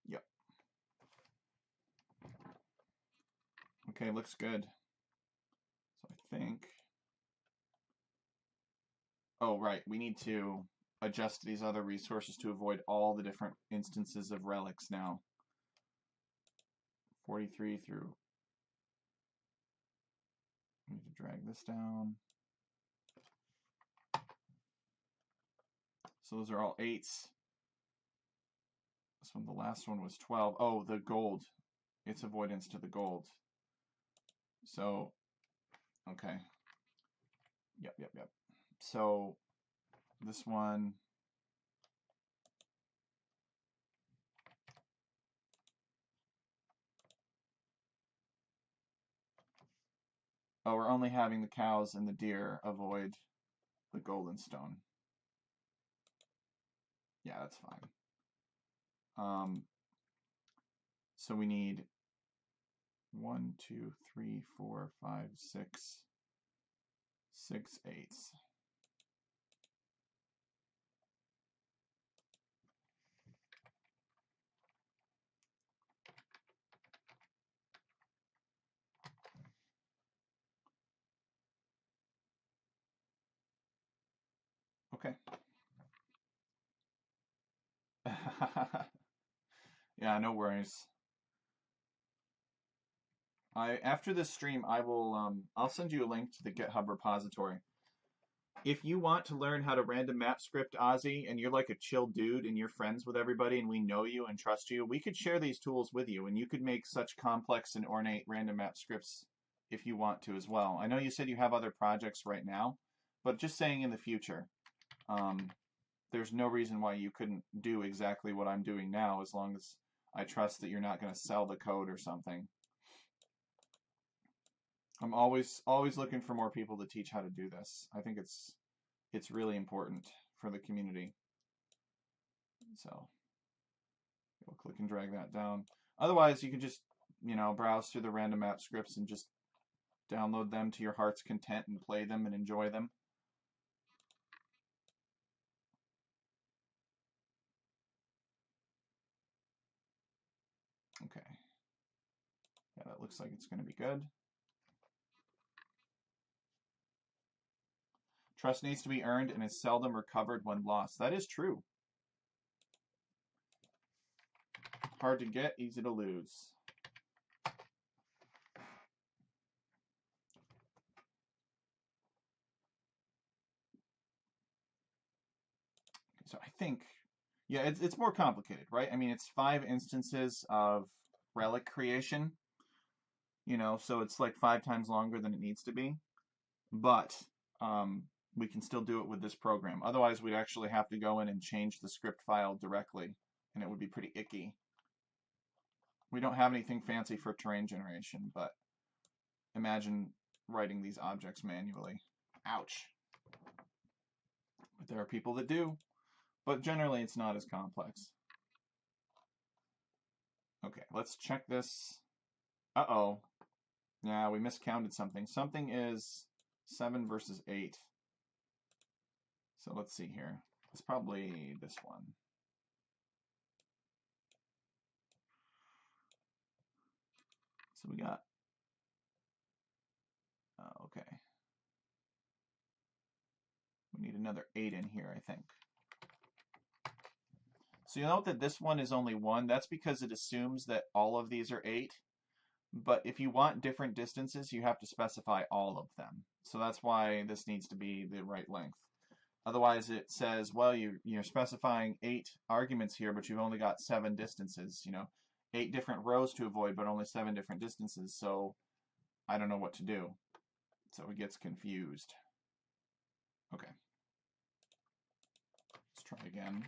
Speaker 1: Yep. Okay, looks good. So I think... Oh, right. We need to adjust these other resources to avoid all the different instances of relics now. 43 through... I need to drag this down. So those are all 8s. This one, the last one was 12. Oh, the gold. It's avoidance to the gold. So, okay. Yep. So, this one... Oh, we're only having the cows and the deer avoid the golden stone. Yeah, that's fine. So we need 1, 2, 3, 4, 5, 6, 6 eighths. Okay. Yeah, no worries. After this stream, I'll send you a link to the GitHub repository. If you want to learn how to random map script Ozzy and you're like a chill dude and you're friends with everybody and we know you and trust you, we could share these tools with you and you could make such complex and ornate random map scripts if you want to as well. I know you said you have other projects right now, but just saying in the future, um, there's no reason why you couldn't do exactly what I'm doing now as long as I trust that you're not going to sell the code or something. I'm always looking for more people to teach how to do this. I think it's really important for the community. So we'll click and drag that down. Otherwise, you can just, browse through the random map scripts and just download them to your heart's content and play them and enjoy them. Okay. Yeah, that looks like it's going to be good. Trust needs to be earned and is seldom recovered when lost. That is true. Hard to get, easy to lose. So I think, yeah, it's more complicated, right? I mean, it's 5 instances of relic creation, so it's like 5 times longer than it needs to be. But we can still do it with this program. Otherwise, we'd actually have to go in and change the script file directly, and it would be pretty icky. We don't have anything fancy for terrain generation, but imagine writing these objects manually. Ouch. But there are people that do, but generally it's not as complex. Okay, let's check this. Uh-oh. Yeah, we miscounted something. Something is 7 versus 8. So let's see here. It's probably this one. So we got, okay. We need another 8 in here, I think. So you'll note that this one is only 1. That's because it assumes that all of these are 8. But if you want different distances, you have to specify all of them. So that's why this needs to be the right length. Otherwise, it says, well, you're specifying 8 arguments here, but you've only got 7 distances. 8 different rows to avoid, but only 7 different distances. So I don't know what to do. So it gets confused. Okay. Let's try again.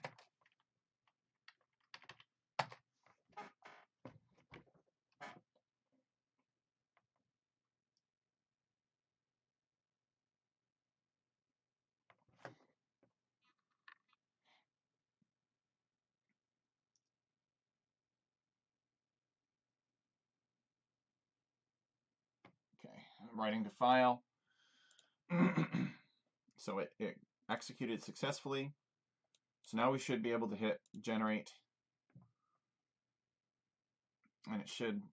Speaker 1: Okay, I'm writing to file. So it executed successfully. So now we should be able to hit generate, and it should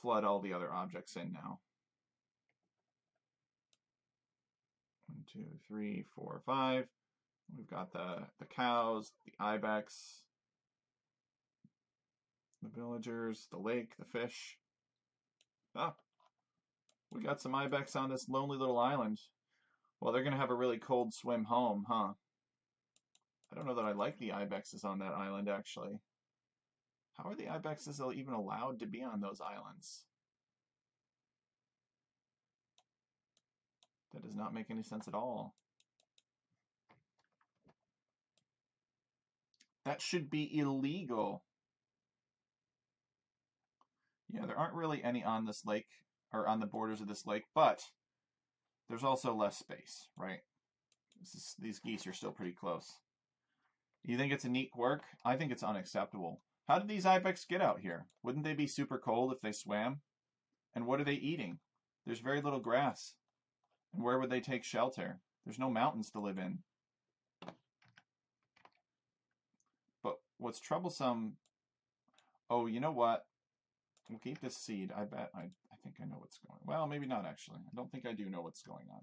Speaker 1: flood all the other objects in now. 1, 2, 3, 4, 5. We've got the cows, the ibex, the villagers, the lake, the fish. Oh, we got some ibex on this lonely little island. Well, they're going to have a really cold swim home, huh? I don't know that I like the ibexes on that island, actually. How are the ibexes even allowed to be on those islands? That does not make any sense at all. That should be illegal. Yeah, there aren't really any on this lake, or on the borders of this lake, but there's also less space, right? These geese are still pretty close. You think it's a neat quirk? I think it's unacceptable. How did these ibex get out here? Wouldn't they be super cold if they swam? And what are they eating? There's very little grass. And where would they take shelter? There's no mountains to live in. But what's troublesome... Oh, you know what? We'll keep this seed. I think I know what's going on. Well, maybe not actually. I don't think I do know what's going on.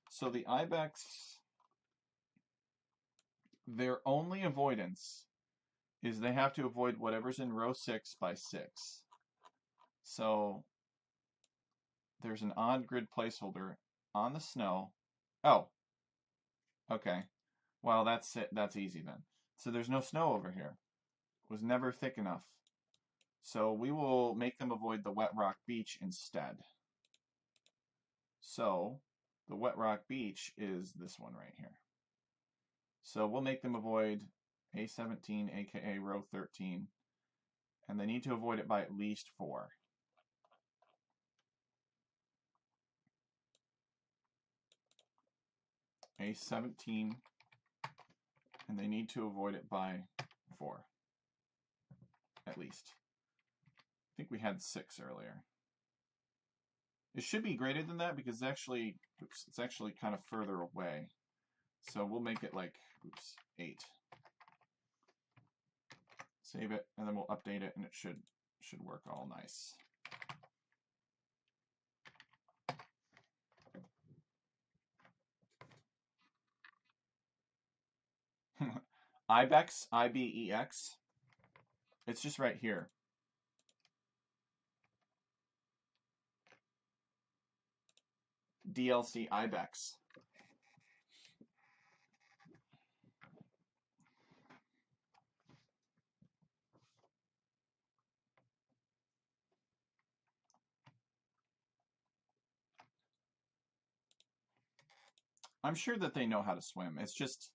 Speaker 1: So the ibex, their only avoidance is they have to avoid whatever's in row 6 by 6. So there's an odd grid placeholder on the snow. Oh, okay. Well, that's it. That's easy then. So there's no snow over here. It was never thick enough. So we will make them avoid the wet rock beach instead. So the wet rock beach is this one right here. So we'll make them avoid A17, aka row 13, and they need to avoid it by at least 4. A17, and they need to avoid it by 4, at least. I think we had 6 earlier. It should be greater than that because it's actually kind of further away. So we'll make it like, 8. Save it, and then we'll update it, and it should work all nice. Ibex, I-B-E-X. It's just right here. DLC Ibex. I'm sure that they know how to swim. It's just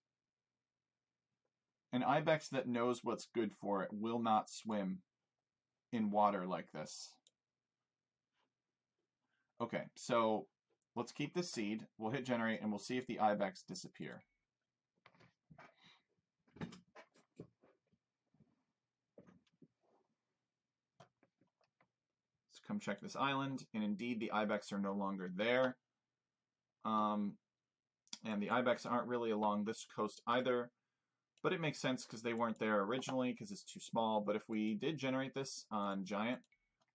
Speaker 1: an ibex that knows what's good for it will not swim in water like this. Okay, so let's keep this seed. We'll hit generate and we'll see if the ibex disappear. Let's come check this island, and indeed the ibex are no longer there. And the ibex aren't really along this coast either, but it makes sense because they weren't there originally because it's too small. But if we did generate this on giant,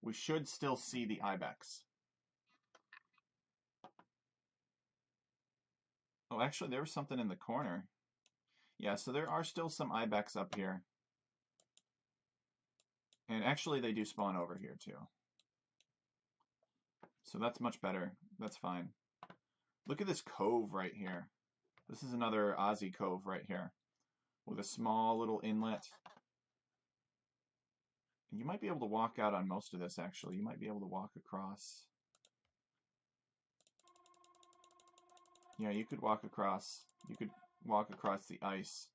Speaker 1: we should still see the ibex. Oh, actually, there was something in the corner. Yeah, so there are still some ibex up here. And actually, they do spawn over here, too. So that's much better. That's fine. Look at this cove right here. This is another Aussie cove right here with a small little inlet. And you might be able to walk out on most of this, actually. You might be able to walk across. Yeah, you could walk across. You could walk across the ice.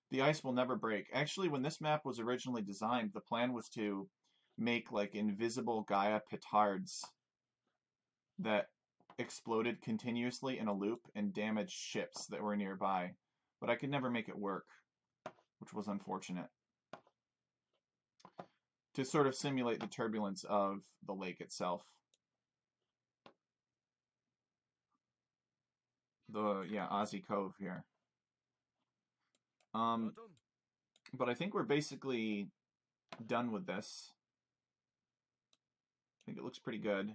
Speaker 1: The ice will never break. Actually, when this map was originally designed, the plan was to make like invisible Gaia petards that exploded continuously in a loop and damaged ships that were nearby. But I could never make it work, which was unfortunate. To sort of simulate the turbulence of the lake itself. Yeah, Aussie Cove here. But I think we're basically done with this. I think it looks pretty good.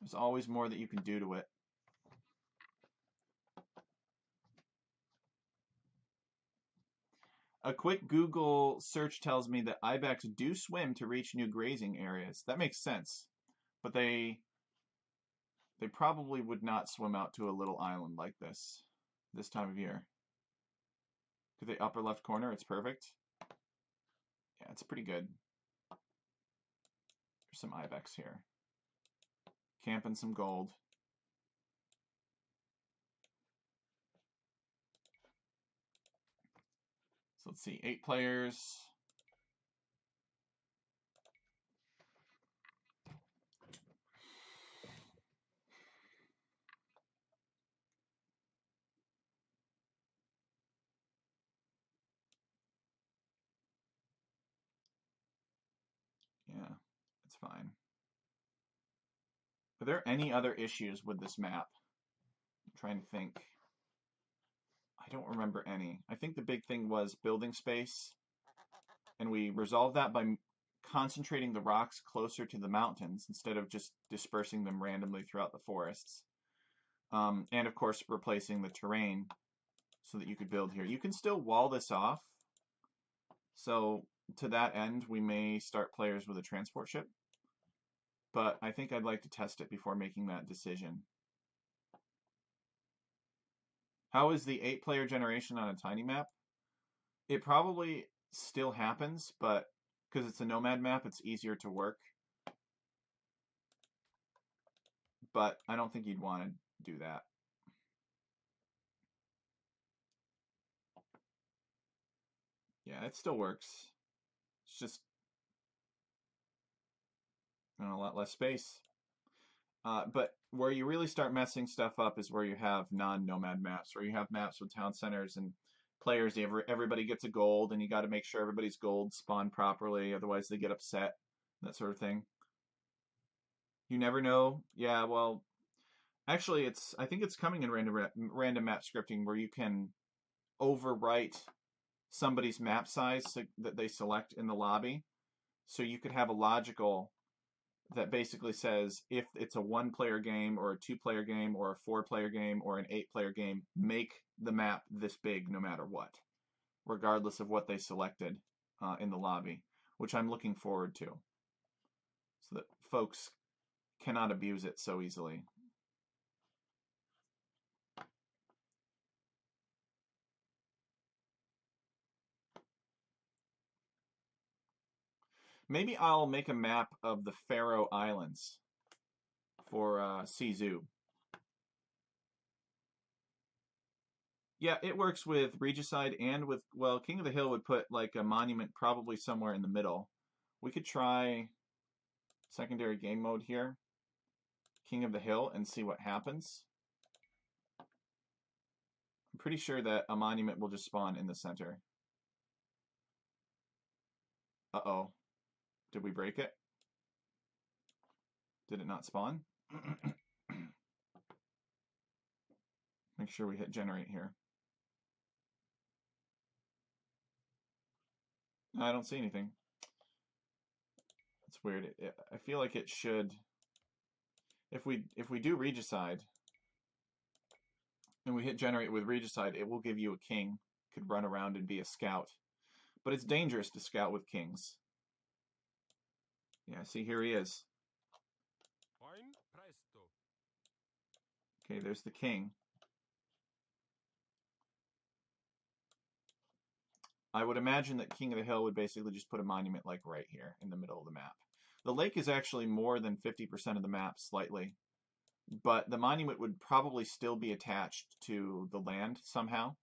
Speaker 1: There's always more that you can do to it. A quick Google search tells me that ibex do swim to reach new grazing areas. That makes sense. But they probably would not swim out to a little island like this time of year. To the upper left corner, it's perfect. Yeah, it's pretty good. There's some ibex here. Camping some gold. So let's see, 8 players. It's fine. Are there any other issues with this map? I'm trying to think. I don't remember any. I think the big thing was building space, and we resolved that by concentrating the rocks closer to the mountains instead of just dispersing them randomly throughout the forests. And of course, replacing the terrain so that you could build here. You can still wall this off. So to that end, we may start players with a transport ship. But I think I'd like to test it before making that decision. How is the 8-player generation on a tiny map? It probably still happens, but because it's a nomad map, it's easier to work. But I don't think you'd want to do that. Yeah, it still works. It's just a lot less space. But where you really start messing stuff up is where you have non-nomad maps, where you have maps with town centers and players. Everybody gets a gold, and you got to make sure everybody's gold spawn properly, otherwise they get upset, that sort of thing. You never know. Yeah, well, actually, I think it's coming in random map scripting where you can overwrite somebody's map size that they select in the lobby. So you could have a logical that basically says if it's a 1-player game or a 2-player game or a 4-player game or an 8-player game, make the map this big no matter what, regardless of what they selected in the lobby, which I'm looking forward to, so that folks cannot abuse it so easily. Maybe I'll make a map of the Faroe Islands for CZoo. Yeah, it works with Regicide and with, well, King of the Hill would put like a monument probably somewhere in the middle. We could try secondary game mode here, King of the Hill, and see what happens. I'm pretty sure that a monument will just spawn in the center. Uh-oh. Did we break it? Did it not spawn? Make sure we hit generate here. I don't see anything. That's weird. I feel like it should. If we do Regicide and we hit generate with Regicide, it will give you a king. Could run around and be a scout. But it's dangerous to scout with kings. Yeah, see, here he is. Okay, there's the king. I would imagine that King of the Hill would basically just put a monument like right here in the middle of the map. The lake is actually more than 50% of the map, slightly. But the monument would probably still be attached to the land somehow.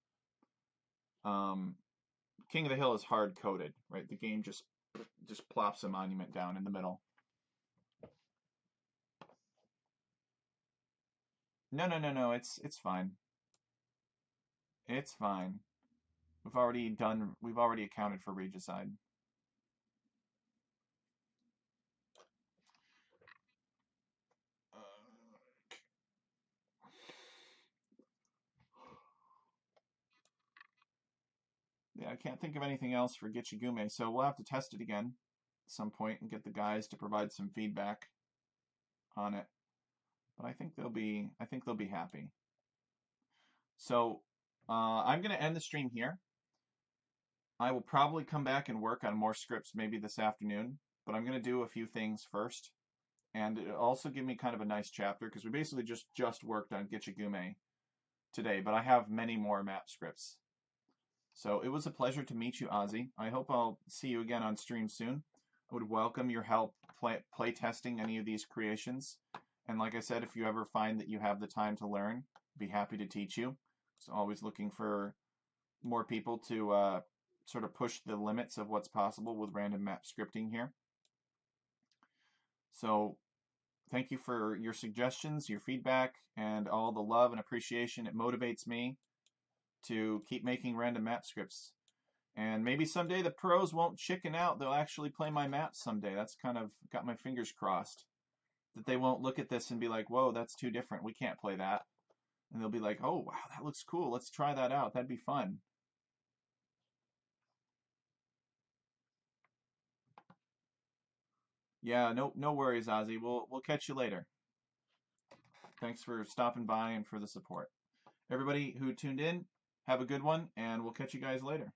Speaker 1: King of the Hill is hard-coded, right? The game just plops a monument down in the middle. No, it's fine. It's fine. We've already accounted for Regicide. Yeah, I can't think of anything else for GitcheGumee, so we'll have to test it again at some point and get the guys to provide some feedback on it. But I think they'll be happy. So I'm going to end the stream here. I will probably come back and work on more scripts maybe this afternoon, but I'm going to do a few things first. And it'll also give me kind of a nice chapter because we basically just worked on GitcheGumee today, but I have many more map scripts. So it was a pleasure to meet you, Ozzy. I hope I'll see you again on stream soon. I would welcome your help play testing any of these creations. And like I said, if you ever find that you have the time to learn, I'd be happy to teach you. So always looking for more people to sort of push the limits of what's possible with random map scripting here. So thank you for your suggestions, your feedback, and all the love and appreciation. It motivates me to keep making random map scripts. And maybe someday the pros won't chicken out. They'll actually play my maps someday. That's kind of got my fingers crossed. That they won't look at this and be like, whoa, that's too different. We can't play that. And they'll be like, oh, wow, that looks cool. Let's try that out. That'd be fun. Yeah, no worries, Ozzy. We'll catch you later. Thanks for stopping by and for the support. Everybody who tuned in, have a good one, and we'll catch you guys later.